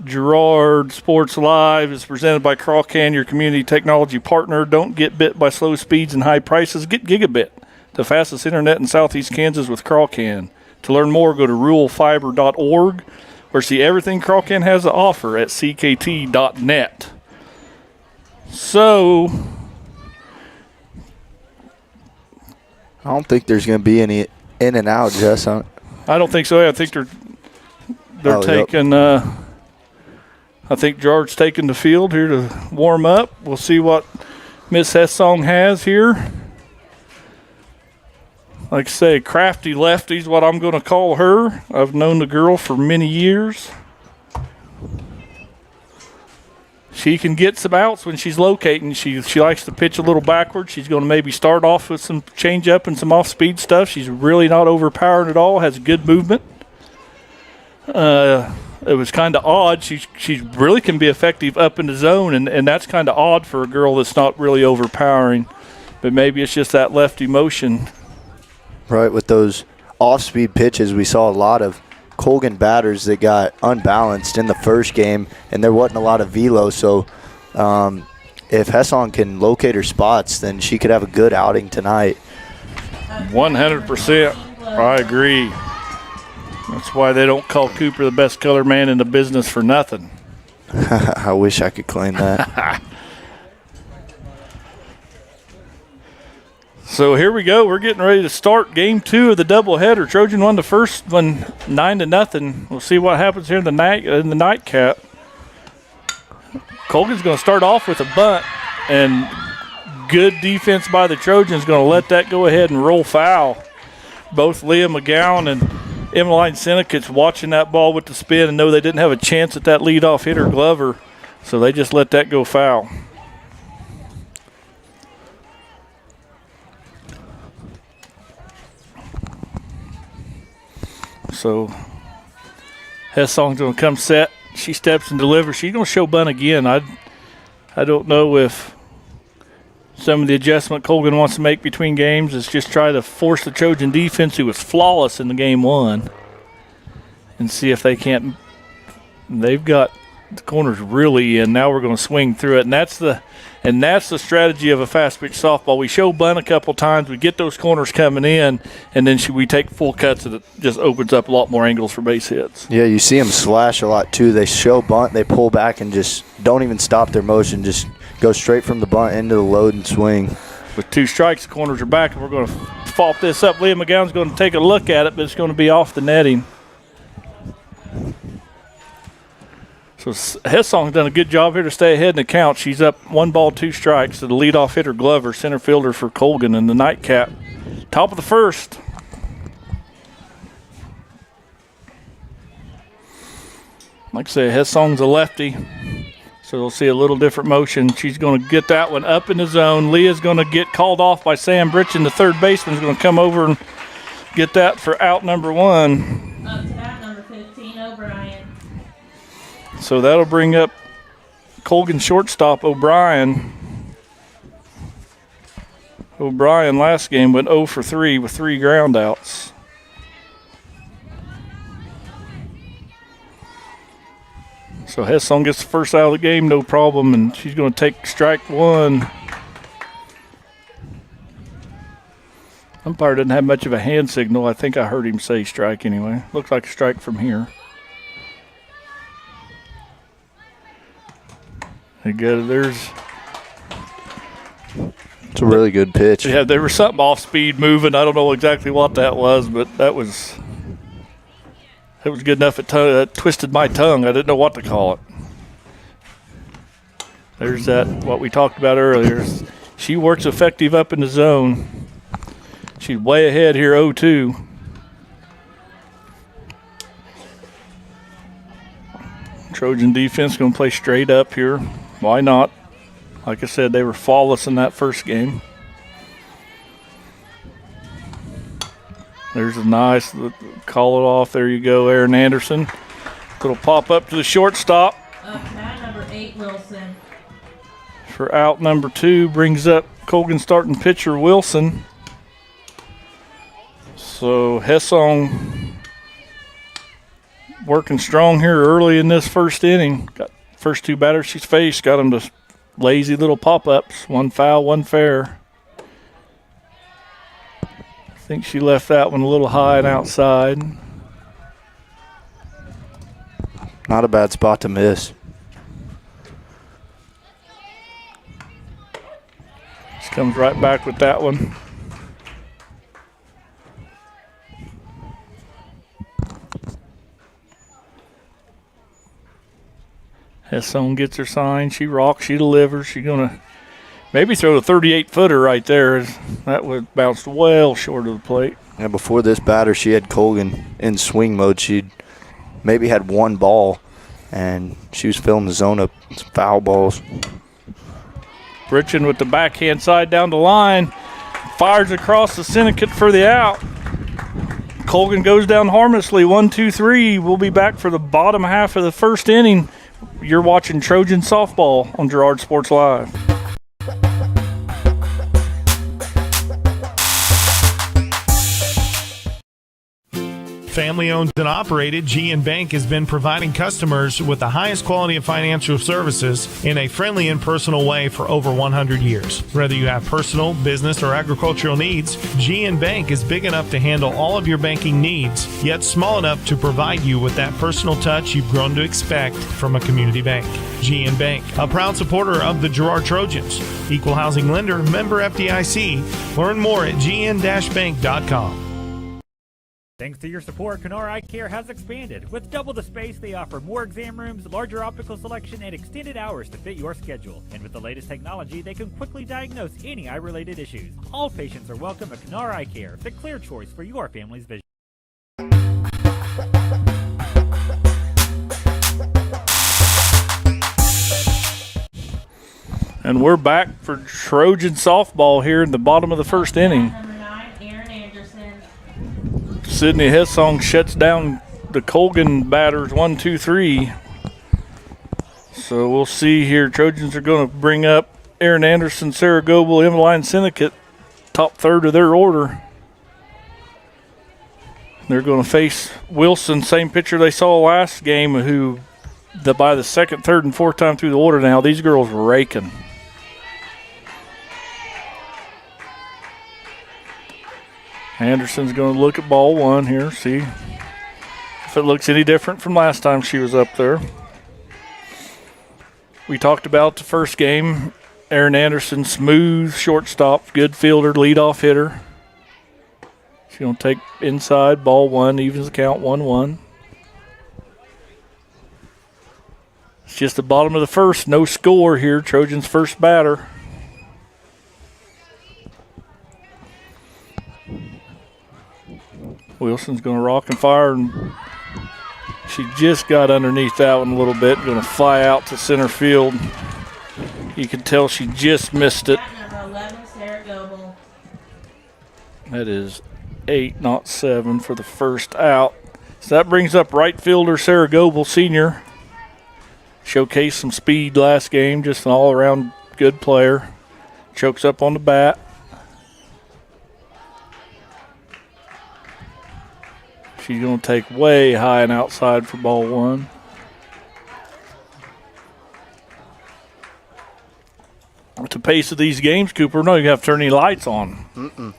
Girard Sports Live is presented by Crawcan, your community technology partner. Don't get bit by slow speeds and high prices. Get gigabit, the fastest internet in Southeast Kansas with Crawcan. To learn more, go to ruralfiber.org or see everything Crawcan has to offer at ckt.net. So, I don't think there's going to be any in and out, Jess. I don't think so. I think they're taking. I think Girard's taking the field here to warm up. We'll see what Miss Hessong has here. Like I say, crafty lefty's what I'm going to call her. I've known the girl for many years. She can get some outs when she's locating. She likes to pitch a little backwards. She's going to maybe start off with some change-up and some off-speed stuff. She's really not overpowering at all, has good movement. It was kind of odd. She really can be effective up in the zone, and that's kind of odd for a girl that's not really overpowering. But maybe it's just that lefty motion. Right, with those off-speed pitches, we saw a lot of Colgan batters that got unbalanced in the first game, and there wasn't a lot of velo. So if Hessong can locate her spots, then she could have a good outing tonight. 100%. I agree. That's why they don't call Cooper the best color man in the business for nothing. I wish I could claim that. So here we go. We're getting ready to start game 2 of the doubleheader. Trojan won the first one 9-0. We'll see what happens here in the nightcap. Colgan's going to start off with a bunt, and good defense by the Trojans going to let that go ahead and roll foul. Both Leah McGowan and Emmeline Senekit's watching that ball with the spin and know they didn't have a chance at that leadoff hitter Glover, so they just let that go foul. So Hessong's going to come set. She steps and delivers. She's going to show bunt again. I don't know if some of the adjustment Colgan wants to make between games is just try to force the Trojan defense, who was flawless in the game 1, and see if they can't. They've got the corners really in. Now we're going to swing through it, and that's the strategy of a fast pitch softball. We show bunt a couple times, we get those corners coming in, and then we take full cuts, and it just opens up a lot more angles for base hits. Yeah, you see them slash a lot too. They show bunt, they pull back and just don't even stop their motion, just go straight from the bunt into the load and swing. With 2 strikes, the corners are back, and we're going to fault this up. Leah McGowan's going to take a look at it, but it's going to be off the netting. So Hessong's done a good job here to stay ahead in the count. She's up 1 ball, 2 strikes to the leadoff hitter Glover, center fielder for Colgan in the nightcap. Top of the first. Like I say, Hessong's a lefty, so we'll see a little different motion. She's going to get that one up in the zone. Leah's going to get called off by Sam Britchen. The third baseman's going to come over and get that for out number 1. Up to bat number 15, O'Brien. So that'll bring up Colgan shortstop O'Brien. O'Brien last game went 0 for 3 with 3 ground outs. So Hessong gets the first out of the game, no problem, and she's going to take strike 1. Umpire didn't have much of a hand signal. I think I heard him say strike anyway. Looks like a strike from here. There's. It's a really good pitch. Yeah, there was something off speed moving. I don't know exactly what that was, but it was good enough. It twisted my tongue. I didn't know what to call it. There's that, what we talked about earlier. She works effective up in the zone. She's way ahead here, 0-2. Trojan defense going to play straight up here. Why not? Like I said, they were flawless in that first game. There's a nice call it off. There you go, Aaron Anderson. Little pop up to the shortstop. Number 8, Wilson. For out number 2, brings up Colgan starting pitcher Wilson. So Hessong working strong here early in this first inning. Got first 2 batters she's faced, got them to lazy little pop-ups. 1 foul, 1 fair. I think she left that one a little high and outside. Not a bad spot to miss. She comes right back with that one. Hessone gets her sign. She rocks. She delivers. She's going to maybe throw a 38-footer right there. That would bounce well short of the plate. Yeah, before this batter, she had Colgan in swing mode. She'd maybe had 1 ball, and she was filling the zone up. Some foul balls. Britchin with the backhand side down the line. Fires across the syndicate for the out. Colgan goes down harmlessly. 1-2-3. We'll be back for the bottom half of the first inning. You're watching Trojan Softball on Girard Sports Live. Family owned and operated, GN Bank has been providing customers with the highest quality of financial services in a friendly and personal way for over 100 years. Whether you have personal, business, or agricultural needs, GN Bank is big enough to handle all of your banking needs, yet small enough to provide you with that personal touch you've grown to expect from a community bank. GN Bank, a proud supporter of the Girard Trojans. Equal housing lender, member FDIC. Learn more at gn-bank.com. Thanks to your support, Canara Eye Care has expanded. With double the space, they offer more exam rooms, larger optical selection, and extended hours to fit your schedule. And with the latest technology, they can quickly diagnose any eye-related issues. All patients are welcome at Canara Eye Care, the clear choice for your family's vision. And we're back for Trojan softball here in the bottom of the first inning. Sydney Hessong shuts down the Colgan batters 1-2-3. So we'll see here. Trojans are going to bring up Aaron Anderson, Sarah Goebel, Emmeline Syndicate, top third of their order. They're going to face Wilson, same pitcher they saw last game, who by the second, third, and fourth time through the order now, these girls were raking. Anderson's going to look at ball 1 here, see if it looks any different from last time she was up there. We talked about the first game. Aaron Anderson, smooth shortstop, good fielder, leadoff hitter. She's going to take inside, ball 1, evens the count 1-1. It's just the bottom of the first, no score here. Trojans' first batter. Wilson's going to rock and fire, and she just got underneath that one a little bit. Going to fly out to center field. You can tell she just missed it. Number 11, Sarah Goebel. That is 8, not 7 for the first out. So that brings up right fielder Sarah Goebel, senior. Showcased some speed last game, just an all-around good player. Chokes up on the bat. She's going to take way high and outside for ball 1. At the pace of these games, Cooper, no, you have to turn any lights on.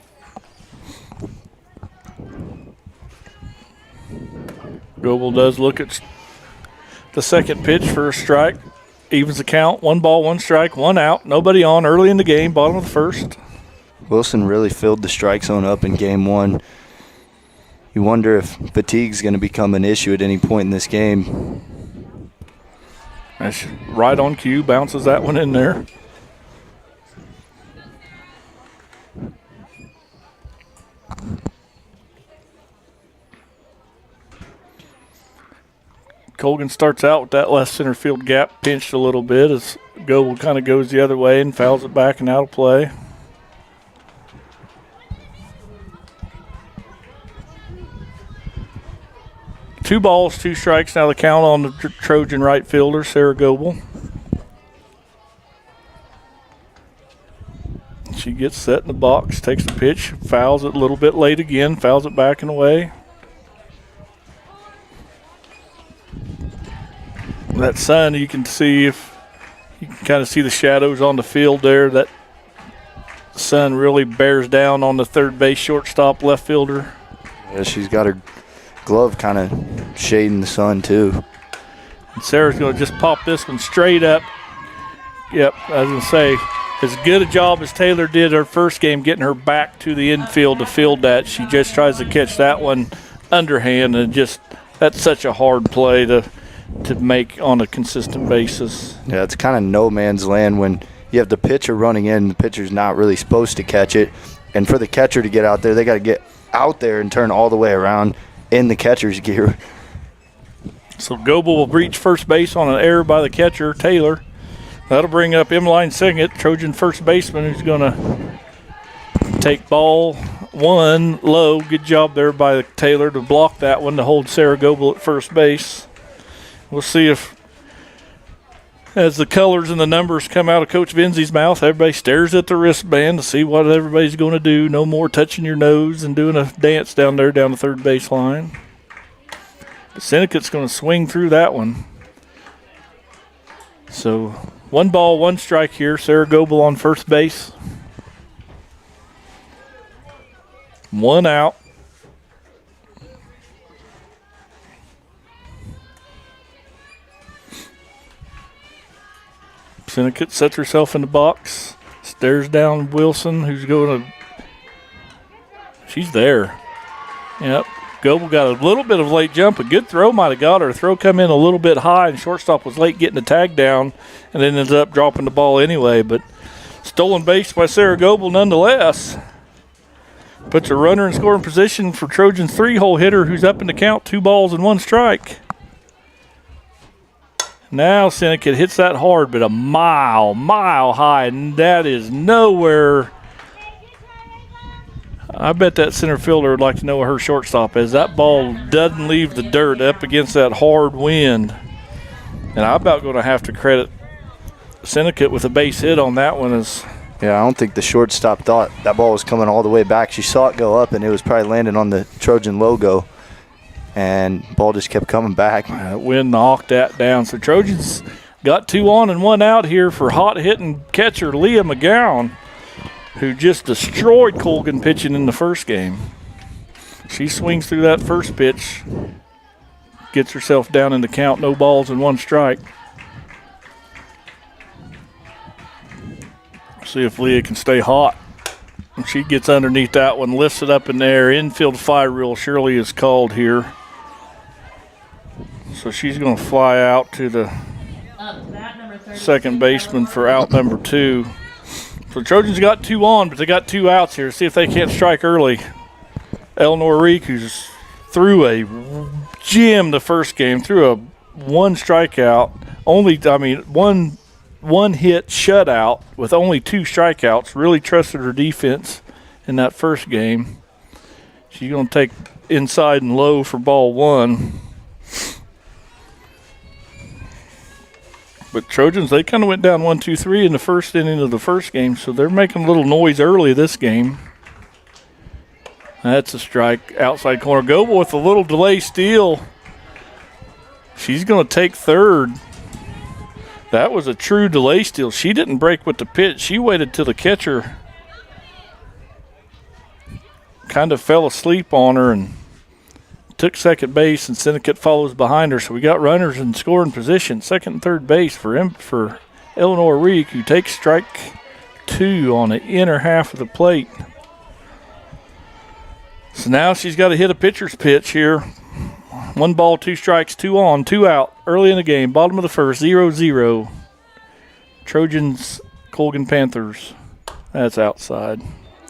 Goebel does look at the second pitch for a strike. Evens the count. 1 ball, 1 strike, 1 out. Nobody on early in the game, bottom of the first. Wilson really filled the strike zone up in game 1. You wonder if fatigue's going to become an issue at any point in this game. That's right on cue. Bounces that one in there. Colgan starts out with that left center field gap pinched a little bit as Goebel kind of goes the other way and fouls it back and out of play. Two balls, 2 strikes. Now the count on the Trojan right fielder, Sarah Goebel. She gets set in the box, takes the pitch, fouls it a little bit late again, fouls it back and away. That sun, you can see if you can kind of see the shadows on the field there. That sun really bears down on the third base, shortstop, left fielder. Yeah, she's got her glove kind of shading the sun too. And Sarah's going to just pop this one straight up. Yep, I was going to say, as good a job as Taylor did her first game getting her back to the infield to field that, she just tries to catch that one underhand, and just that's such a hard play to make on a consistent basis. Yeah, it's kind of no man's land when you have the pitcher running in, the pitcher's not really supposed to catch it, and for the catcher to get out there, they got to get out there and turn all the way around in the catcher's gear. So Goebel will reach first base on an error by the catcher, Taylor. That'll bring up Emmeline Singett, Trojan first baseman, who's going to take ball 1 low. Good job there by Taylor to block that one to hold Sarah Goebel at first base. We'll see if, as the colors and the numbers come out of Coach Vinzi's mouth, everybody stares at the wristband to see what everybody's going to do. No more touching your nose and doing a dance down there down the third base line. But Sennekett's going to swing through that one. So 1 ball, 1 strike here. Sarah Goebel on first base. 1 out. Sennekett sets herself in the box, stares down Wilson, who's going to – she's there. Yep. Goebel got a little bit of late jump. A good throw might have got her. Throw come in a little bit high, and shortstop was late getting the tag down and then ended up dropping the ball anyway. But stolen base by Sarah Goebel nonetheless. Puts a runner in scoring position for Trojan's 3-hole hitter who's up in the count, 2 balls and 1 strike. Now Sennekett hits that hard, but a mile high, and that is nowhere. I bet that center fielder would like to know where her shortstop is. That ball doesn't leave the dirt up against that hard wind. And I'm about going to have to credit Sennekett with a base hit on that one. Yeah, I don't think the shortstop thought that ball was coming all the way back. She saw it go up, and it was probably landing on the Trojan logo. And ball just kept coming back. Wind knocked that down. So Trojans got 2 on and 1 out here for hot-hitting catcher Leah McGowan, who just destroyed Colgan pitching in the first game. She swings through that first pitch, gets herself down in the count, no balls and 1 strike. See if Leah can stay hot. And she gets underneath that one, lifts it up in the air. Infield fly rule surely is called here. So she's going to fly out to the second baseman for out number 2. So Trojans got 2 on, but they got 2 outs here. See if they can't strike early. Eleanor Reek, who's threw a gem the first game, threw a 1 strikeout. One hit shutout with only 2 strikeouts. Really trusted her defense in that first game. She's going to take inside and low for ball 1. But Trojans, they kind of went down 1-2-3 in the first inning of the first game, so they're making a little noise early this game. That's a strike, outside corner. Goebel with a little delay steal. She's going to take third. That was a true delay steal. She didn't break with the pitch. She waited till the catcher kind of fell asleep on her and took second base, and Syndicate follows behind her. So we got runners in scoring position, second and third base for Eleanor Reek, who takes strike 2 on the inner half of the plate. So now she's got to hit a pitcher's pitch here. 1 ball, 2 strikes, 2 on, 2 out. Early in the game, bottom of the first, 0-0. Trojans, Colgan Panthers. That's outside.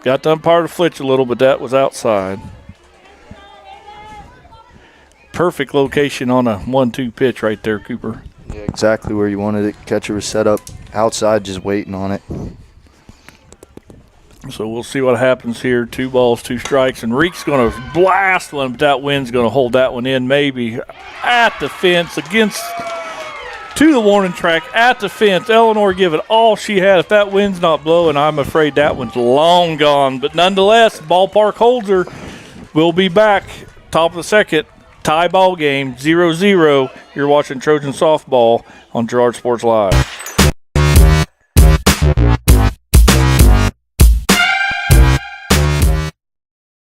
Got the umpire to flinch a little, but that was outside. Perfect location on a 1-2 pitch right there, Cooper. Yeah, exactly where you wanted it. Catcher was set up outside, just waiting on it. So we'll see what happens here. 2 balls, 2 strikes, and Reek's going to blast one, but that wind's going to hold that one in maybe. At the fence against to the warning track at the fence. Eleanor give it all she had. If that wind's not blowing, I'm afraid that one's long gone. But nonetheless, ballpark holds her. We'll be back. Top of the second. Tie ball game, 0-0. You're watching Trojan Softball on Girard Sports Live.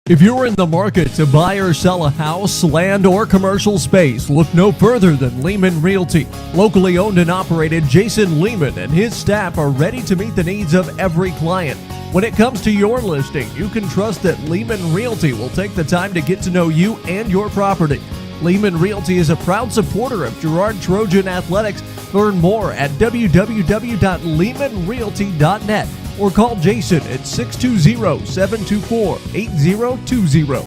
If you're in the market to buy or sell a house, land, or commercial space, look no further than Lehman Realty. Locally owned and operated, Jason Lehman and his staff are ready to meet the needs of every client. When it comes to your listing, you can trust that Lehman Realty will take the time to get to know you and your property. Lehman Realty is a proud supporter of Girard Trojan Athletics. Learn more at www.lehmanrealty.net or call Jason at 620-724-8020.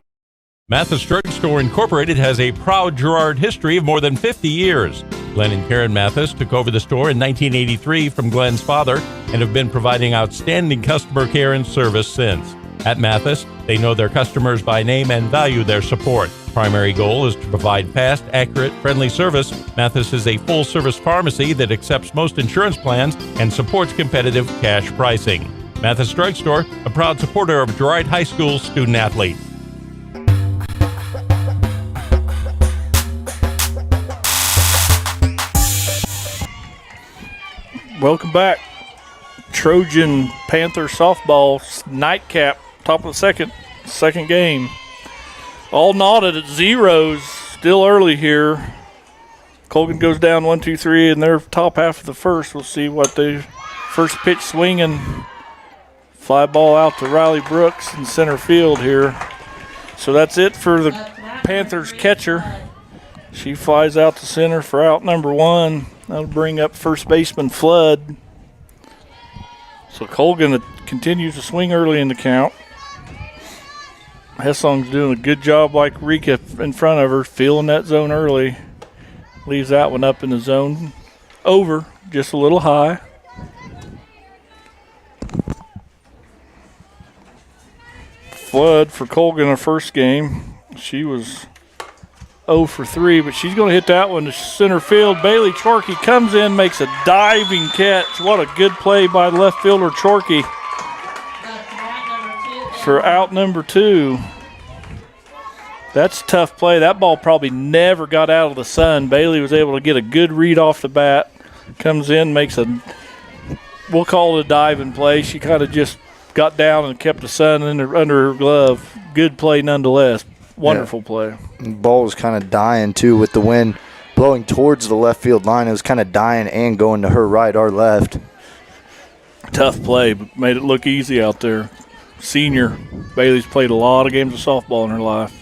Mathis Drug Store Incorporated has a proud Girard history of more than 50 years. Glenn and Karen Mathis took over the store in 1983 from Glenn's father and have been providing outstanding customer care and service since. At Mathis, they know their customers by name and value their support. Primary goal is to provide fast, accurate, friendly service. Mathis is a full-service pharmacy that accepts most insurance plans and supports competitive cash pricing. Mathis Drug Store, a proud supporter of Girard High School student-athletes. Welcome back. Trojan Panther softball nightcap, top of the second game. All knotted at zeros, still early here. Colgan goes down 1-2-3 in their top half of the first. We'll see what the first pitch swinging. Fly ball out to Riley Brooks in center field here. So that's it for the Panthers catcher. She flies out to center for out number 1. That'll bring up first baseman Flood. So Colgan continues to swing early in the count. Hessong's doing a good job like Rika in front of her, feeling that zone early. Leaves that one up in the zone. Over, just a little high. Flood for Colgan her first game. She was 0 for 3, but she's going to hit that one to center field. Bailey Chorkey comes in, makes a diving catch. What a good play by left fielder Chorkey for out number 2. That's a tough play. That ball probably never got out of the sun. Bailey was able to get a good read off the bat. Comes in, makes a, we'll call it a diving play. She kind of just got down and kept the sun under her glove. Good play nonetheless. Wonderful play. The ball was kind of dying, too, with the wind blowing towards the left field line. It was kind of dying and going to her right or left. Tough play, but made it look easy out there. Senior. Bailey's played a lot of games of softball in her life.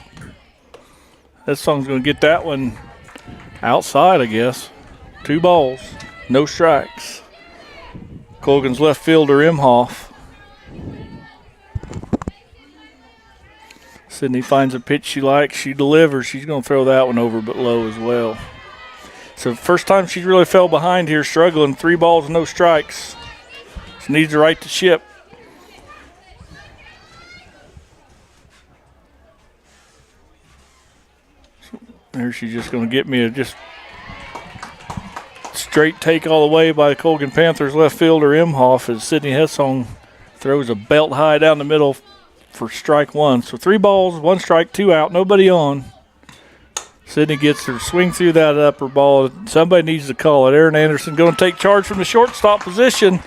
This song's going to get that one outside, I guess. 2 balls, no strikes. Colgan's left fielder, Imhoff. Sydney finds a pitch she likes. She delivers. She's going to throw that one over, but low as well. So first time she's really fell behind here, struggling. 3 balls, no strikes. She needs to right the ship. There she's just going to get me a just straight take all the way by Colgan Panthers left fielder Imhoff as Sydney Hessong throws a belt high down the middle for strike 1. So 3 balls, 1 strike, 2 out, nobody on. Sydney gets her swing through that upper ball. Somebody needs to call it. Aaron Anderson going to take charge from the shortstop position.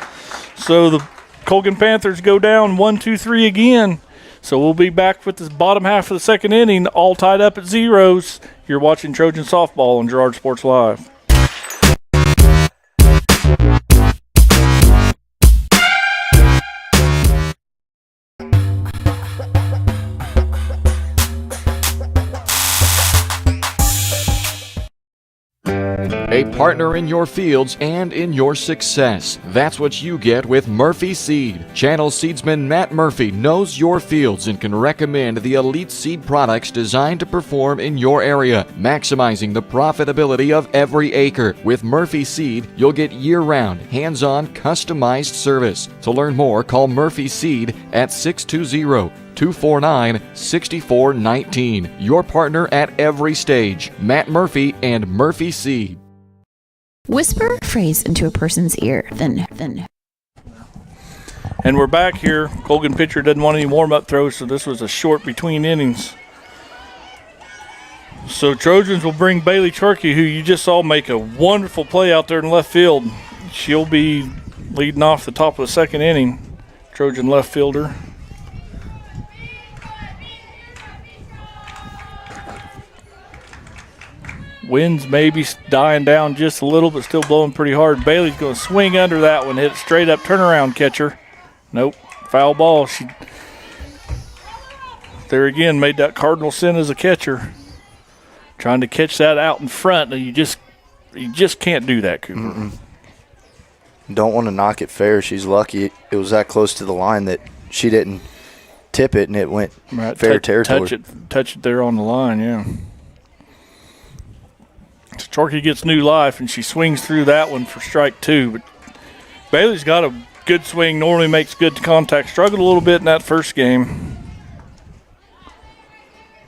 So the Colgan Panthers go down 1-2-3 again. So we'll be back with this bottom half of the second inning, all tied up at zeros. You're watching Trojan Softball on Girard Sports Live. A partner in your fields and in your success. That's what you get with Murphy Seed. Channel seedsman Matt Murphy knows your fields and can recommend the elite seed products designed to perform in your area, maximizing the profitability of every acre. With Murphy Seed, you'll get year-round, hands-on, customized service. To learn more, call Murphy Seed at 620-249-6419. Your partner at every stage. Matt Murphy and Murphy Seed. Whisper a phrase into a person's ear, then. And we're back here. Colgan pitcher doesn't want any warm-up throws, so this was a short between innings. So Trojans will bring Bailey Turkey, who you just saw make a wonderful play out there in left field. She'll be leading off the top of the second inning, Trojan left fielder. Wind's maybe dying down just a little, but still blowing pretty hard. Bailey's going to swing under that one, hit it straight up, turnaround catcher. Nope, foul ball. She there again made that cardinal sin as a catcher, trying to catch that out in front. And you just can't do that, Cooper. Don't want to knock it fair. She's lucky it was that close to the line that she didn't tip it and it went fair territory. Touch it there on the line, yeah. Torquay gets new life, and she swings through that one for strike two. But Bailey's got a good swing, normally makes good contact. Struggled a little bit in that first game.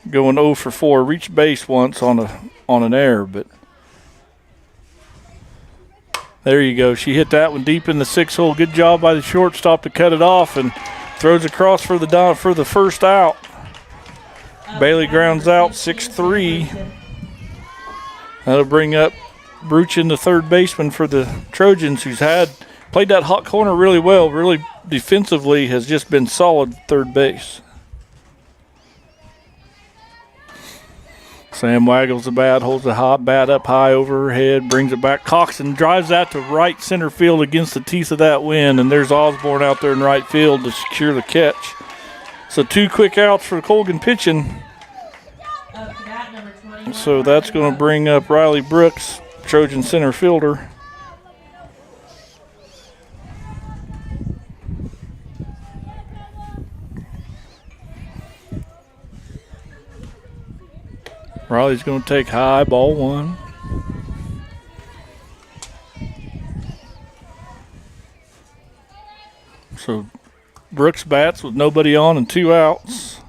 Going 0 for 4. Reached base once on an error, but there you go. She hit that one deep in the 6 hole. Good job by the shortstop to cut it off and throws across for the first out. Bailey grounds out 6-3. That'll bring up Bruchin, the third baseman for the Trojans, who's played that hot corner really well, really defensively has just been solid third base. Sam waggles the bat, holds the hot bat up high over her head, brings it back. Coxon drives that to right center field against the teeth of that wind, and there's Osborne out there in right field to secure the catch. So 2 quick outs for Colgan pitching. So that's going to bring up Riley Brooks, Trojan center fielder. Riley's going to take high, ball 1. So Brooks bats with nobody on and 2 outs.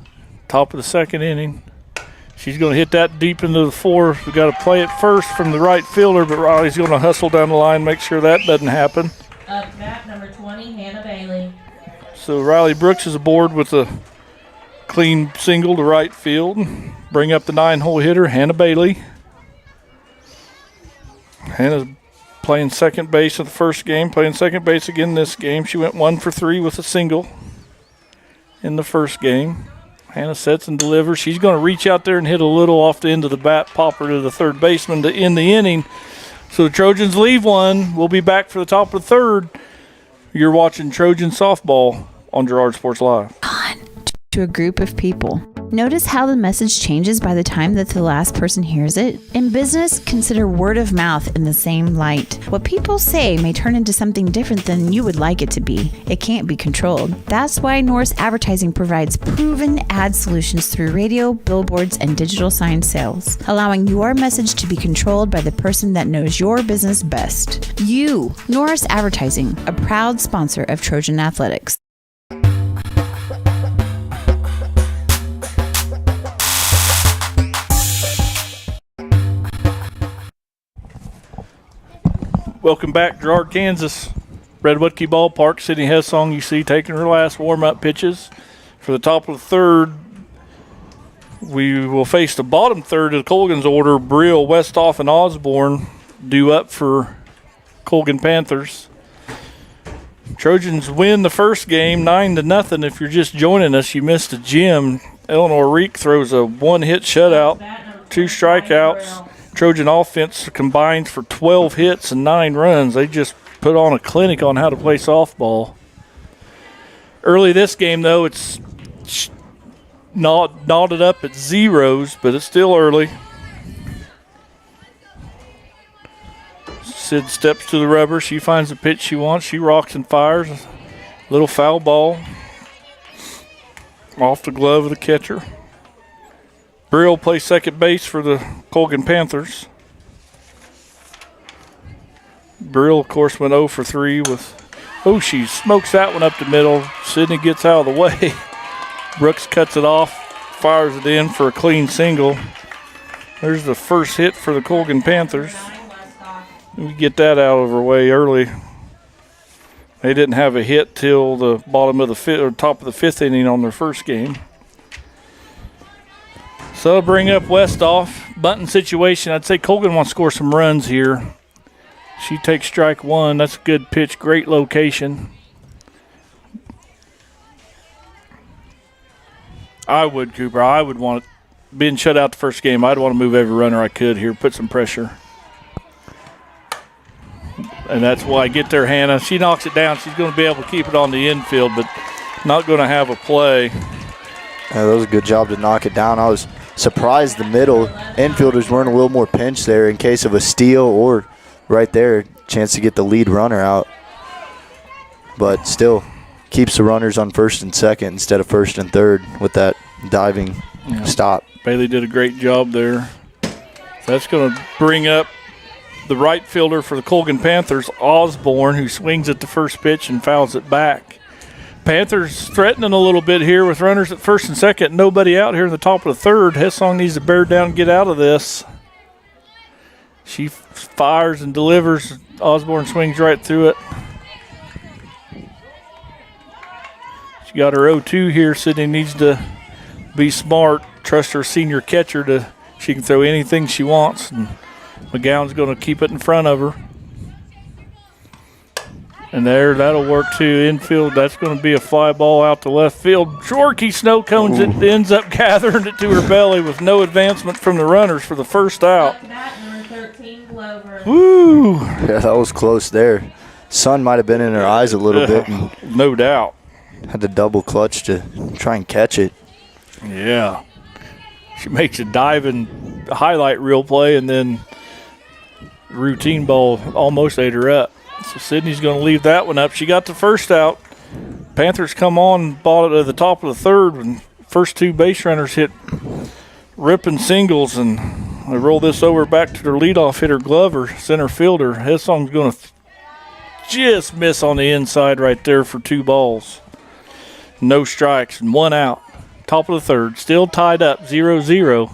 Top of the second inning. She's going to hit that deep into the 4th. We've got to play it first from the right fielder, but Riley's going to hustle down the line, make sure that doesn't happen. Up bat number 20, Hannah Bailey. So Riley Brooks is aboard with a clean single to right field. Bring up the 9-hole hitter, Hannah Bailey. Hannah's playing second base in the first game, playing second base again this game. She went 1 for 3 with a single in the first game. Hannah sets and delivers. She's going to reach out there and hit a little off the end of the bat, popper to the third baseman to end the inning. So the Trojans leave one. We'll be back for the top of the third. You're watching Trojan Softball on Girard Sports Live. To a group of people. Notice how the message changes by the time that the last person hears it? In business, consider word of mouth in the same light. What people say may turn into something different than you would like it to be. It can't be controlled. That's why Norris Advertising provides proven ad solutions through radio, billboards, and digital sign sales, allowing your message to be controlled by the person that knows your business best. You, Norris Advertising, a proud sponsor of Trojan Athletics. Welcome back, Girard, Kansas. Redwood-Key Ballpark. Sydney Hessong, you see, taking her last warm-up pitches. For the top of the third, we will face the bottom third of the Colgan's order. Brill, Westhoff, and Osborne due up for Colgan Panthers. Trojans win the first game 9-0. If you're just joining us, you missed a gem. Eleanor Reek throws a one-hit shutout, 2 strikeouts. Trojan offense combines for 12 hits and 9 runs. They just put on a clinic on how to play softball. Early this game, though, it's knotted up at zeros, but it's still early. Sid steps to the rubber. She finds the pitch she wants. She rocks and fires. Little foul ball off the glove of the catcher. Brill plays second base for the Colgan Panthers. Brill, of course, went 0 for 3 with... Oh, she smokes that one up the middle. Sydney gets out of the way. Brooks cuts it off, fires it in for a clean single. There's the first hit for the Colgan Panthers. We get that out of her way early. They didn't have a hit till the bottom of the fifth or top of the 5th inning on their first game. So bring up Westoff. Bunting situation. I'd say Colgan wants to score some runs here. She takes strike 1. That's a good pitch. Great location. I would, Cooper. I would want it. Being shut out the first game, I'd want to move every runner I could here. Put some pressure. And that's why I get there, Hannah. She knocks it down. She's going to be able to keep it on the infield, but not going to have a play. That was a good job to knock it down. I was surprised the middle infielders weren't a little more pinched there in case of a steal or right there, chance to get the lead runner out. But still keeps the runners on first and second instead of first and third with that diving stop. Bailey did a great job there. That's going to bring up the right fielder for the Colgan Panthers, Osborne, who swings at the first pitch and fouls it back. Panthers threatening a little bit here with runners at first and second. Nobody out here in the top of the third. Hessong needs to bear down and get out of this. She fires and delivers. Osborne swings right through it. She got her 0-2 here. Sydney needs to be smart. Trust her senior catcher she can throw anything she wants. And McGowan's going to keep it in front of her. And there, that'll work too. Infield, that's going to be a fly ball out to left field. Jorky snow cones it, ends up gathering it to her belly with no advancement from the runners for the first out. Woo! Yeah, that was close there. Sun might have been in her eyes a little bit. And no doubt. Had to double clutch to try and catch it. Yeah. She makes a diving highlight reel play and then routine ball almost ate her up. So Sydney's going to leave that one up. She got the first out. Panthers come on, ball it at the top of the third, and first 2 base runners hit ripping singles, and they roll this over back to their leadoff hitter Glover, center fielder. Hessong's going to just miss on the inside right there for 2 balls. No strikes and 1 out. Top of the third, still tied up, 0-0.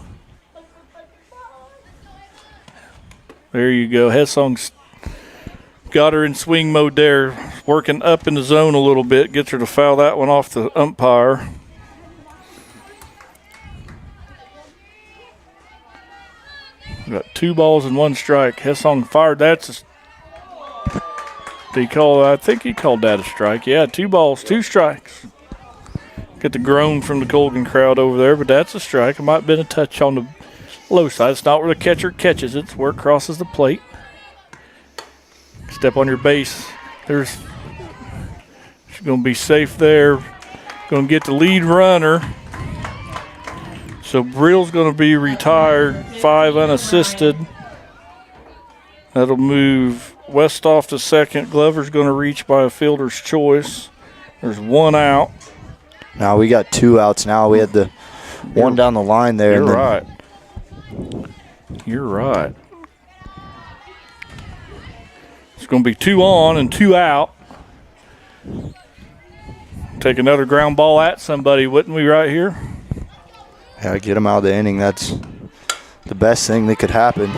There you go. Hessong's got her in swing mode there, working up in the zone a little bit, gets her to foul that one off the umpire. Got 2 balls and 1 strike. Hessong fired. I think he called that a strike. Yeah, 2 balls, 2 strikes. Get the groan from the Colgan crowd over there, but that's a strike. It might have been a touch on the low side. It's not where the catcher catches it. It's where it crosses the plate. Step on your base. She's going to be safe there. Going to get the lead runner. So Brill's going to be retired, 5 unassisted. That'll move Westoff to second. Glover's going to reach by a fielder's choice. There's 1 out. Now we got 2 outs now. We had the one down the line there. You're right. You're right. It's going to be 2 on and 2 out. Take another ground ball at somebody, wouldn't we, right here? Yeah, get them out of the inning. That's the best thing that could happen.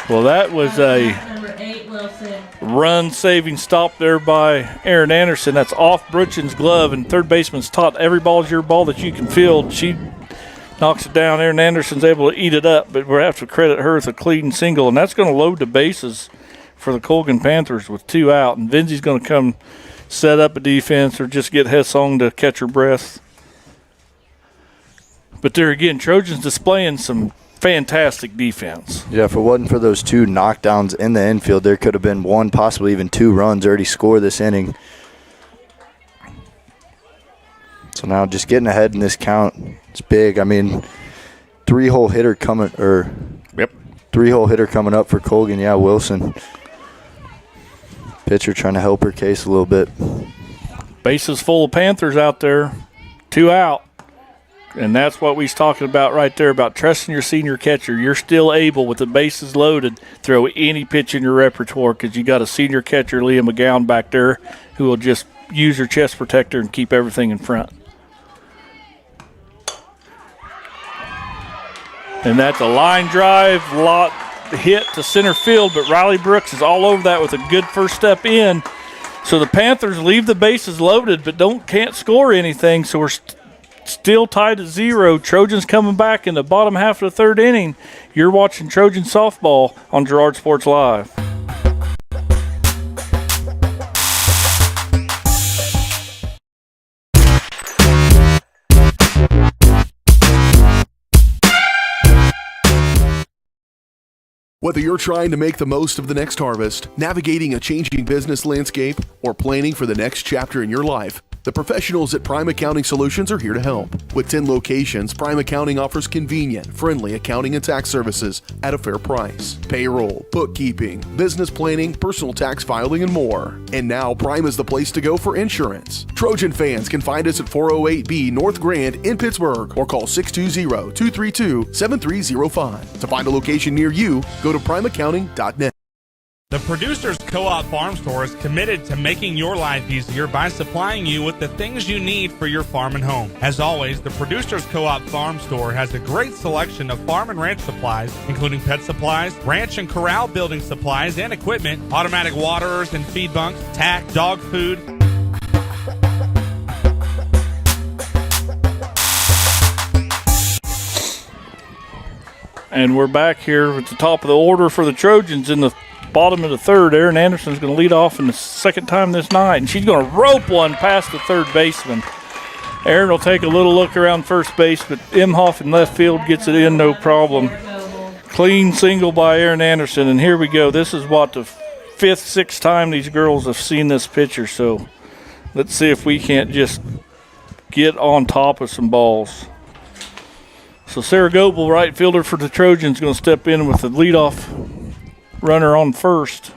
Well, that was a run-saving stop there by Aaron Anderson. That's off Brutchen's glove, and third baseman's taught every ball's your ball that you can field. She knocks it down. Aaron Anderson's able to eat it up, but we'll have to credit her with a clean single, and that's going to load the bases for the Colgan Panthers with 2 out. And Vinzi's going to come set up a defense or just get Hessong to catch her breath. But there again, Trojans displaying some fantastic defense. Yeah, if it wasn't for those 2 knockdowns in the infield, there could have been 1, possibly even 2 runs already scored this inning. So now just getting ahead in this count, it's big. I mean, 3-hole hitter coming, or 3-hole hitter coming up for Colgan. Yeah, Wilson. Pitcher trying to help her case a little bit. Bases full of Panthers out there, 2 out. And that's what we was talking about right there, about trusting your senior catcher. You're still able, with the bases loaded, throw any pitch in your repertoire because you got a senior catcher, Leah McGowan, back there who will just use her chest protector and keep everything in front. And that's a line drive, lot hit to center field, but Riley Brooks is all over that with a good first step in. So the Panthers leave the bases loaded but can't score anything, so we're still tied at 0. Trojans coming back in the bottom half of the 3rd inning. You're watching Trojan softball on Girard Sports Live. Whether you're trying to make the most of the next harvest, navigating a changing business landscape, or planning for the next chapter in your life, the professionals at Prime Accounting Solutions are here to help. With 10 locations, Prime Accounting offers convenient, friendly accounting and tax services at a fair price. Payroll, bookkeeping, business planning, personal tax filing, and more. And now Prime is the place to go for insurance. Trojan fans can find us at 408B North Grand in Pittsburgh or call 620-232-7305. To find a location near you, go to primeaccounting.net. The Producers Co-op Farm Store is committed to making your life easier by supplying you with the things you need for your farm and home. As always, the Producers Co-op Farm Store has a great selection of farm and ranch supplies, including pet supplies, ranch and corral building supplies and equipment, automatic waterers and feed bunks, tack, dog food. And we're back here at the top of the order for the Trojans in the bottom of the 3rd. Aaron Anderson's going to lead off in the 2nd time this night, and she's going to rope one past the 3rd baseman. Aaron will take a little look around first base, but Imhoff in left field gets it in no problem. Clean single by Aaron Anderson, and here we go. This is what, the 5th, 6th time these girls have seen this pitcher, so let's see if we can't just get on top of some balls. So Sarah Goebel, right fielder for the Trojans, going to step in with the leadoff runner on first.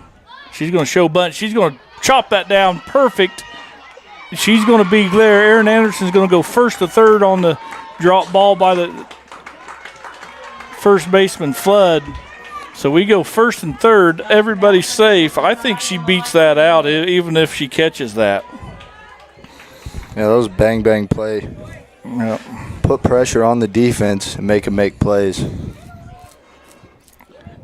She's going to show bunt. She's going to chop that down perfect. She's going to be there. Aaron Anderson's going to go 1st to 3rd on the drop ball by the first baseman Flood. So we go 1st and 3rd. Everybody's safe. I think she beats that out even if she catches that. Yeah, those bang play. Yep. Put pressure on the defense and make them make plays.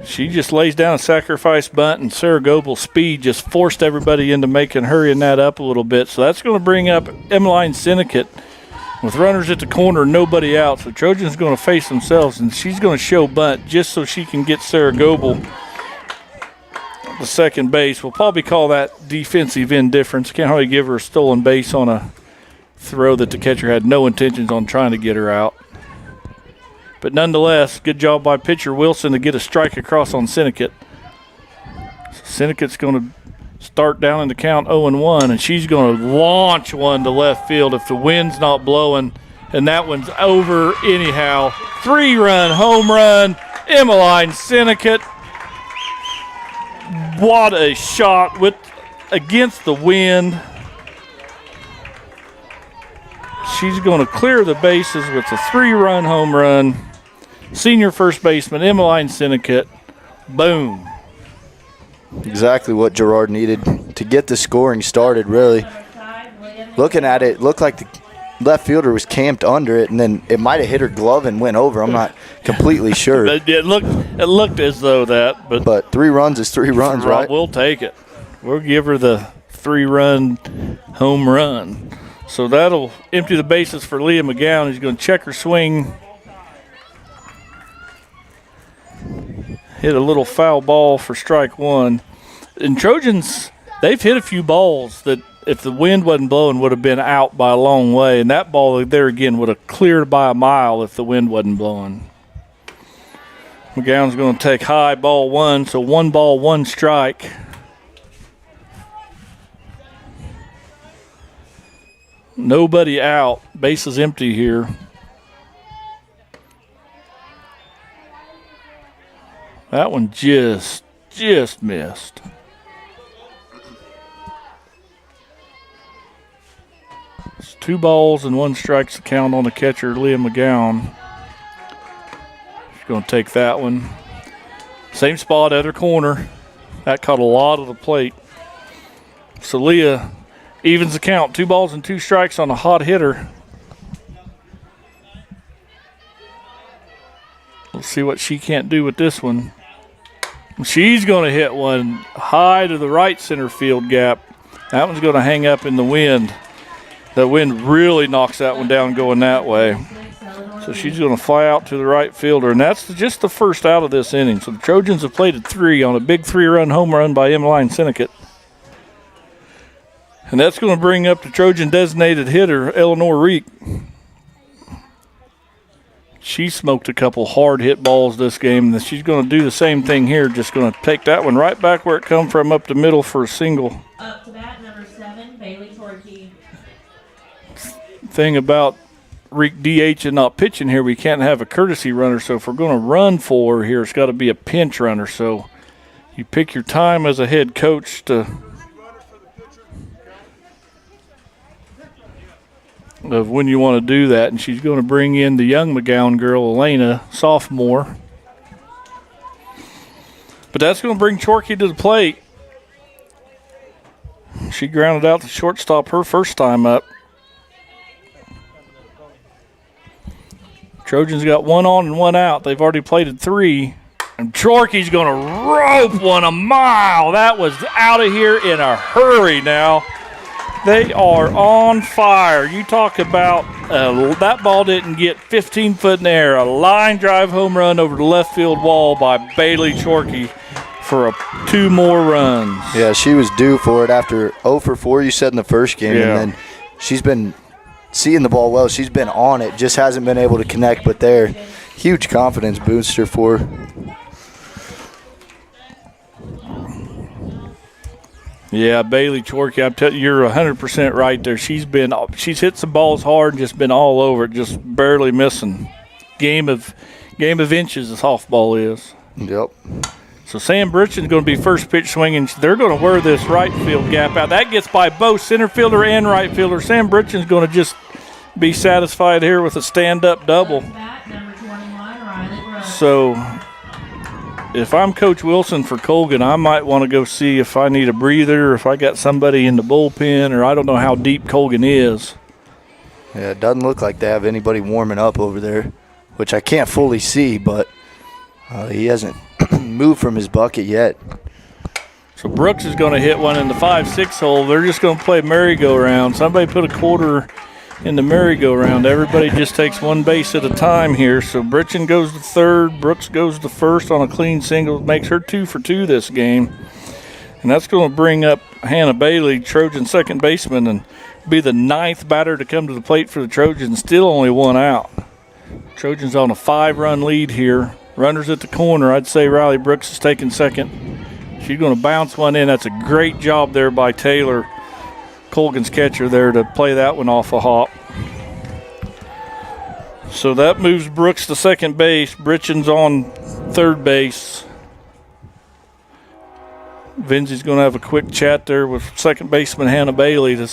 She just lays down a sacrifice bunt, and Sarah Goebel's speed just forced everybody into hurrying that up a little bit. So that's going to bring up Emmeline Syndicate with runners at the corner, nobody out. So Trojans going to face themselves, and she's going to show bunt just so she can get Sarah Goebel the 2nd base. We'll probably call that defensive indifference. Can't hardly give her a stolen base on a throw that the catcher had no intentions on trying to get her out. But nonetheless, good job by pitcher Wilson to get a strike across on Syndicate. Syndicate's going to start down in the count 0-1, and she's going to launch one to left field if the wind's not blowing, and that one's over anyhow. 3-run home run, Emmeline Syndicate. What a shot against the wind. She's going to clear the bases with a 3-run home run. Senior first baseman, Emmeline Syndicate. Boom. Exactly what Girard needed to get the scoring started, really. Looking at it, looked like the left fielder was camped under it, and then it might have hit her glove and went over. I'm not completely sure. It looked as though that. But 3 runs is 3 runs, right? We'll take it. We'll give her the 3-run home run. So that'll empty the bases for Leah McGowan. He's going to check her swing hit a little foul ball for strike one. And Trojans, they've hit a few balls that if the wind wasn't blowing would have been out by a long way. And that ball there again would have cleared by a mile if the wind wasn't blowing. McGowan's going to take high, ball one, so 1 ball, 1 strike. Nobody out. Base is empty here. That one just missed. It's 2 balls and 1 strike to count on the catcher, Leah McGowan. She's going to take that one. Same spot, other corner. That caught a lot of the plate. So Leah evens the count. 2 balls and 2 strikes on a hot hitter. We'll see what she can't do with this one. She's going to hit one high to the right center field gap. That one's going to hang up in the wind. The wind really knocks that one down going that way. So she's going to fly out to the right fielder, and that's just the first out of this inning. So the Trojans have played at 3 on a big 3-run home run by Emmeline Sinnecott. And that's going to bring up the Trojan designated hitter, Eleanor Reek. She smoked a couple hard hit balls this game, and she's going to do the same thing here. Just going to take that one right back where it come from, up the middle for a single. Up to bat, number 7, Bailey Torkey. Thing about Reek DH and not pitching here, we can't have a courtesy runner. So if we're going to run for her here, it's got to be a pinch runner. So you pick your time as a head coach to of when you want to do that, and she's going to bring in the young McGowan girl, Elena, sophomore. But that's going to bring Chorkey to the plate. She grounded out the shortstop her first time up. Trojans got 1 on and 1 out. They've already played at 3. And Chorkey's going to rope one a mile. That was out of here in a hurry now. They are on fire. You talk about that ball didn't get 15 foot in the air. A line drive home run over the left field wall by Bailey Chorkey for 2 more runs. Yeah, she was due for it after 0 for 4 you said in the first game. Yeah. And then she's been seeing the ball well. She's been on it, just hasn't been able to connect. But there, huge confidence booster for her. Yeah, Bailey Chorkey, I'm telling you, you're 100% right there. She's hit some balls hard and just been all over it, just barely missing. Game of inches, the softball is. Yep. So Sam Britchen's going to be first pitch swinging. They're going to wear this right field gap out. That gets by both center fielder and right fielder. Sam Britchen's going to just be satisfied here with a stand-up double. So if I'm Coach Wilson for Colgan, I might want to go see if I need a breather, if I got somebody in the bullpen, or I don't know how deep Colgan is. Yeah, it doesn't look like they have anybody warming up over there, which I can't fully see, but he hasn't moved from his bucket yet. So Brooks is going to hit one in the 5-6 hole. They're just going to play merry-go-round. Somebody put a quarter in the merry-go-round. Everybody just takes 1 base at a time here. So Britchen goes to third. Brooks goes to first on a clean single. Makes her 2 for 2 this game. And that's going to bring up Hannah Bailey, Trojan second baseman, and be the 9th batter to come to the plate for the Trojans. Still only 1 out. Trojans on a 5-run lead here. Runners at the corner. I'd say Riley Brooks is taking second. She's going to bounce one in. That's a great job there by Taylor, Colgan's catcher there, to play that one off a hop. So that moves Brooks to second base. Britchen's on third base. Vinzi's going to have a quick chat there with second baseman Hannah Bailey to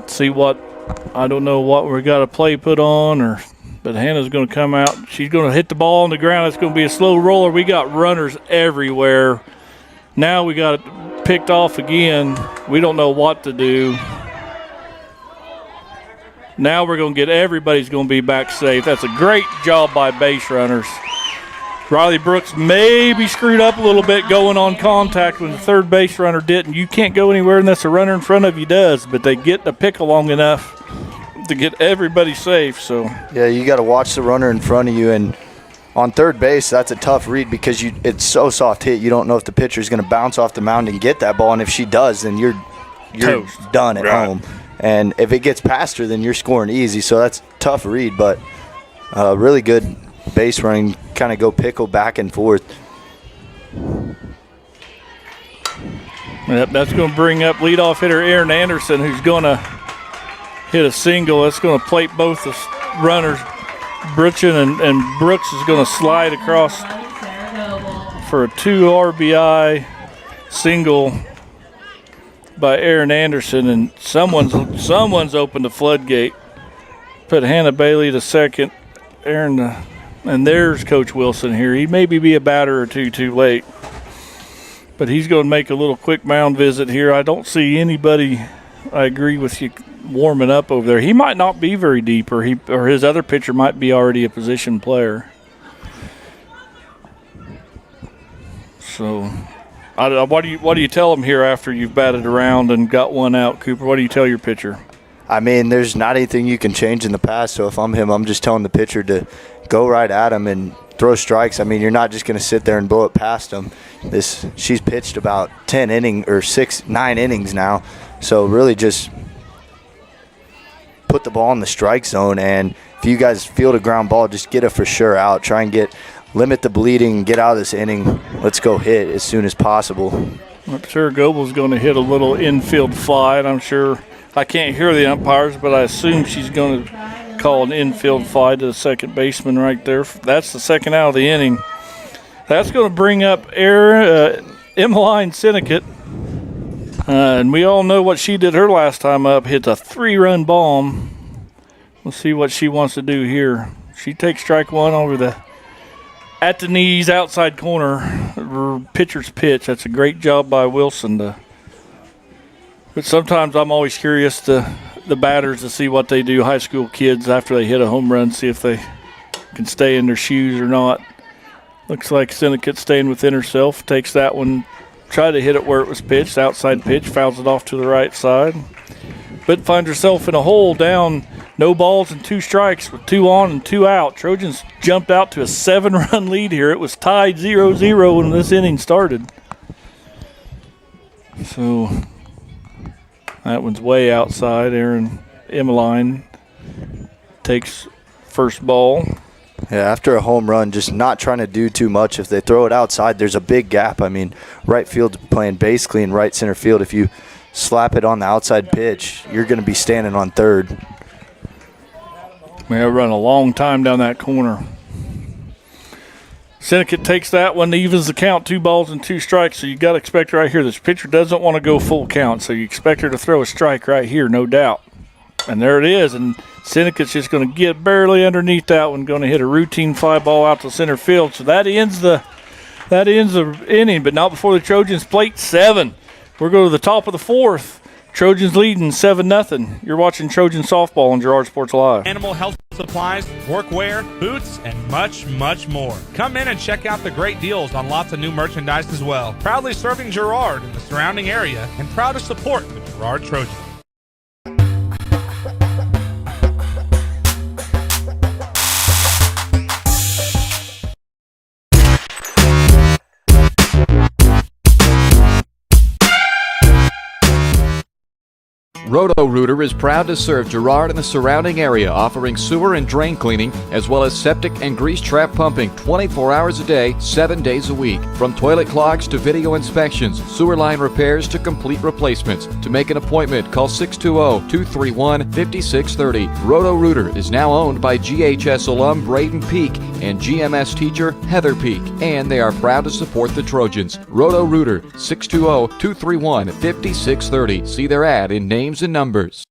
see what, I don't know what we got a play put on, but Hannah's going to come out. She's going to hit the ball on the ground. It's going to be a slow roller. We got runners everywhere. Now we got it picked off again. We don't know what to do. Now we're going to get everybody's going to be back safe. That's a great job by base runners. Riley Brooks maybe screwed up a little bit going on contact when the third base runner didn't. You can't go anywhere unless the runner in front of you does, but they get the pick along enough to get everybody safe. So yeah, you got to watch the runner in front of you, and on third base, that's a tough read because it's so soft hit. You don't know if the pitcher's going to bounce off the mound and get that ball, and if she does, then you're Toast. done at home. And if it gets past her, then you're scoring easy. So that's a tough read, but really good base running, kind of go pickle back and forth. Yep, that's going to bring up leadoff hitter Aaron Anderson, who's going to hit a single. That's going to plate both the runners. Brutchen and Brooks is going to slide across for a 2 RBI single by Aaron Anderson, and someone's opened the floodgate. Put Hannah Bailey to second. Aaron, and there's Coach Wilson here. He maybe be a batter or two too late, but he's going to make a little quick mound visit here. I don't see anybody. I agree with you, warming up over there. He might not be very deep, or his other pitcher might be already a position player. So, what do you tell him here after you've batted around and got one out, Cooper? What do you tell your pitcher? I mean, there's not anything you can change in the past. So if I'm him, I'm just telling the pitcher to go right at him and throw strikes. I mean, you're not just going to sit there and blow it past him. She's pitched about 9 innings now. So really just put the ball in the strike zone, and if you guys field a ground ball, just get it for sure out. Try and limit the bleeding, get out of this inning. Let's go hit as soon as possible. I'm sure Gobel's going to hit a little infield fly, and I'm sure I can't hear the umpires, but I assume she's going to call an infield fly to the second baseman right there. That's the second out of the inning. That's going to bring up Emmeline Syndicate. And we all know what she did her last time up, hit a 3-run bomb. We'll see what she wants to do here. She takes strike one over at the knees, outside corner, pitcher's pitch. That's a great job by Wilson. But sometimes I'm always curious the batters to see what they do, high school kids, after they hit a home run, see if they can stay in their shoes or not. Looks like Syndicate staying within herself, takes that one. Tried to hit it where it was pitched, outside pitch, fouls it off to the right side. But finds herself in a hole down, no balls and 2 strikes with 2 on and 2 out. Trojans jumped out to a 7-run lead here. It was tied 0-0 when this inning started. So that one's way outside. Emmeline takes first ball. Yeah, after a home run, just not trying to do too much. If they throw it outside, there's a big gap. I mean, right field's playing basically in right center field. If you slap it on the outside pitch, you're going to be standing on third. We have run a long time down that corner. Syndicate takes that one, evens the count, 2 balls and 2 strikes. So you got to expect right here, this pitcher doesn't want to go full count. So you expect her to throw a strike right here, no doubt. And there it is, and Syndicate's just going to get barely underneath that one, going to hit a routine fly ball out to center field. So that ends the inning, but not before the Trojans plate 7. We're going to the top of the 4th. Trojans leading 7-0. You're watching Trojan softball on Girard Sports Live. Animal health supplies, workwear, boots, and much, much more. Come in and check out the great deals on lots of new merchandise as well. Proudly serving Girard and the surrounding area, and proud to support the Girard Trojans. Roto-Rooter is proud to serve Girard and the surrounding area, offering sewer and drain cleaning, as well as septic and grease trap pumping 24 hours a day, 7 days a week. From toilet clogs to video inspections, sewer line repairs to complete replacements. To make an appointment, call 620-231-5630. Roto-Rooter is now owned by GHS alum Braden Peak and GMS teacher Heather Peak, and they are proud to support the Trojans. Roto-Rooter, 620-231-5630. See their ad in names and numbers.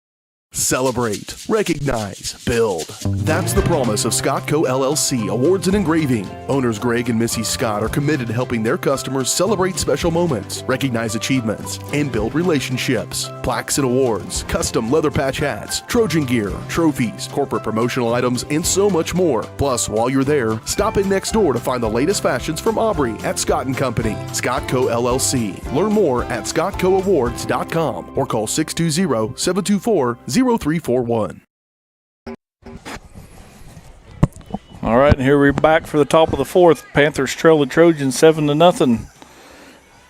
Celebrate, recognize, build. That's the promise of Scott Co. LLC Awards and Engraving. Owners Greg and Missy Scott are committed to helping their customers celebrate special moments, recognize achievements, and build relationships. Plaques and awards, custom leather patch hats, Trojan gear, trophies, corporate promotional items, and so much more. Plus, while you're there, stop in next door to find the latest fashions from Aubrey at Scott & Company. Scott Co. LLC. Learn more at scottcoawards.com or call 620-724-0341. All right, and here we're back for the top of the fourth. Panthers trail the Trojans 7-0.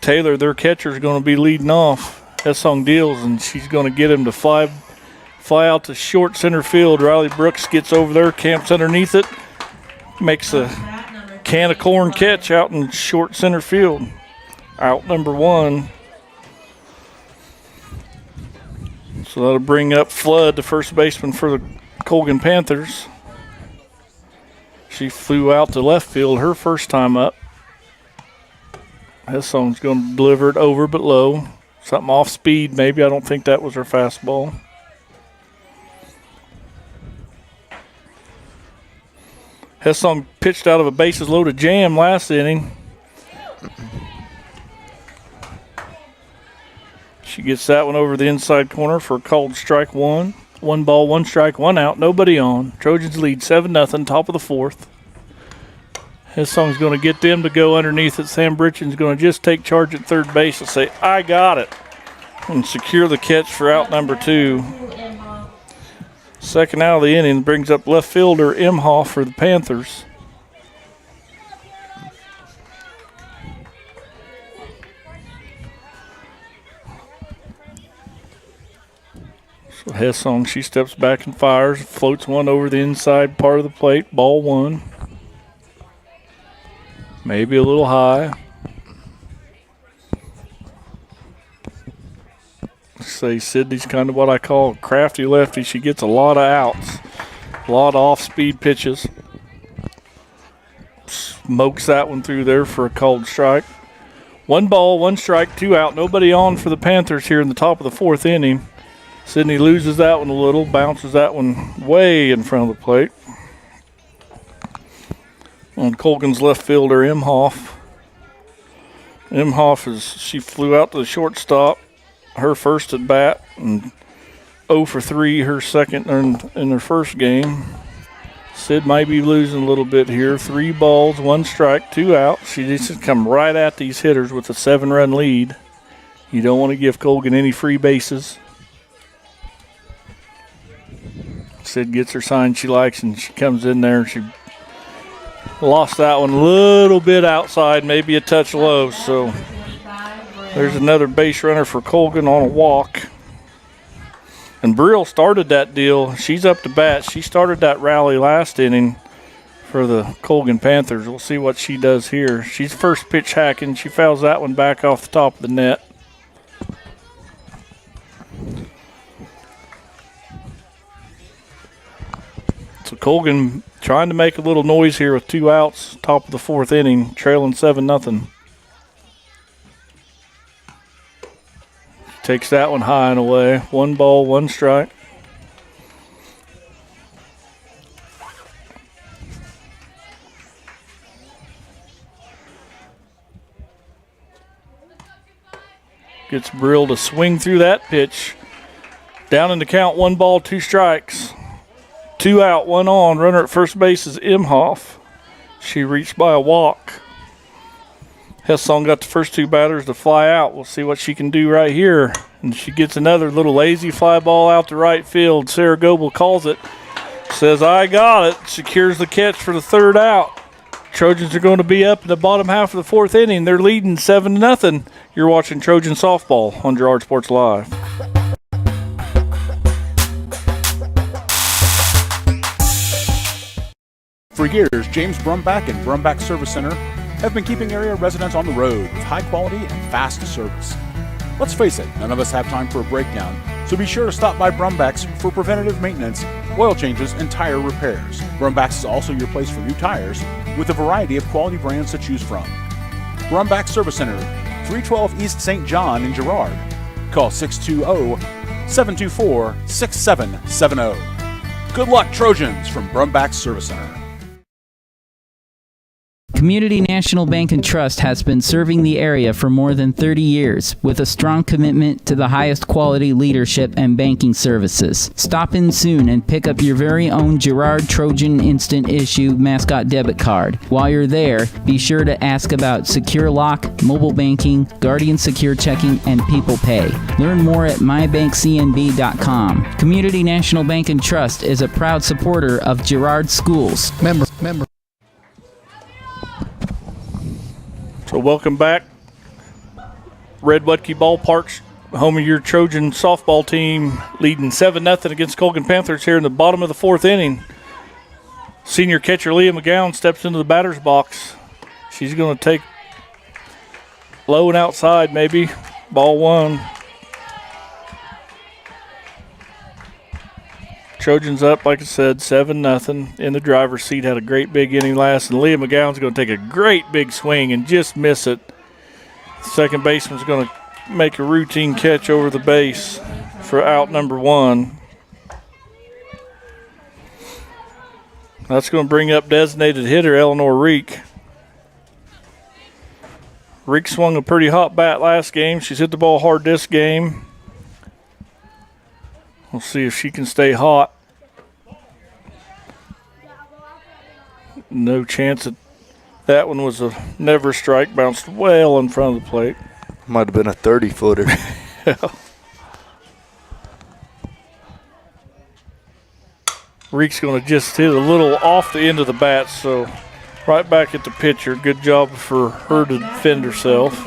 Taylor, their catcher, is going to be leading off. Hessong deals, and she's going to get him to fly out to short center field. Riley Brooks gets over there, camps underneath it, makes a can of corn catch out in short center field. Out number one. So that'll bring up Flood, the first baseman for the Colgan Panthers. She flew out to left field her first time up. Hessong's going to deliver it over but low. Something off speed maybe. I don't think that was her fastball. Hessong pitched out of a bases loaded jam last inning. She gets that one over the inside corner for a called strike one. 1 ball, 1 strike, 1 out, nobody on. Trojans lead 7-0, top of the fourth. Hessong's going to get them to go underneath it. Sam Britchen's going to just take charge at third base and say, I got it, and secure the catch for out number 2. Second out of the inning brings up left fielder Imhoff for the Panthers. So Hessong, she steps back and fires, floats one over the inside part of the plate, ball 1. Maybe a little high. Say Sydney's kind of what I call a crafty lefty. She gets a lot of outs, a lot of off-speed pitches. Smokes that one through there for a called strike. 1 ball, 1 strike, 2 out. Nobody on for the Panthers here in the top of the fourth inning. Sydney loses that one a little, bounces that one way in front of the plate. On Colgan's left fielder, Imhoff. She flew out to the shortstop, her first at bat, and 0 for 3 her second in her first game. Sid might be losing a little bit here. 3 balls, 1 strike, 2 out. She needs to come right at these hitters with a 7-run lead. You don't want to give Colgan any free bases. Sid gets her sign she likes, and she comes in there, and she lost that one a little bit outside, maybe a touch low. So there's another base runner for Colgan on a walk. And Brill started that deal. She's up to bat. She started that rally last inning for the Colgan Panthers. We'll see what she does here. She's first pitch hacking. She fouls that one back off the top of the net. So Colgan trying to make a little noise here with 2 outs, top of the fourth inning, trailing 7-0. Takes that one high and away. 1 ball, 1 strike. Gets Brill to swing through that pitch. Down in the count, 1 ball, 2 strikes. 2 out, 1 on. Runner at first base is Imhoff. She reached by a walk. Hessong got the first 2 batters to fly out. We'll see what she can do right here. And she gets another little lazy fly ball out to right field. Sarah Goebel calls it. Says, I got it. Secures the catch for the 3rd out. Trojans are going to be up in the bottom half of the 4th inning. They're leading 7-0. You're watching Trojan Softball on Girard Sports Live. For years, James Brumbach and Brumbach Service Center have been keeping area residents on the road with high quality and fast service. Let's face it, none of us have time for a breakdown, so be sure to stop by Brumbach's for preventative maintenance, oil changes, and tire repairs. Brumbach's is also your place for new tires with a variety of quality brands to choose from. Brumbach Service Center, 312 East St. John in Girard. Call 620-724-6770. Good luck, Trojans, from Brumbach Service Center. Community National Bank and Trust has been serving the area for more than 30 years with a strong commitment to the highest quality leadership and banking services. Stop in soon and pick up your very own Girard Trojan Instant Issue Mascot Debit Card. While you're there, be sure to ask about Secure Lock, mobile banking, Guardian Secure Checking, and People Pay. Learn more at mybankcnb.com. Community National Bank and Trust is a proud supporter of Girard Schools. Member. So welcome back. Red Wutke Ballpark's home of your Trojan softball team, leading 7-0 against Colgan Panthers here in the bottom of the 4th inning. Senior catcher Leah McGowan steps into the batter's box. She's going to take low and outside maybe. Ball 1. Trojans up, like I said, 7-0 in the driver's seat. Had a great big inning last, and Leah McGowan's going to take a great big swing and just miss it. Second baseman's going to make a routine catch over the base for out number 1. That's going to bring up designated hitter Eleanor Reek. Reek swung a pretty hot bat last game. She's hit the ball hard this game. We'll see if she can stay hot. No chance that one was a never strike. Bounced well in front of the plate. Might have been a 30-footer. Reek's going to just hit a little off the end of the bat, so right back at the pitcher. Good job for her to defend herself.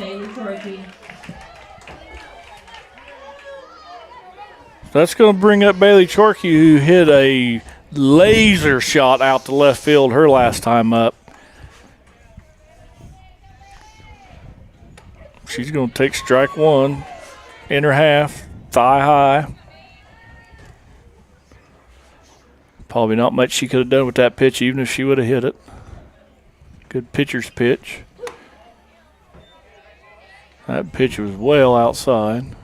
That's going to bring up Bailey Chorkey, who hit a laser shot out to left field her last time up. She's going to take strike 1, inner half, thigh high. Probably not much she could have done with that pitch, even if she would have hit it. Good pitcher's pitch. That pitch was well outside.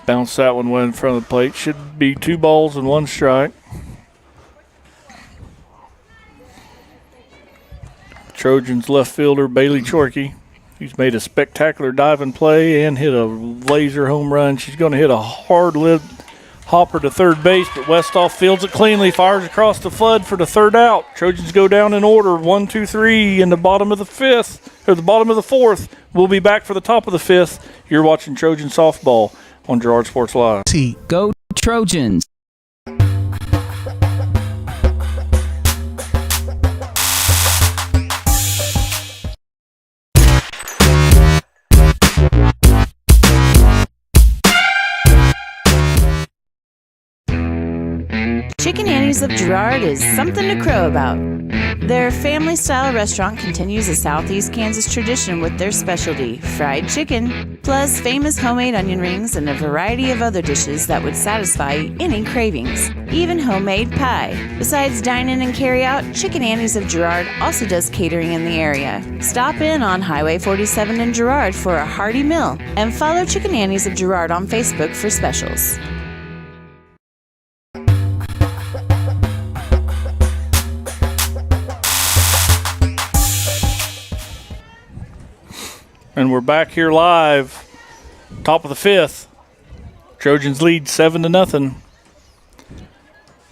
Bounce that one in front of the plate. Should be 2 balls and 1 strike. Trojans left fielder Bailey Chorkey. He's made a spectacular diving play and hit a laser home run. She's going to hit a hard-lid hopper to third base, but Westhoff fields it cleanly, fires across the flood for the 3rd out. Trojans go down in order, 1, 2, 3 in the bottom of the 5th, or the bottom of the 4th. We'll be back for the top of the 5th. You're watching Trojan softball on Girard Sports Live. Go Trojans! Chicken Annie's of Girard is something to crow about. Their family-style restaurant continues a Southeast Kansas tradition with their specialty, fried chicken, plus famous homemade onion rings and a variety of other dishes that would satisfy any cravings, even homemade pie. Besides dine-in and carry-out, Chicken Annie's of Girard also does catering in the area. Stop in on Highway 47 in Girard for a hearty meal, and follow Chicken Annie's of Girard on Facebook for specials. And we're back here live, top of the 5th. Trojans lead 7-0.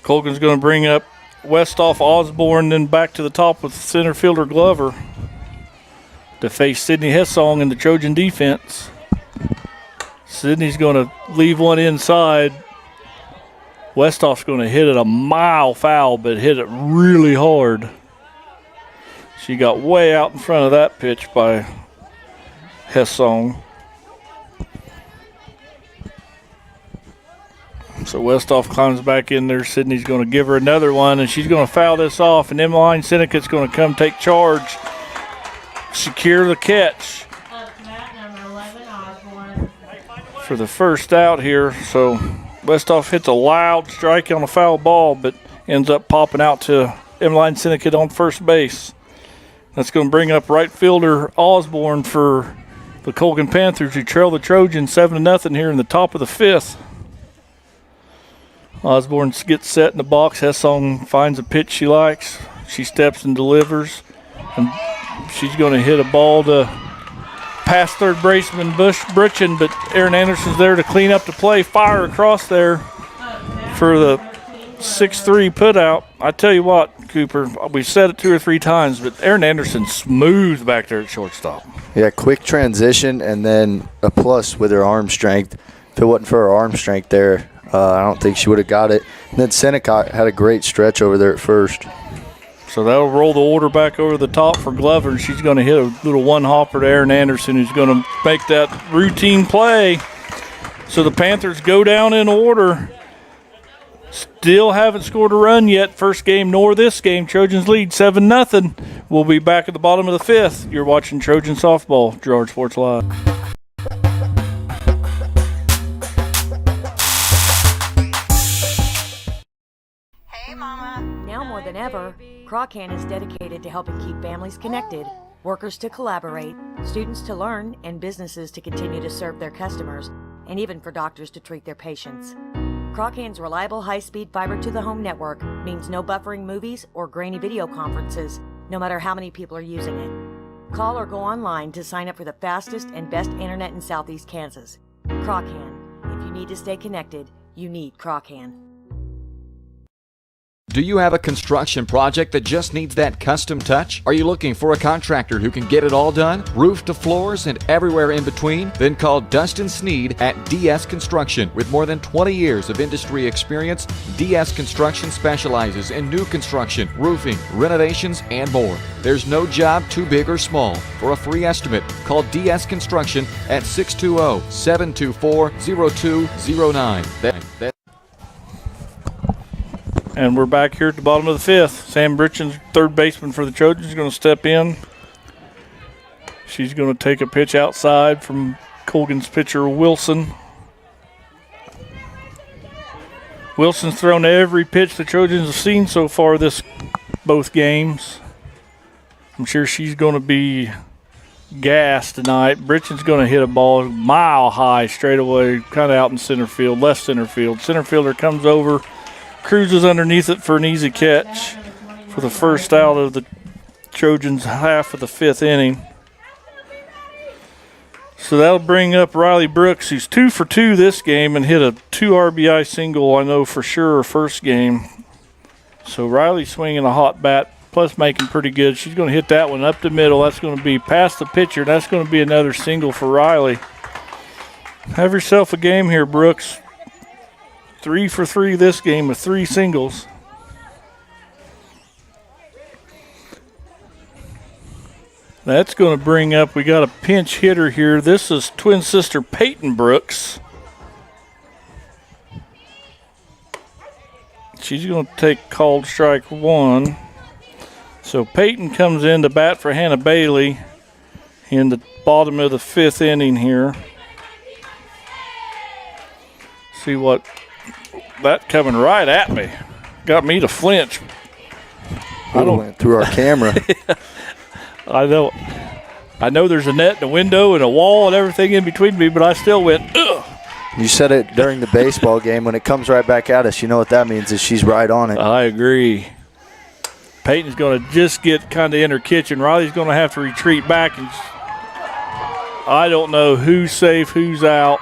Colgan's going to bring up Westhoff, Osborne, then back to the top with center fielder Glover to face Sydney Hessong in the Trojan defense. Sydney's going to leave one inside. Westhoff's going to hit it a mile foul, but hit it really hard. She got way out in front of that pitch by Hessong. So Westhoff climbs back in there. Sydney's going to give her another one, and she's going to foul this off, and Emmeline Syndicate's going to come take charge, secure the catch for the 1st out here. So Westhoff hits a loud strike on a foul ball, but ends up popping out to Emmeline Syndicate on first base. That's going to bring up right fielder Osborne for the Colgan Panthers, who trail the Trojans 7-0 here in the top of the 5th. Osborne gets set in the box. Hessong finds a pitch she likes. She steps and delivers. And she's going to hit a ball to past third baseman Britchen, but Aaron Anderson's there to clean up the play. Fire across there for the 6-3 putout. I tell you what, Cooper, we've said it 2 or 3 times, but Aaron Anderson's smooth back there at shortstop. Yeah, quick transition and then a plus with her arm strength. If it wasn't for her arm strength there, I don't think she would have got it. And then Seneca had a great stretch over there at first. So that'll roll the order back over the top for Glover, and she's going to hit a little one-hopper to Aaron Anderson, who's going to make that routine play. So the Panthers go down in order. Still haven't scored a run yet. First game nor this game. Trojans lead 7-0. We'll be back at the bottom of the fifth. You're watching Trojan Softball, Girard Sports Live. Hey, Mama. Now more than ever, Crawcan is dedicated to helping keep families connected, workers to collaborate, students to learn, and businesses to continue to serve their customers, and even for doctors to treat their patients. Crawcan's reliable high-speed fiber-to-the-home network means no buffering movies or grainy video conferences, no matter how many people are using it. Call or go online to sign up for the fastest and best internet in Southeast Kansas. Crawcan. If you need to stay connected, you need Crawcan. Do you have a construction project that just needs that custom touch? Are you looking for a contractor who can get it all done? Roof to floors and everywhere in between? Then call Dustin Sneed at DS Construction. With more than 20 years of industry experience, DS Construction specializes in new construction, roofing, renovations, and more. There's no job too big or small. For a free estimate, call DS Construction at 620-724-0209. And we're back here at the bottom of the fifth. Sam Britchen's third baseman for the Trojans is going to step in. She's going to take a pitch outside from Colgan's pitcher, Wilson. Wilson's thrown every pitch the Trojans have seen so far both games. I'm sure she's going to be gassed tonight. Britchen's going to hit a ball mile high straight away, kind of out in center field, left center field. Center fielder comes over, cruises underneath it for an easy catch for the first out of the Trojans' half of the fifth inning. So that'll bring up Riley Brooks, who's 2 for 2 this game and hit a 2 RBI single, I know for sure, first game. So Riley swinging a hot bat, plus making pretty good. She's going to hit that one up the middle. That's going to be past the pitcher. That's going to be another single for Riley. Have yourself a game here, Brooks. 3 for 3 this game with 3 singles. That's going to bring up, we got a pinch hitter here. This is twin sister Peyton Brooks. She's going to take called strike 1. So Peyton comes in to bat for Hannah Bailey in the bottom of the fifth inning here. See what, that coming right at me. Got me to flinch. I went through our camera. I know there's a net and a window and a wall and everything in between me, but I still went, ugh. You said it during the baseball game. When it comes right back at us, you know what that means is she's right on it. I agree. Peyton's going to just get kind of in her kitchen. Riley's going to have to retreat back. And I don't know who's safe, who's out.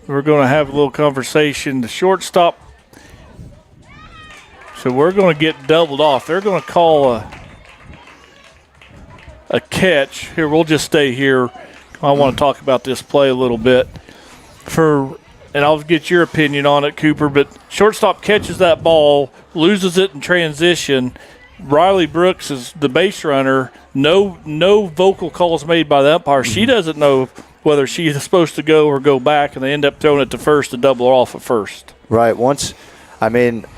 We're going to have a little conversation. The shortstop. So we're going to get doubled off. They're going to call a catch. Here, we'll just stay here. I want to talk about this play a little bit. And I'll get your opinion on it, Cooper. But shortstop catches that ball, loses it in transition. Riley Brooks is the base runner. No vocal calls made by the umpire. She doesn't know whether she's supposed to go or go back, and they end up throwing it to first to double her off at first. Right.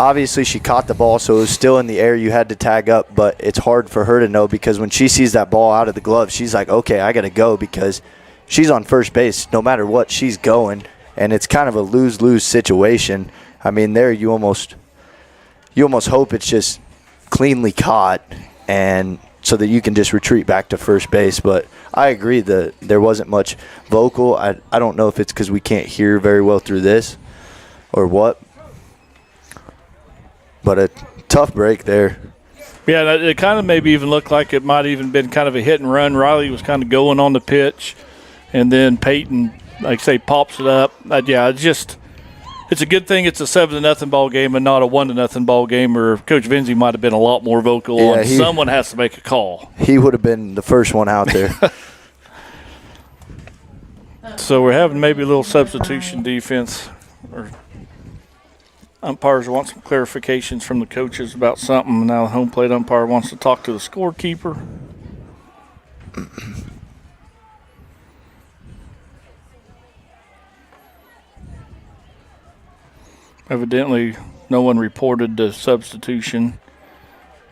Obviously she caught the ball, so it was still in the air. You had to tag up, but it's hard for her to know because when she sees that ball out of the glove, she's like, okay, I got to go because she's on first base. No matter what, she's going, and it's kind of a lose-lose situation. There you almost hope it's just cleanly caught and so that you can just retreat back to first base. But I agree that there wasn't much vocal. I don't know if it's because we can't hear very well through this or what. But a tough break there. Yeah, it kind of maybe even looked like it might even been kind of a hit and run. Riley was kind of going on the pitch, and then Peyton, like I say, pops it up. It's a good thing it's a 7-0 ball game and not a 1-0 ball game, or Coach Vinzi might have been a lot more vocal on someone has to make a call. He would have been the first one out there. So we're having maybe a little substitution defense, or umpires want some clarifications from the coaches about something. Now the home plate umpire wants to talk to the scorekeeper. Evidently, no one reported the substitution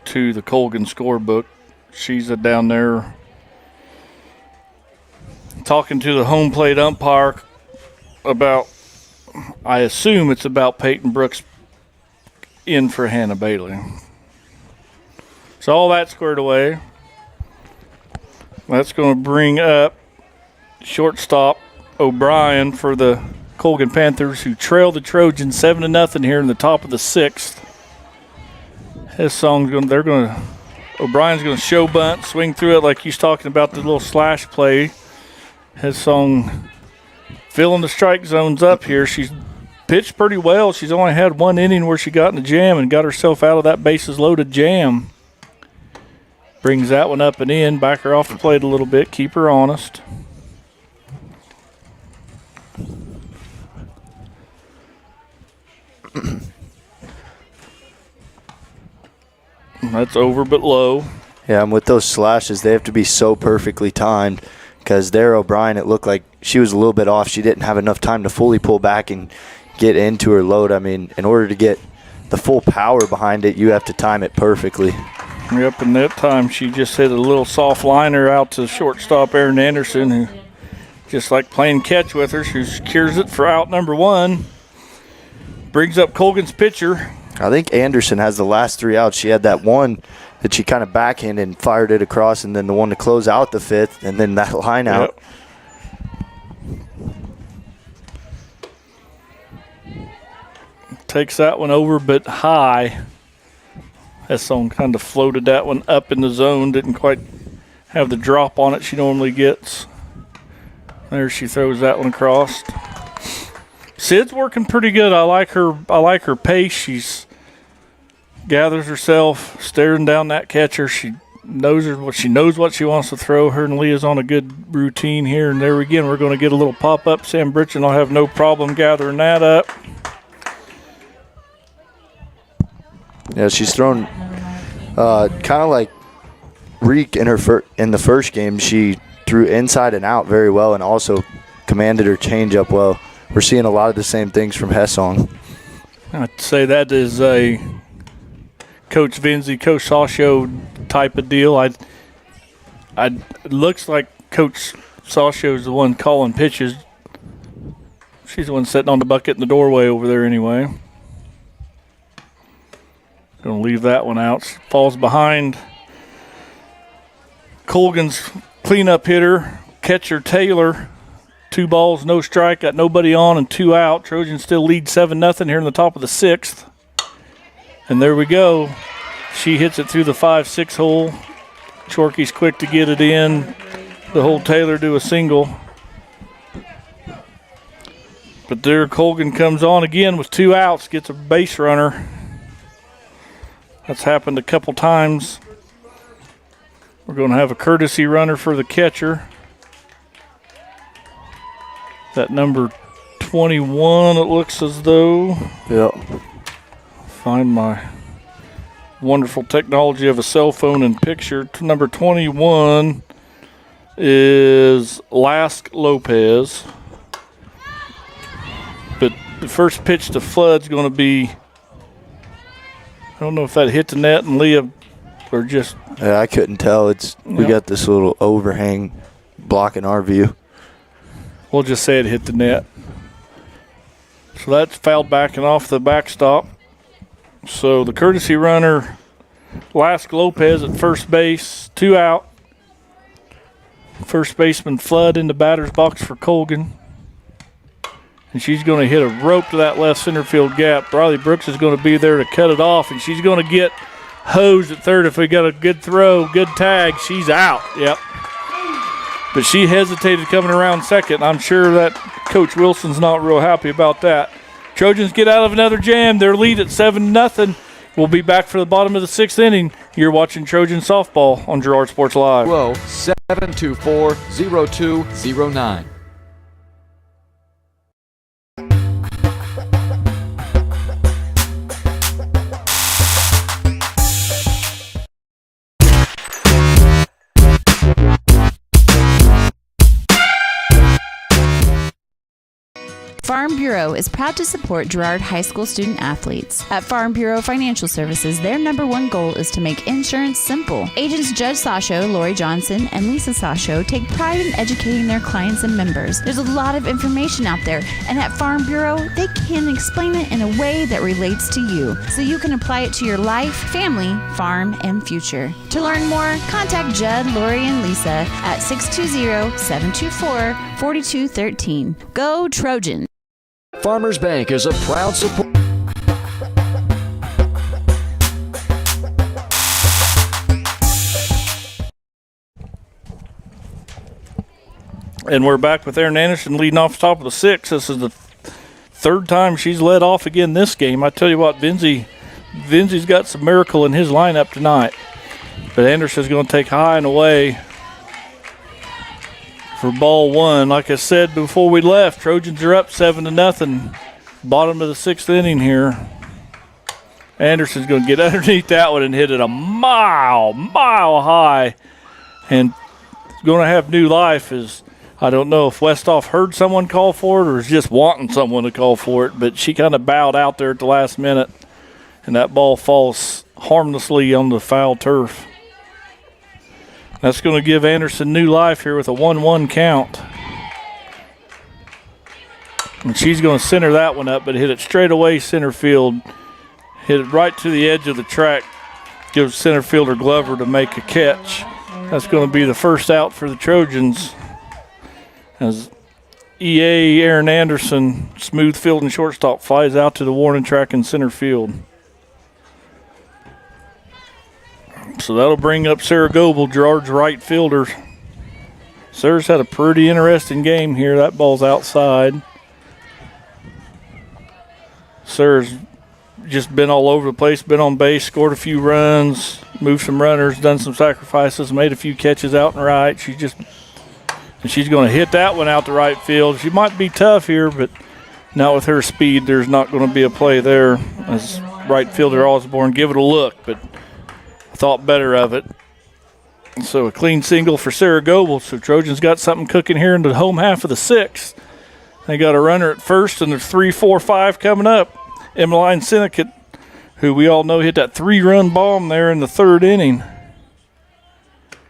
to the Colgan scorebook. She's down there talking to the home plate umpire about, I assume it's about Peyton Brooks in for Hannah Bailey. So all that squared away. That's going to bring up shortstop O'Brien for the Colgan Panthers, who trail the Trojans 7-0 here in the top of the 6th. O'Brien's going to show bunt, swing through it like he's talking about the little slash play. Hessong filling the strike zones up here. She's pitched pretty well. She's only had one inning where she got in the jam and got herself out of that bases loaded jam. Brings that one up and in, back her off the plate a little bit, keep her honest. That's over but low. Yeah, and with those slashes, they have to be so perfectly timed, because there, O'Brien, it looked like she was a little bit off. She didn't have enough time to fully pull back and get into her load. I mean, in order to get the full power behind it, you have to time it perfectly. Yep, and that time she just hit a little soft liner out to shortstop Erin Anderson, who just like playing catch with her, she secures it for out number 1. Brings up Colgan's pitcher. I think Anderson has the last 3 outs. She had that one that she kind of backhanded and fired it across, and then the one to close out the 5th, and then that line out. Yep. Takes that one over but high. Hessong kind of floated that one up in the zone. Didn't quite have the drop on it she normally gets. There she throws that one across. Sid's working pretty good. I like her pace. She's gathers herself, staring down that catcher. She knows what she wants to throw. Her and Leah's on a good routine here. And there again, we're going to get a little pop up. Sam Britchen will have no problem gathering that up. Yeah, she's thrown kind of like Reek in the first game. She threw inside and out very well, and also commanded her changeup well. We're seeing a lot of the same things from Hessong. I'd say that is a Coach Vinzi, Coach Sawshow type of deal. It looks like Coach Sawshow is the one calling pitches. She's the one sitting on the bucket in the doorway over there anyway. Going to leave that one out. She falls behind Colgan's cleanup hitter, catcher Taylor. 2 balls, no strike, got nobody on and 2 out. Trojans still lead 7-0 here in the top of the 6th. And there we go. She hits it through the 5-6 hole. Chorkey's quick to get it in. The hold Taylor to a single. But there Colgan comes on again with 2 outs, gets a base runner. That's happened a couple times. We're going to have a courtesy runner for the catcher. That number 21, it looks as though. Yep. Find my wonderful technology of a cell phone and picture. Number 21 is Lask Lopez. But the first pitch to Flood's going to be, I don't know if that hit the net and Leah or just. Yeah, I couldn't tell. We got this little overhang blocking our view. We'll just say it hit the net. So that's fouled back and off the backstop. So the courtesy runner, Lask Lopez at first base, 2 out. First baseman Flood in the batter's box for Colgan. And she's going to hit a rope to that left center field gap. Riley Brooks is going to be there to cut it off, and she's going to get hosed at third. If we got a good throw, good tag, she's out. Yep. But she hesitated coming around second. I'm sure that Coach Wilson's not real happy about that. Trojans get out of another jam. Their lead at 7-0. We'll be back for the bottom of the 6th inning. You're watching Trojan Softball on Girard Sports Live. Whoa, 724-0209. Farm Bureau is proud to support Girard High School student athletes. At Farm Bureau Financial Services, their #1 goal is to make insurance simple. Agents Judge Sasho, Lori Johnson, and Lisa Sasho take pride in educating their clients and members. There's a lot of information out there, and at Farm Bureau, they can explain it in a way that relates to you, so you can apply it to your life, family, farm, and future. To learn more, contact Judd, Lori, and Lisa at 620-724-4213. Go Trojans! Farmers Bank is a proud supporter. And we're back with Erin Anderson leading off the top of the 6th. This is the third time she's led off again this game. I tell you what, Vinzy's got some miracle in his lineup tonight. But Anderson's going to take high and away for ball 1. Like I said before we left, Trojans are up 7-0. Bottom of the 6th inning here. Anderson's going to get underneath that one and hit it a mile high. And it's going to have new life. I don't know if Westhoff heard someone call for it or is just wanting someone to call for it, but she kind of bowed out there at the last minute, and that ball falls harmlessly on the foul turf. That's going to give Anderson new life here with a 1-1 count. And she's going to center that one up, but hit it straight away center field. Hit it right to the edge of the track. Gives center fielder Glover to make a catch. That's going to be the first out for the Trojans. As EA Erin Anderson, smooth field and shortstop, flies out to the warning track in center field. So that'll bring up Sarah Goebel, Girard's right fielder. Sarah's had a pretty interesting game here. That ball's outside. Sarah's just been all over the place, been on base, scored a few runs, moved some runners, done some sacrifices, made a few catches out and right. She's going to hit that one out to right field. She might be tough here, but not with her speed. There's not going to be a play there. As right fielder Osborne, give it a look, but thought better of it. So a clean single for Sarah Goebel. So Trojans got something cooking here in the home half of the 6th. They got a runner at first, and there's 3, 4, 5 coming up. Emmeline Sinnott, who we all know hit that 3-run bomb there in the 3rd inning.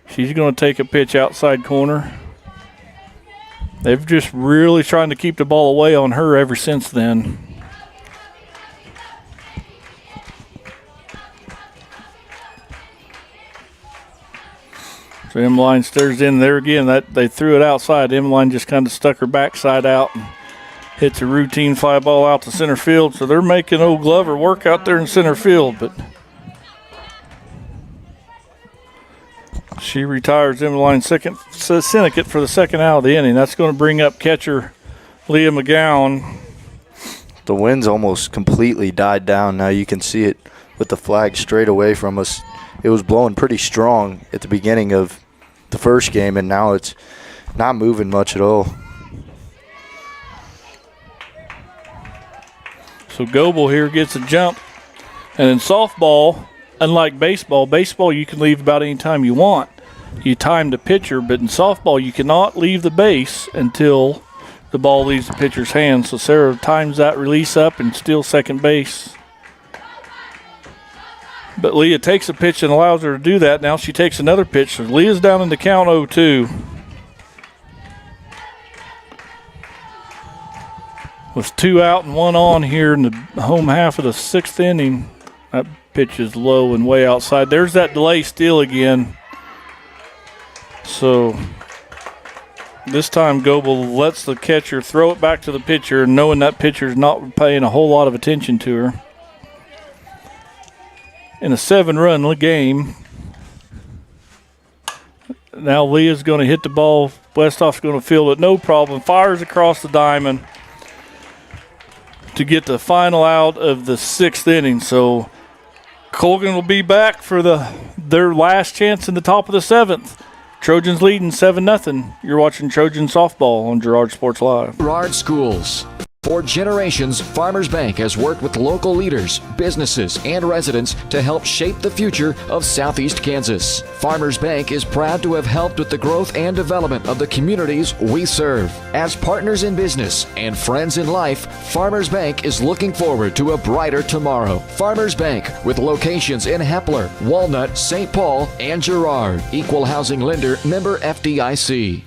She's going to take a pitch outside corner. They've just really trying to keep the ball away on her ever since then. So Emmeline stares in there again. They threw it outside. Emmeline just kind of stuck her backside out and hits a routine fly ball out to center field. So they're making old Glover work out there in center field, but she retires Emmeline Sinnott for the 2nd out of the inning. That's going to bring up catcher Leah McGowan. The wind's almost completely died down now. You can see it with the flag straight away from us. It was blowing pretty strong at the beginning of the first game, and now it's not moving much at all. So Goebel here gets a jump. And in softball, unlike baseball you can leave about any time you want. You time the pitcher, but in softball you cannot leave the base until the ball leaves the pitcher's hands. So Sarah times that release up and steals second base. But Leah takes a pitch and allows her to do that. Now she takes another pitch. So Leah's down in the count 0-2. With 2 out and 1 on here in the home half of the 6th inning. That pitch is low and way outside. There's that delay steal again. So this time Goebel lets the catcher throw it back to the pitcher, knowing that pitcher's not paying a whole lot of attention to her. In a 7-run game, now Leah's going to hit the ball. Westhoff's going to field it, no problem. Fires across the diamond to get the final out of the 6th inning. So Colgan will be back for their last chance in the top of the 7th. Trojans leading 7-0. You're watching Trojan softball on Girard Sports Live. Girard Schools. For generations, Farmers Bank has worked with local leaders, businesses, and residents to help shape the future of Southeast Kansas. Farmers Bank is proud to have helped with the growth and development of the communities we serve. As partners in business and friends in life, Farmers Bank is looking forward to a brighter tomorrow. Farmers Bank, with locations in Hepler, Walnut, St. Paul, and Girard. Equal housing lender, member FDIC.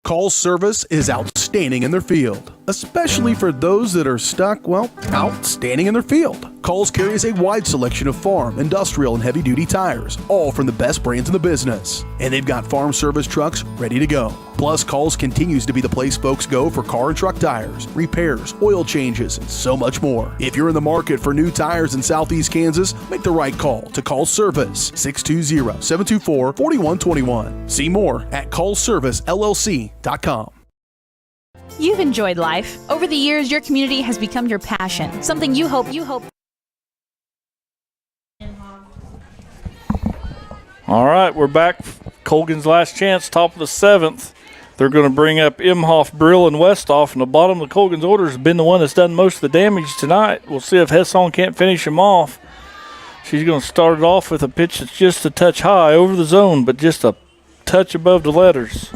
Call's service is outstanding in their field, especially for those that are stuck, well, outstanding in their field. Call's carries a wide selection of farm, industrial, and heavy-duty tires, all from the best brands in the business. And they've got farm service trucks ready to go. Plus, Call's continues to be the place folks go for car and truck tires, repairs, oil changes, and so much more. If you're in the market for new tires in Southeast Kansas, make the right call to Call's Service, 620-724-4121. See more at callservicellc.com. You've enjoyed life. Over the years, your community has become your passion, something you hope. All right, we're back. Colgan's last chance, top of the 7th. They're going to bring up Imhoff, Brill, and Westhoff, and the bottom of Colgan's order has been the one that's done most of the damage tonight. We'll see if Hessong can't finish him off. She's going to start it off with a pitch that's just a touch high over the zone, but just a touch above the letters.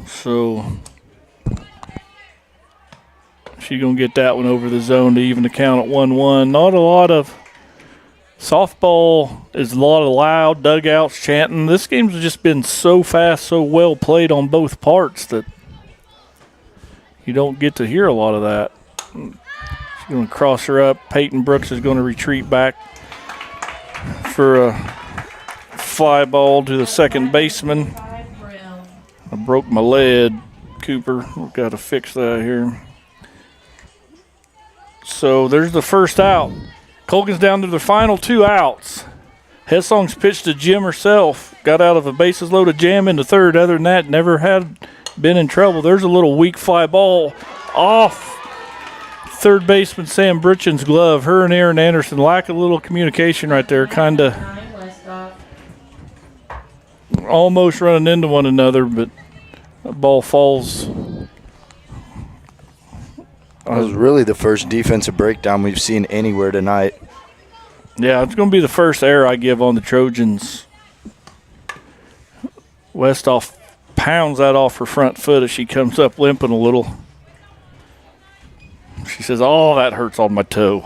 So she's going to get that one over the zone to even the count at 1-1. Not a lot of softball, is a lot of loud dugouts chanting. This game's just been so fast, so well played on both parts that you don't get to hear a lot of that. She's going to cross her up. Peyton Brooks is going to retreat back for a fly ball to the second baseman. I broke my lead, Cooper. We've got to fix that here. So there's the first out. Colgan's down to the final 2 outs. Hessong's pitched to Jim herself. Got out of a bases loaded jam in the third. Other than that, never had been in trouble. There's a little weak fly ball off third baseman Sam Britchen's glove. Her and Aaron Anderson lack a little communication right there. Kind of almost running into one another, but the ball falls. That was really the first defensive breakdown we've seen anywhere tonight. Yeah, it's going to be the first error I give on the Trojans. Westhoff pounds that off her front foot as she comes up limping a little. She says, "Oh, that hurts on my toe."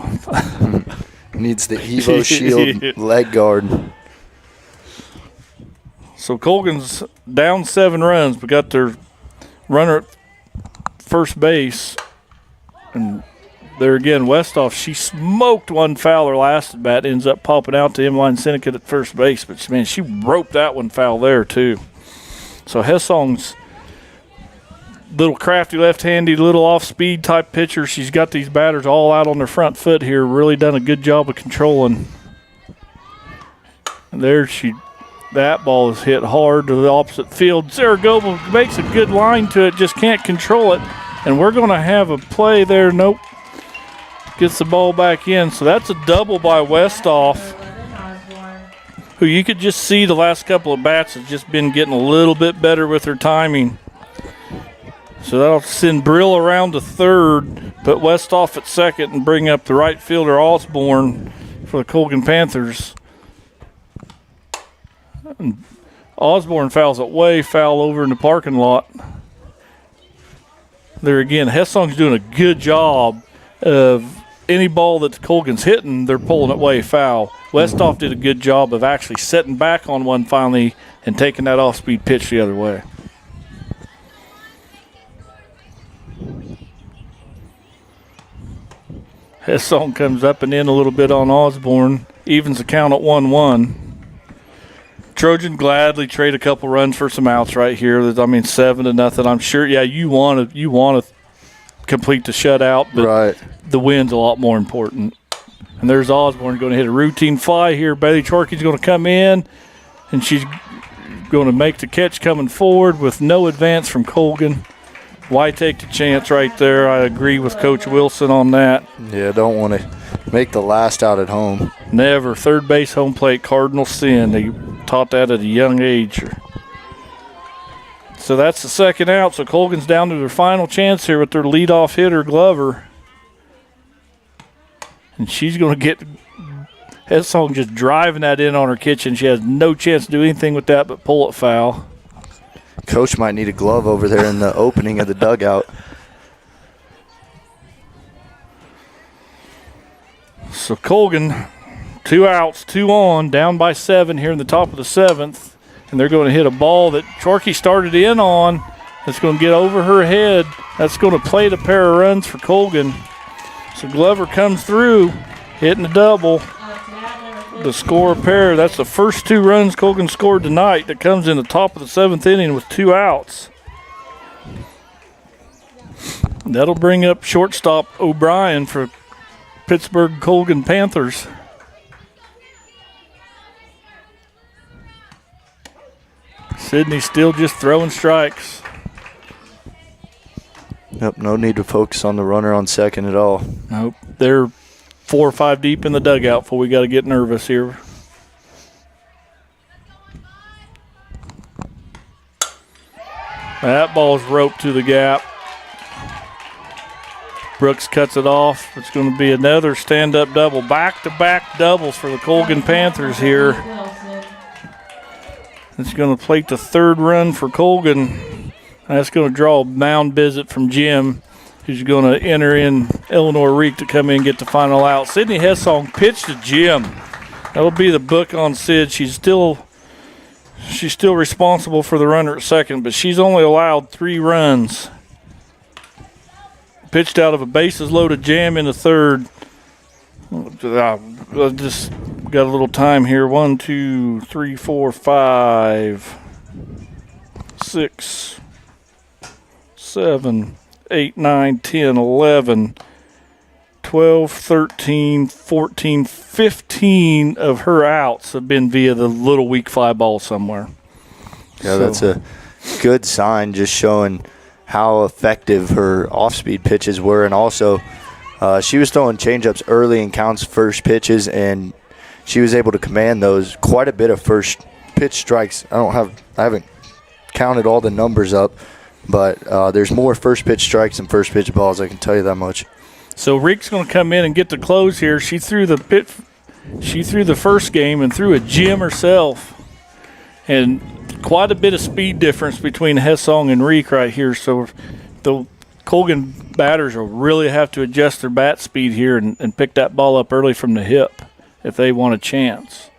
Needs the Evo Shield leg guard. So Colgan's down 7 runs, but got their runner at first base. And there again, Westhoff, she smoked one fouler last at bat, ends up popping out to inline syndicate at first base. But, man, she roped that one foul there, too. So Hessong's little crafty left-handed, little off-speed type pitcher. She's got these batters all out on their front foot here. Really done a good job of controlling. And there that ball is hit hard to the opposite field. Zaragoza makes a good line to it, just can't control it. And we're going to have a play there. Nope. Gets the ball back in. So that's a double by Westhoff, who you could just see the last couple of bats has just been getting a little bit better with her timing. So that'll send Brill around to third, put Westhoff at second, and bring up the right fielder Osborne for the Colgan Panthers. And Osborne fouls it way foul over in the parking lot. There again, Hessong's doing a good job of any ball that Colgan's hitting, they're pulling it way foul. Westhoff did a good job of actually setting back on one finally and taking that off-speed pitch the other way. Hessong comes up and in a little bit on Osborne, evens the count at 1-1. Trojan gladly trade a couple runs for some outs right here. I mean, 7-0. I'm sure. Yeah, you want to complete the shutout, but the win's a lot more important. And there's Osborne going to hit a routine fly here. Bailey Chorkey's going to come in, and she's going to make the catch coming forward with no advance from Colgan. Why take the chance right there? I agree with Coach Wilson on that. Yeah, don't want to make the last out at home. Never. Third base, home plate, cardinal sin. They taught that at a young age. So that's the second out. So Colgan's down to their final chance here with their leadoff hitter, Glover. And she's going to get Hessong just driving that in on her kitchen. She has no chance to do anything with that but pull it foul. Coach might need a glove over there in the opening of the dugout. So Colgan, 2 outs, 2 on, down by 7 here in the top of the 7th. And they're going to hit a ball that Chorkey started in on. That's going to get over her head. That's going to plate a pair of runs for Colgan. So Glover comes through, hitting a double. The score a pair. That's the first 2 runs Colgan scored tonight. That comes in the top of the 7th inning with 2 outs. That'll bring up shortstop O'Brien for Pittsburgh Colgan Panthers. Sydney still just throwing strikes. Yep, no need to focus on the runner on second at all. Nope, they're 4 or 5 deep in the dugout before we got to get nervous here. That ball's roped to the gap. Brooks cuts it off. It's going to be another stand-up double. Back-to-back doubles for the Colgan Panthers here. It's going to plate the 3rd run for Colgan. That's going to draw a mound visit from Jim, who's going to enter in Eleanor Reek to come in and get the final out. Sydney Hessong pitched to Jim. That'll be the book on Sid. She's still responsible for the runner at second, but she's only allowed 3 runs. Pitched out of a bases-loaded jam in the 3rd. Just got a little time here. 1, 2, 3, 4, 5, 6, 7, 8, 9, 10, 11, 12, 13, 14, 15 of her outs have been via the little weak fly ball somewhere. Yeah, that's a good sign, just showing how effective her off-speed pitches were. And also, she was throwing changeups early in counts, first pitches, and she was able to command those. Quite a bit of first pitch strikes. I haven't counted all the numbers up, but there's more first pitch strikes than first pitch balls, I can tell you that much. So Reek's going to come in and get the close here. She threw the first game and threw a gem herself, and quite a bit of speed difference between Hessong and Reek right here. So the Colgan batters will really have to adjust their bat speed here and pick that ball up early from the hip if they want a chance.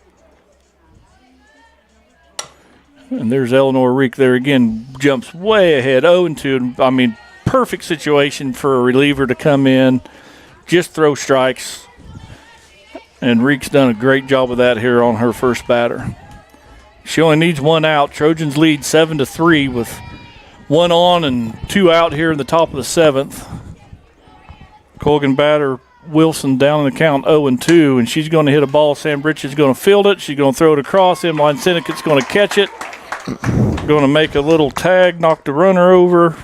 And there's Eleanor Reek there again, jumps way ahead, 0-2. I mean, perfect situation for a reliever to come in, just throw strikes. And Reek's done a great job of that here on her first batter. She only needs 1 out. Trojans lead 7-3 with 1 on and 2 out here in the top of the 7th. Colgan batter Wilson down in the count 0-2, and she's going to hit a ball. Sam Bridges is going to field it. She's going to throw it across. Inline Syndicate's going to catch it. Going to make a little tag, knock the runner over,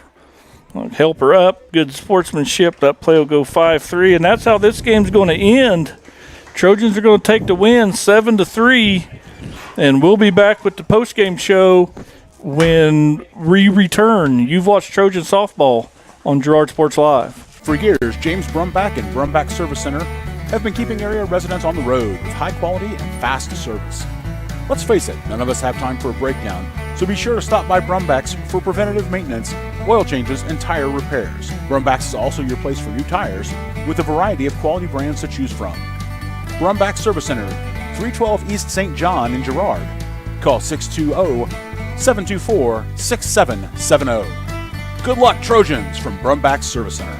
help her up. Good sportsmanship. That play will go 5-3, and that's how this game's going to end. Trojans are going to take the win 7-3, and we'll be back with the postgame show when we return. You've watched Trojan softball on Girard Sports Live. For years, James Brumback and Brumback Service Center have been keeping area residents on the road with high quality and fast service. Let's face it, none of us have time for a breakdown, so be sure to stop by Brumbacks for preventative maintenance, oil changes, and tire repairs. Brumbacks is also your place for new tires with a variety of quality brands to choose from. Brumback Service Center, 312 East St. John in Girard. Call 620-724-6770. Good luck, Trojans, from Brumback Service Center.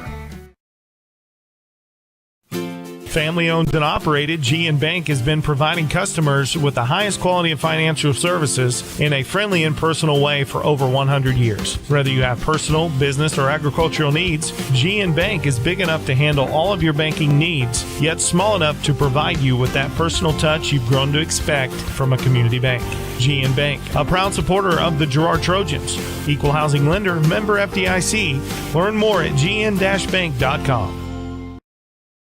Family-owned and operated, GN Bank has been providing customers with the highest quality of financial services in a friendly and personal way for over 100 years. Whether you have personal, business, or agricultural needs, GN Bank is big enough to handle all of your banking needs, yet small enough to provide you with that personal touch you've grown to expect from a community bank. GN Bank, a proud supporter of the Girard Trojans. Equal housing lender, member FDIC. Learn more at gn-bank.com.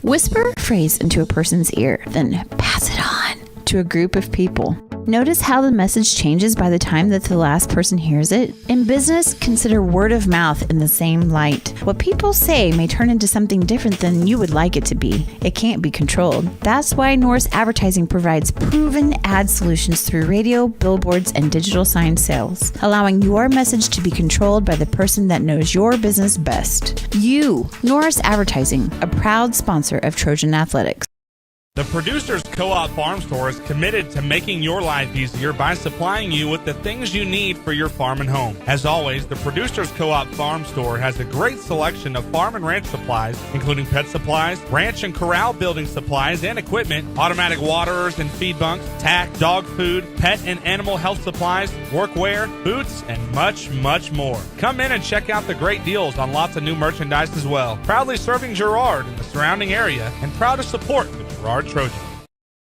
Whisper a phrase into a person's ear, then pass it on to a group of people. Notice how the message changes by the time that the last person hears it? In business, consider word of mouth in the same light. What people say may turn into something different than you would like it to be. It can't be controlled. That's why Norris Advertising provides proven ad solutions through radio, billboards, and digital sign sales, allowing your message to be controlled by the person that knows your business best. You, Norris Advertising, a proud sponsor of Trojan Athletics. The Producers Co-op Farm Store is committed to making your life easier by supplying you with the things you need for your farm and home. As always, the Producers Co-op Farm Store has a great selection of farm and ranch supplies, including pet supplies, ranch and corral building supplies and equipment, automatic waterers and feed bunks, tack, dog food, pet and animal health supplies, workwear, boots, and much, much more. Come in and check out the great deals on lots of new merchandise as well. Proudly serving Girard and the surrounding area, and proud to support the Girard Trojans.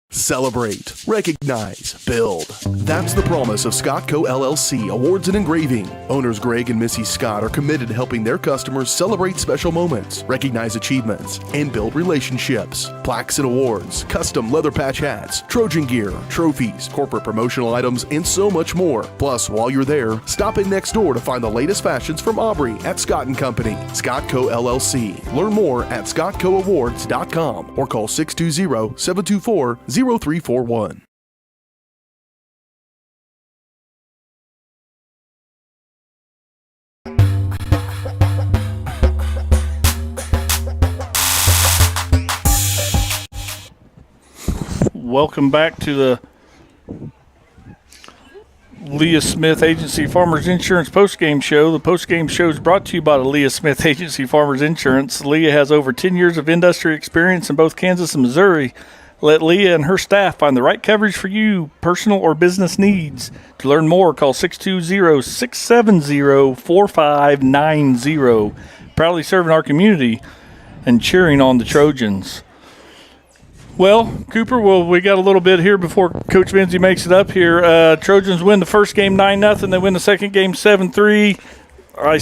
Celebrate, recognize, build. That's the promise of Scott Co. LLC Awards and Engraving. Owners Greg and Missy Scott are committed to helping their customers celebrate special moments, recognize achievements, and build relationships. Plaques and awards, custom leather patch hats, Trojan gear, trophies, corporate promotional items, and so much more. Plus, while you're there, stop in next door to find the latest fashions from Aubrey at Scott & Company. Scott Co. LLC. Learn more at scottcoawards.com or call 620-724-0341. Welcome back to the Leah Smith Agency Farmers Insurance Postgame Show. The Postgame Show is brought to you by the Leah Smith Agency Farmers Insurance. Leah has over 10 years of industry experience in both Kansas and Missouri. Let Leah and her staff find the right coverage for you, personal or business needs. To learn more, call 620-670-4590. Proudly serving our community and cheering on the Trojans. Well, Cooper, we got a little bit here before Coach Benzie makes it up here. Trojans win the first game 9-0. They win the second game 7-3. I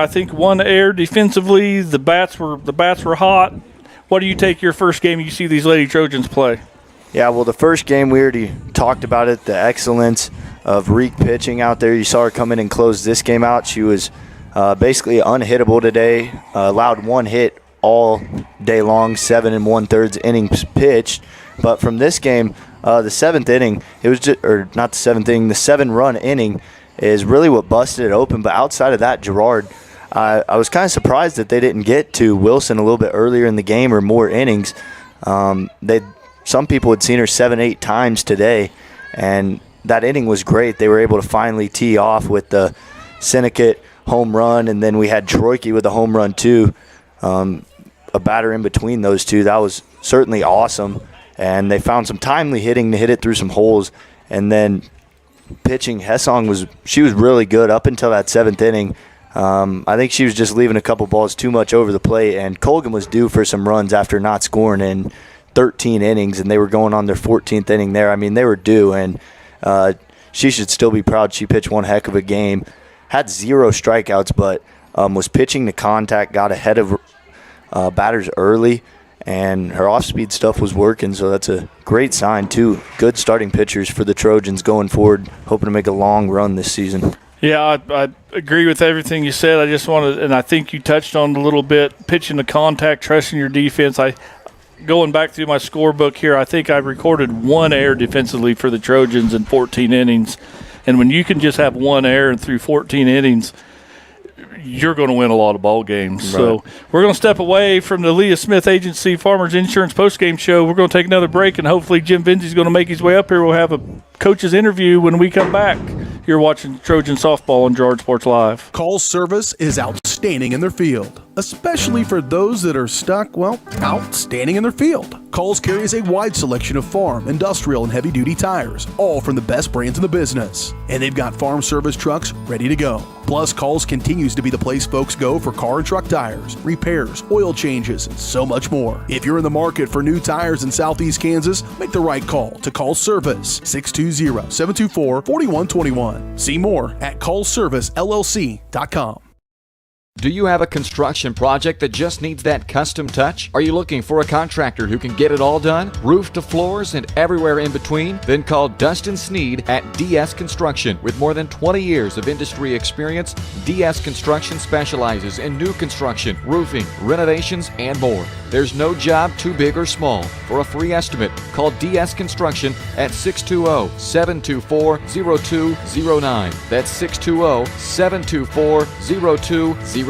think one error defensively. The bats were hot. What do you take your first game you see these Lady Trojans play? Yeah, well, the first game we already talked about it, the excellence of Reek pitching out there. You saw her come in and close this game out. She was basically unhittable today, allowed one hit all day long, 7 1/3 innings pitched. But from this game, the seventh inning, it was just, or not the seventh inning, the 7-run inning is really what busted it open. But outside of that, Girard, I was kind of surprised that they didn't get to Wilson a little bit earlier in the game or more innings. Some people had seen her 7-8 times today, and that inning was great. They were able to finally tee off with the Syndicate home run, and then we had Troike with a home run too. A batter in between those two. That was certainly awesome, and they found some timely hitting to hit it through some holes. And then pitching, Hessong was really good up until that 7th inning. I think she was just leaving a couple balls too much over the plate, and Colgan was due for some runs after not scoring in 13 innings, and they were going on their 14th inning there. I mean, they were due, and she should still be proud. She pitched one heck of a game, had 0 strikeouts, but was pitching to contact, got ahead of batters early, and her off-speed stuff was working, so that's a great sign, too. Good starting pitchers for the Trojans going forward, hoping to make a long run this season. Yeah, I agree with everything you said. I just wanted, and I think you touched on a little bit, pitching to contact, trusting your defense. Going back through my scorebook here, I think I recorded 1 error defensively for the Trojans in 14 innings. And when you can just have 1 error through 14 innings, you're going to win a lot of ball games. Right. So we're going to step away from the Leah Smith Agency Farmers Insurance Postgame Show. We're going to take another break, and hopefully Jim Benzie's going to make his way up here. We'll have a coach's interview when we come back. You're watching Trojan Softball on Girard Sports Live. Call service is outstanding in their field, especially for those that are stuck, outstanding in their field. Coles carries a wide selection of farm, industrial, and heavy-duty tires, all from the best brands in the business. And they've got farm service trucks ready to go. Plus, Coles continues to be the place folks go for car and truck tires, repairs, oil changes, and so much more. If you're in the market for new tires in Southeast Kansas, make the right call to Coles Service, 620-724-4121. See more at ColesServiceLLC.com. Do you have a construction project that just needs that custom touch? Are you looking for a contractor who can get it all done? Roof to floors and everywhere in between? Then call Dustin Sneed at DS Construction. With more than 20 years of industry experience, DS Construction specializes in new construction, roofing, renovations, and more. There's no job too big or small. For a free estimate, call DS Construction at 620-724-0209. That's 620-724-0209.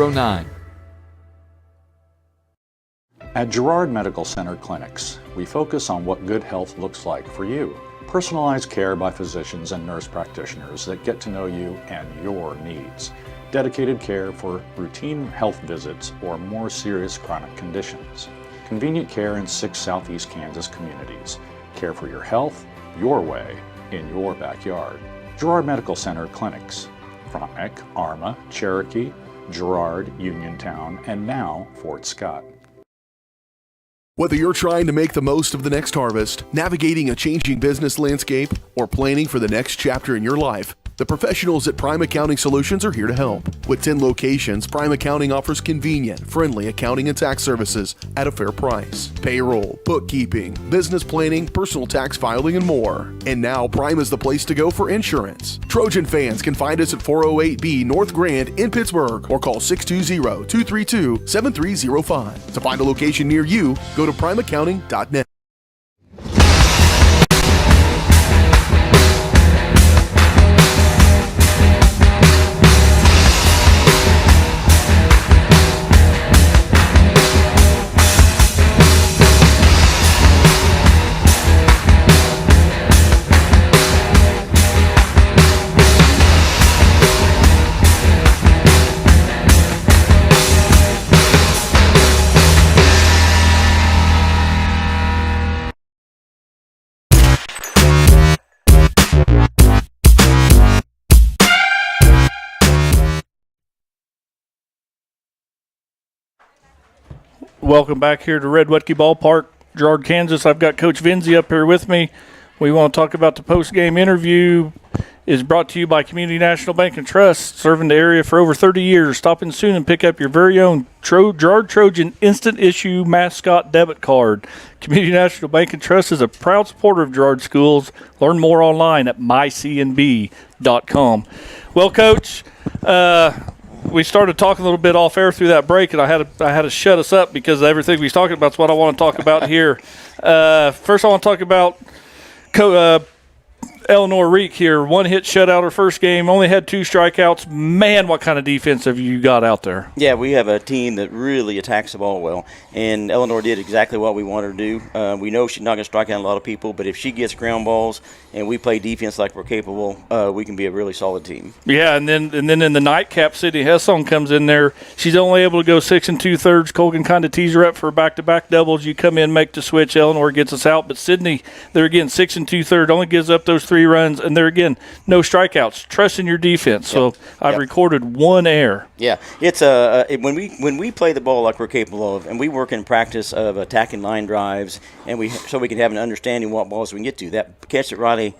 At Girard Medical Center Clinics, we focus on what good health looks like for you. Personalized care by physicians and nurse practitioners that get to know you and your needs. Dedicated care for routine health visits or more serious chronic conditions. Convenient care in 6 Southeast Kansas communities. Care for your health, your way, in your backyard. Girard Medical Center Clinics. Frontenac, Arma, Cherokee, Girard, Uniontown, and now Fort Scott. Whether you're trying to make the most of the next harvest, navigating a changing business landscape, or planning for the next chapter in your life, the professionals at Prime Accounting Solutions are here to help. With 10 locations, Prime Accounting offers convenient, friendly accounting and tax services at a fair price. Payroll, bookkeeping, business planning, personal tax filing, and more. And now Prime is the place to go for insurance. Trojan fans can find us at 408B North Grand in Pittsburgh or call 620-232-7305. To find a location near you, go to primeaccounting.net. Welcome back here to Red Wetke Ballpark, Girard, Kansas. I've got Coach Vinzi up here with me. We want to talk about the post-game interview. Is brought to you by Community National Bank and Trust, serving the area for over 30 years. Stop in soon and pick up your very own Girard Trojan instant issue mascot debit card. Community National Bank and Trust is a proud supporter of Girard schools. Learn more online at mycnb.com. Well, Coach, we started talking a little bit off air through that break, and I had to shut us up because everything we was talking about is what I want to talk about here. First, I want to talk about Eleanor Reek here. 1-hit shutout her first game, only had 2 strikeouts. Man, what kind of defense have you got out there? Yeah, we have a team that really attacks the ball well, and Eleanor did exactly what we want her to do. We know she's not going to strike out a lot of people, but if she gets ground balls and we play defense like we're capable, we can be a really solid team. Yeah, and then in the nightcap, Sydney Hessong comes in there. She's only able to go 6 2/3. Colgan kind of tees her up for back-to-back doubles. You come in, make the switch. Eleanor gets us out, but Sydney, they're again 6 2/3, only gives up those 3 runs, and they're again no strikeouts. Trust in your defense. So I've recorded 1 error. Yeah, it's when we play the ball like we're capable of, and we work in practice of attacking line drives, and so we can have an understanding what balls we can get to. That catch that Riley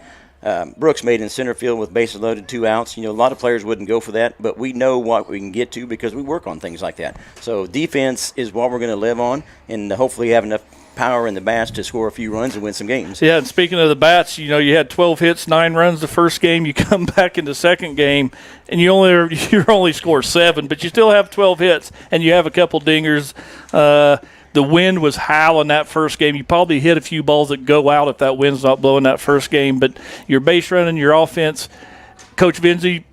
Brooks made in center field with bases loaded, 2 outs. You know, a lot of players wouldn't go for that, but we know what we can get to because we work on things like that. So defense is what we're going to live on, and hopefully have enough power in the bats to score a few runs and win some games. Yeah, and speaking of the bats, you know, you had 12 hits, 9 runs the first game. You come back in the second game, and you only score 7, but you still have 12 hits, and you have a couple dingers. The wind was howling that first game. You probably hit a few balls that go out if that wind's not blowing that first game, but your base running, your offense, Coach Vinzi,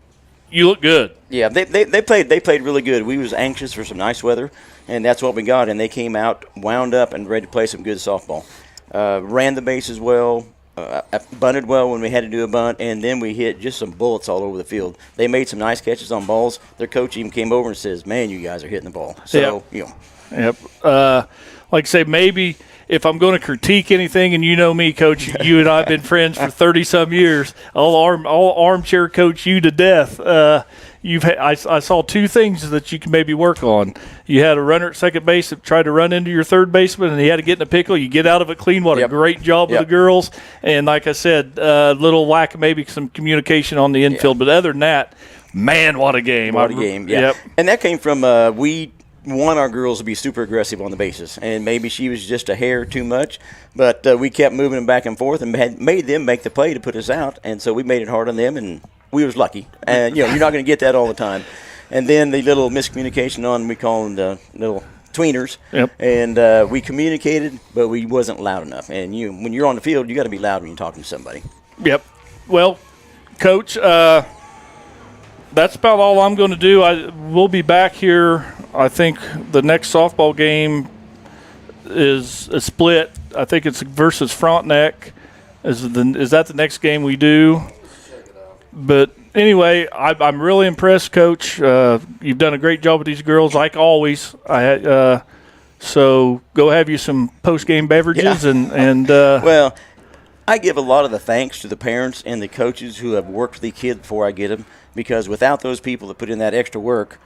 you look good. Yeah, they played really good. We was anxious for some nice weather, and that's what we got. And they came out, wound up, and ready to play some good softball. Ran the bases well, bunted well when we had to do a bunt, and then we hit just some bullets all over the field. They made some nice catches on balls. Their coach even came over and says, "Man, you guys are hitting the ball." So, you know. Yep. Like I say, maybe if I'm going to critique anything, and you know me, Coach, you and I have been friends for 30-some years, I'll armchair coach you to death. I saw 2 things that you can maybe work on. You had a runner at second base that tried to run into your third baseman, and he had to get in a pickle. You get out of it clean. What a great job with the girls. And like I said, little lack of maybe some communication on the infield. But other than that, Man, what a game. What a game, yeah. Yep. And that came from we want our girls to be super aggressive on the bases. And maybe she was just a hair too much, but we kept moving them back and forth and made them make the play to put us out. And so we made it hard on them, and we was lucky. And, you're not going to get that all the time. And then the little miscommunication on, we call them the little tweeners. Yep. And we communicated, but we wasn't loud enough. And when you're on the field, you got to be loud when you're talking to somebody. Yep. Well, Coach, that's about all I'm going to do. We'll be back here. I think the next softball game is a split. I think it's versus Frontenac. Is that the next game we do? But anyway, I'm really impressed, Coach. You've done a great job with these girls, like always. So go have you some post-game beverages. And well, I give a lot of the thanks to the parents and the coaches who have worked with the kid before I get them, because without those people that put in that extra work,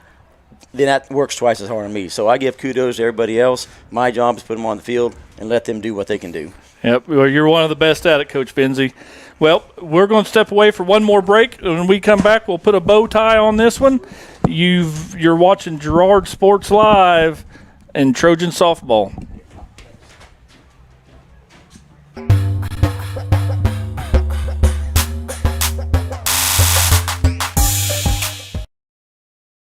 then that works twice as hard on me. So I give kudos to everybody else. My job is to put them on the field and let them do what they can do. Yep, well, you're one of the best at it, Coach Benzie. Well, we're going to step away for one more break. When we come back, we'll put a bow tie on this one. You're watching Girard Sports Live and Trojan Softball.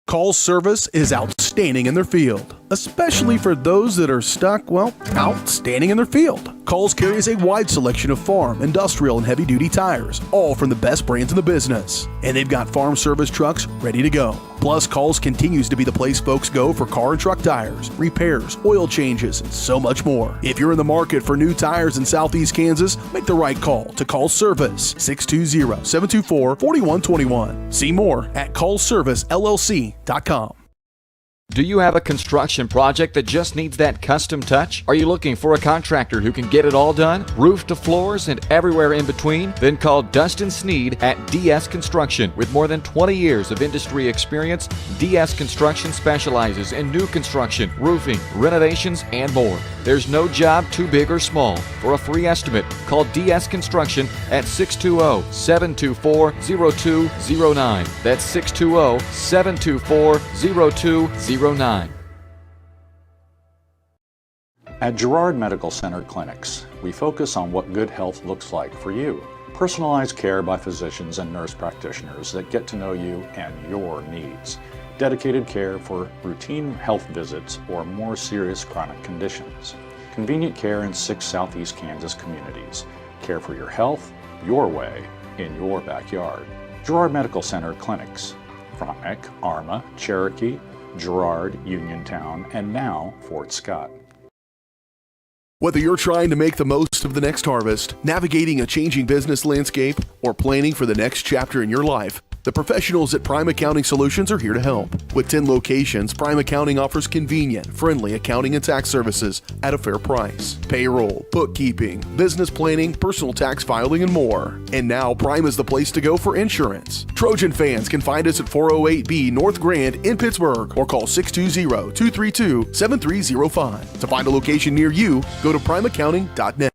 Call service is outstanding in their field, especially for those that are stuck, well, outstanding in their field. Calls carries a wide selection of farm, industrial, and heavy-duty tires, all from the best brands in the business. And they've got farm service trucks ready to go. Plus, Calls continues to be the place folks go for car and truck tires, repairs, oil changes, and so much more. If you're in the market for new tires in Southeast Kansas, make the right call to Call Service, 620-724-4121. See more at callservicellc.com. Do you have a construction project that just needs that custom touch? Are you looking for a contractor who can get it all done? Roof to floors and everywhere in between? Then call Dustin Sneed at DS Construction. With more than 20 years of industry experience, DS Construction specializes in new construction, roofing, renovations, and more. There's no job too big or small. For a free estimate, call DS Construction at 620-724-0209. That's 620-724-0209. At Girard Medical Center Clinics, we focus on what good health looks like for you. Personalized care by physicians and nurse practitioners that get to know you and your needs. Dedicated care for routine health visits or more serious chronic conditions. Convenient care in 6 Southeast Kansas communities. Care for your health, your way, in your backyard. Girard Medical Center Clinics. Frontenac, Arma, Cherokee, Girard, Uniontown, and now Fort Scott. Whether you're trying to make the most of the next harvest, navigating a changing business landscape, or planning for the next chapter in your life, the professionals at Prime Accounting Solutions are here to help. With 10 locations, Prime Accounting offers convenient, friendly accounting and tax services at a fair price. Payroll, bookkeeping, business planning, personal tax filing, and more. And now Prime is the place to go for insurance. Trojan fans can find us at 408B North Grand in Pittsburgh or call 620-232-7305. To find a location near you, go to primeaccounting.net.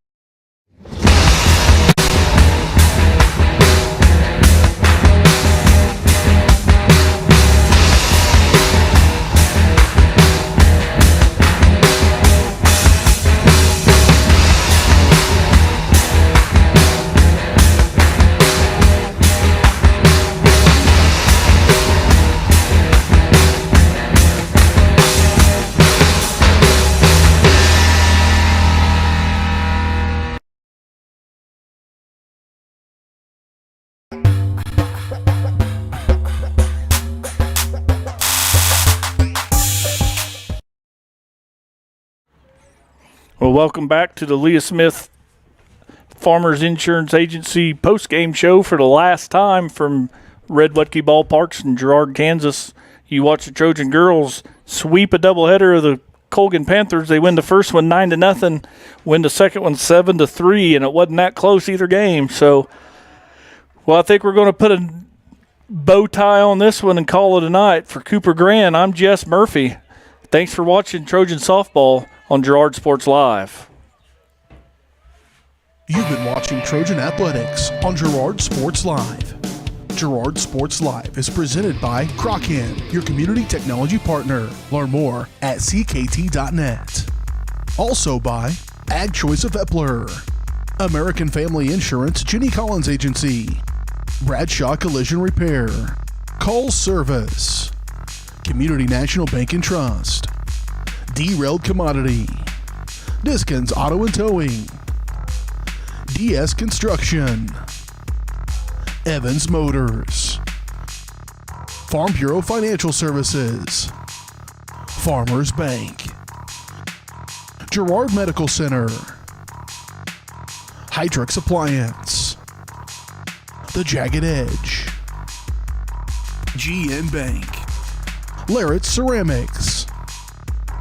Well, welcome back to the Leah Smith Farmers Insurance Agency postgame show for the last time from Red Wutke Ballparks in Girard, Kansas. You watch the Trojan girls sweep a doubleheader of the Colgan Panthers. They win the first one 9-0, win the second one 7-3, and it wasn't that close either game. So, well, I think we're going to put a bow tie on this one and call it a night. For Cooper Grand, I'm Jess Murphy. Thanks for watching Trojan Softball on Girard Sports Live. You've been watching Trojan Athletics on Girard Sports Live. Girard Sports Live is presented by Crochan, your community technology partner. Learn more at ckt.net. Also by Ag Choice of Epler, American Family Insurance, Jenny Collins Agency, Bradshaw Collision Repair, Call Service, Community National Bank and Trust, Derailed Commodity, Diskins Auto and Towing, DS Construction, Evans Motors, Farm Bureau Financial Services, Farmers Bank, Girard Medical Center, Hydrix Appliance, The Jagged Edge, GN Bank, Larrett Ceramics,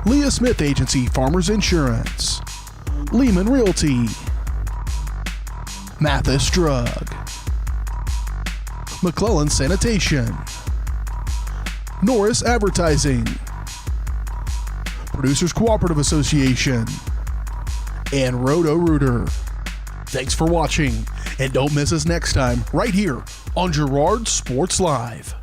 Leah Smith Agency Farmers Insurance, Lehman Realty, Mathis Drug, McClellan Sanitation, Norris Advertising, Producers Cooperative Association, and Roto-Rooter. Thanks for watching, and don't miss us next time right here on Girard Sports Live.